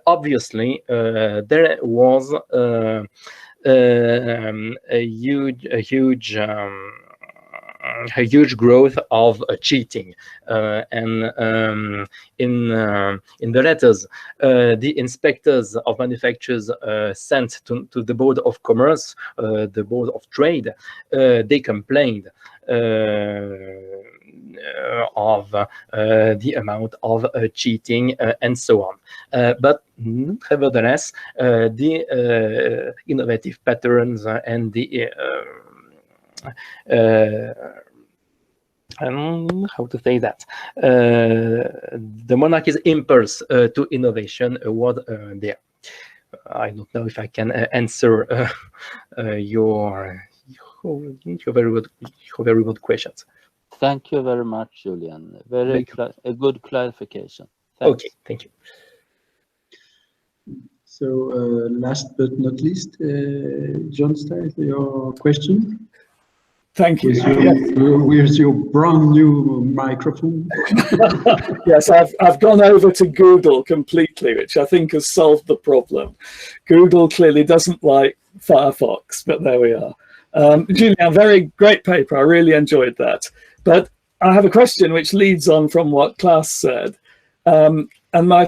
obviously there was a huge growth of cheating, and in the letters the inspectors of manufacturers sent to the Board of Commerce, the Board of Trade, they complained of the amount of cheating and so on. But nevertheless, the innovative patterns and the how to say that, the monarchy's impulse to innovation was there. I don't know if I can answer your very good questions. Thank you very much, Julian. A good clarification. Thanks. Okay, thank you. So last but not least, John Stiles, your question? Thank you. Where's your brand new microphone? Yes, I've gone over to Google completely, which I think has solved the problem. Google clearly doesn't like Firefox, but there we are. Julian, very great paper. I really enjoyed that. But I have a question which leads on from what Klaus said. And my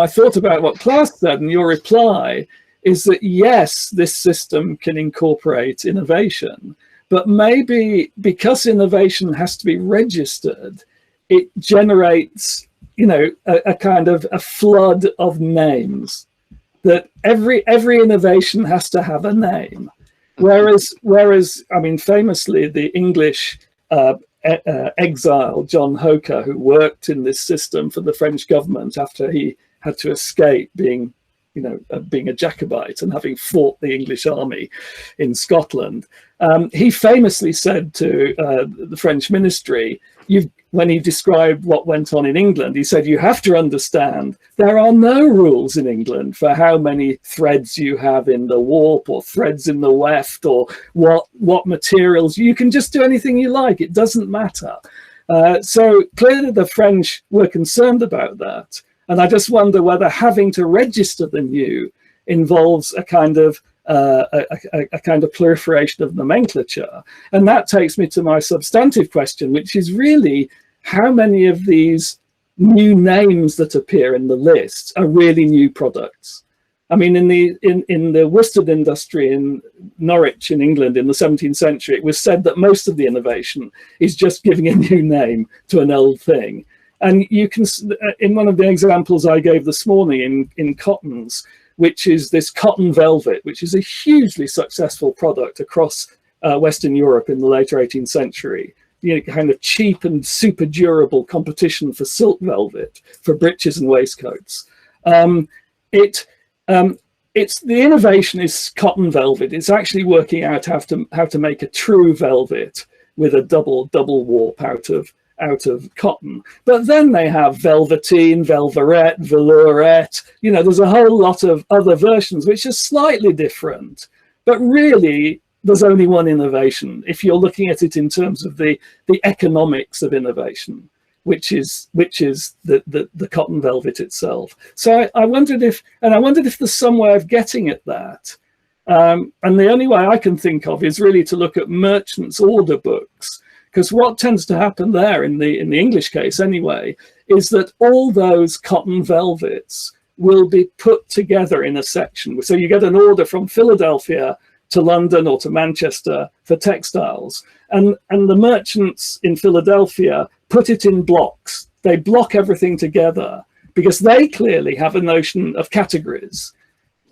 thought about what Klaus said and your reply is that, yes, this system can incorporate innovation, but maybe because innovation has to be registered, it generates, a kind of a flood of names, that every innovation has to have a name. Whereas, I mean, famously, the English exile John Hoker, who worked in this system for the French government after he had to escape being a Jacobite and having fought the English army in Scotland, He famously said to the French ministry, when he described what went on in England, he said, you have to understand there are no rules in England for how many threads you have in the warp or threads in the weft or what materials. You can just do anything you like. It doesn't matter. So clearly the French were concerned about that. And I just wonder whether having to register the new involves a kind of proliferation of nomenclature. And that takes me to my substantive question, which is really how many of these new names that appear in the list are really new products? I mean, in the worsted industry in Norwich in England in the 17th century, it was said that most of the innovation is just giving a new name to an old thing. And you can, in one of the examples I gave this morning in cottons, which is this cotton velvet, which is a hugely successful product across Western Europe in the later 18th century. You know, kind of cheap and super durable competition for silk velvet, for breeches and waistcoats. It's the innovation is cotton velvet. It's actually working out how to make a true velvet with a double warp out of cotton. But then they have velveteen, velverette, velourette. You know, there's a whole lot of other versions which are slightly different, but really there's only one innovation if you're looking at it in terms of the economics of innovation, which is the cotton velvet itself. So I wondered if there's some way of getting at that. And the only way I can think of is really to look at merchants' order books, because what tends to happen there in the English case anyway is that all those cotton velvets will be put together in a section. So you get an order from Philadelphia to London or to Manchester for textiles, and the merchants in Philadelphia put it in blocks. They block everything together because they clearly have a notion of categories,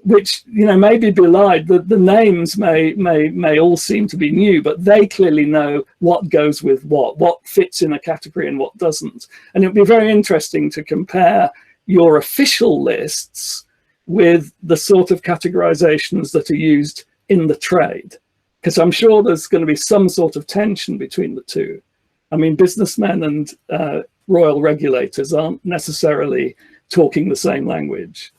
which, you know, may be belied. The names may all seem to be new, but they clearly know what goes with what fits in a category and what doesn't. And it would be very interesting to compare your official lists with the sort of categorizations that are used in the trade, because I'm sure there's going to be some sort of tension between the two. I mean, businessmen and royal regulators aren't necessarily talking the same language.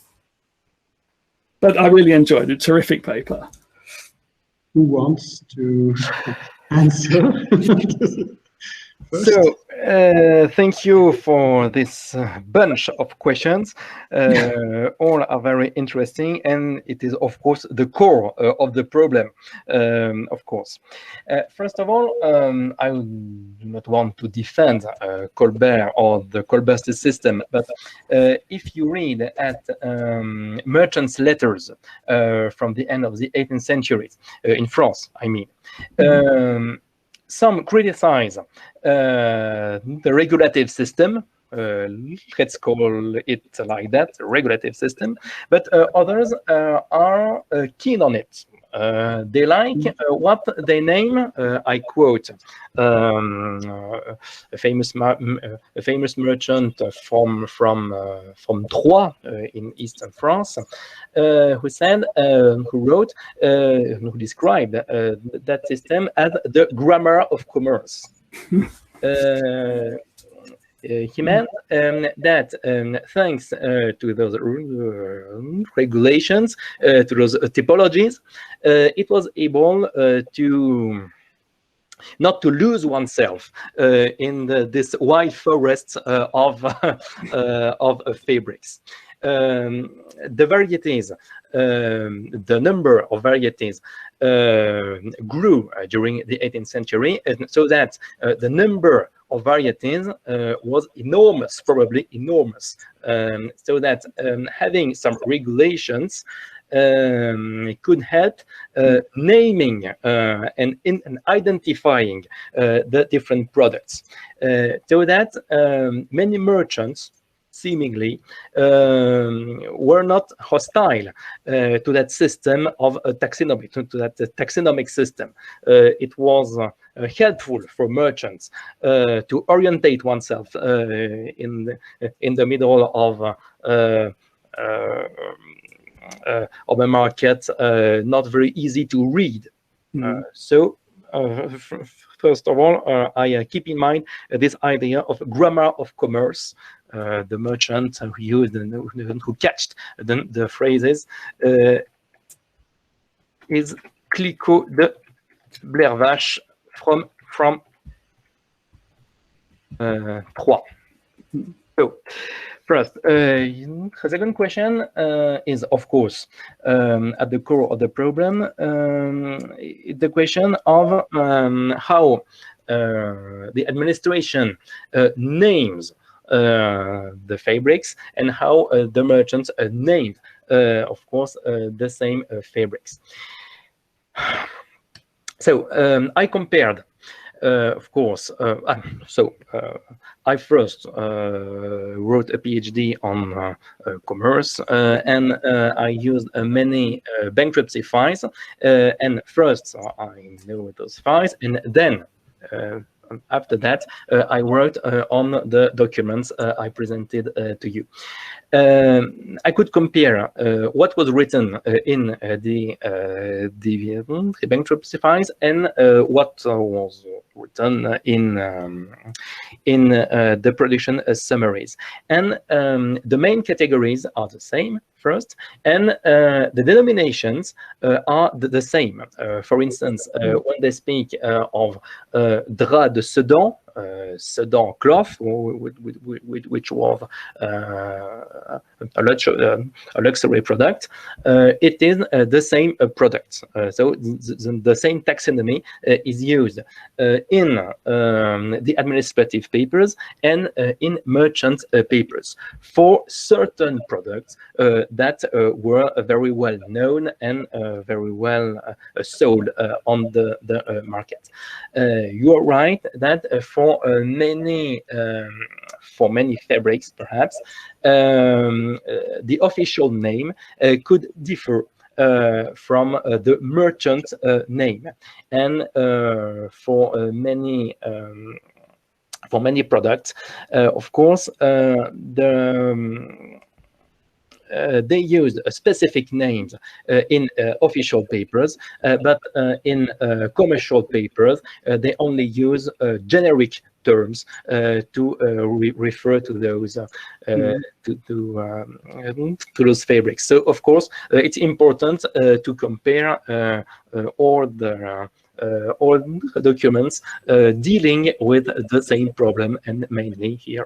But I really enjoyed it. Terrific paper. Who wants to answer? So, thank you for this bunch of questions. All are very interesting, and it is, of course, the core of the problem, of course. First of all, I do not want to defend Colbert or the Colbert system, but if you read at merchants' letters from the end of the 18th century, in France, I mean, some criticize the regulative system, let's call it like that, regulative system, but others are keen on it. They like what they name, I quote, a famous merchant from Troyes in eastern France, who described that system as the grammar of commerce. He meant that thanks to those regulations, to those typologies, it was able to not to lose oneself in this wide forest of fabrics. The varieties, the number of varieties grew during the 18th century, and so that the number of varieties was enormous, probably enormous, so that having some regulations could help naming and identifying the different products, so that many merchants seemingly were not hostile to that system of taxonomy, to that taxonomic system. It was helpful for merchants to orientate oneself in the middle of a market not very easy to read. So first of all, I keep in mind this idea of grammar of commerce. The merchant who used and who catched the phrases is Clicquot de Blervache from Troyes. So first, the second question is, of course, at the core of the problem, the question of how the administration names the fabrics and how the merchants named, of course, the same fabrics. So I compared, of course, I first wrote a PhD on commerce, and I used many bankruptcy files. And first, I know those files, and then after that, I worked on the documents I presented to you. I could compare what was written in the bankruptcy files and what was written in the production summaries. And the main categories are the same first, and the denominations are the same. For instance, when they speak of drap de Sedan, Sedan cloth, which was a luxury product, it is the same product. So the same taxonomy is used in the administrative papers and in merchant papers for certain products that were very well known and very well sold on the market. You are right that for many fabrics, perhaps, the official name could differ from the merchant name, and for many products, of course, they use specific names in official papers, but in commercial papers, they only use generic terms to refer to those to those fabrics. So, of course, it's important to compare all the documents dealing with the same problem, and mainly here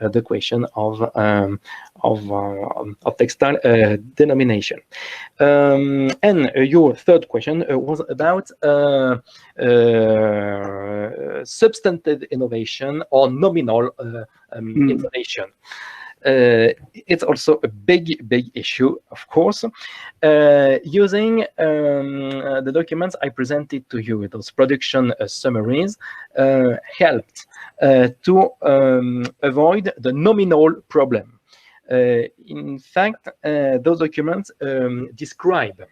the question of textile denomination. And your third question was about substantive innovation or nominal innovation. It's also a big issue, of course. Using the documents I presented to you, those production summaries, helped to avoid the nominal problem. In fact, those documents describe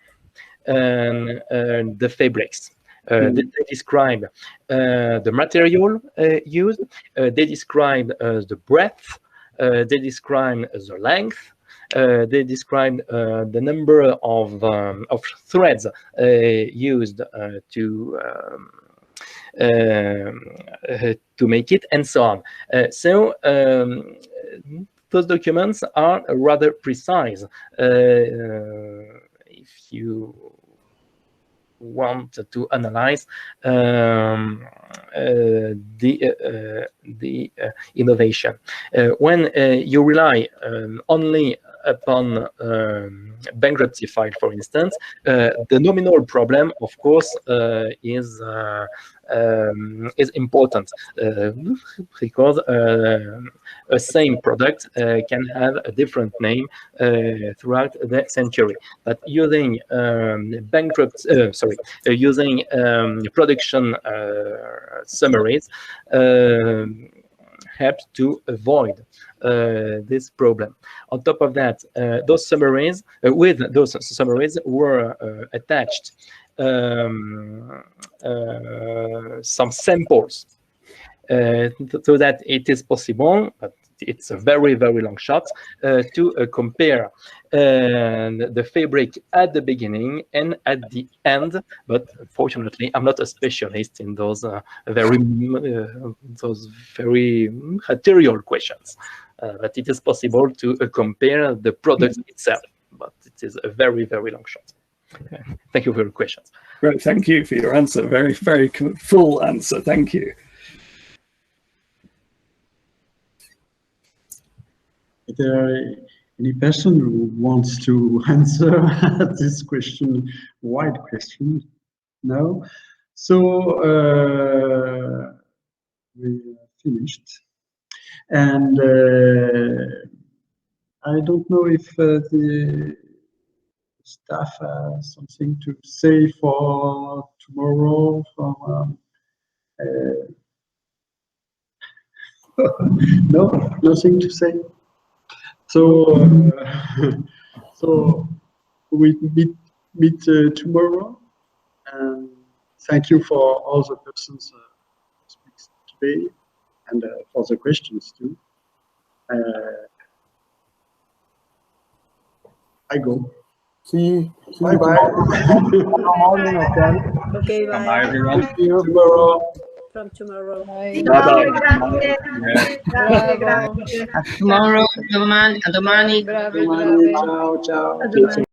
the fabrics. They describe the material used. They describe the breadth. They describe the length. They describe the number of threads used to make it, and so on. So those documents are rather precise. If you want to analyze the innovation. When you rely only upon bankruptcy file, for instance, the nominal problem, of course, is important because a same product can have a different name throughout the century. But using using production summaries helps to avoid this problem. On top of that, those summaries were attached some samples so that it is possible, but it's a very, very long shot to compare the fabric at the beginning and at the end. But fortunately, I'm not a specialist in those very material questions. But it is possible to compare the product itself. But it is a very, very long shot. Thank you for your questions. Great, thank you for your answer. Very, very full answer. Thank you. Is there any person who wants to answer this question, wide question? No? So we finished. And I don't know if the staff has something to say for tomorrow. From no, nothing to say. So so we meet tomorrow. And thank you for all the persons who speak today and for the questions too. I go. See you. Bye bye. Morning, okay. Okay, bye. Bye, everyone. See you tomorrow. From tomorrow. Bye. Bye-bye. Grazie, grazie. A tomorrow, a domani. Ciao, ciao.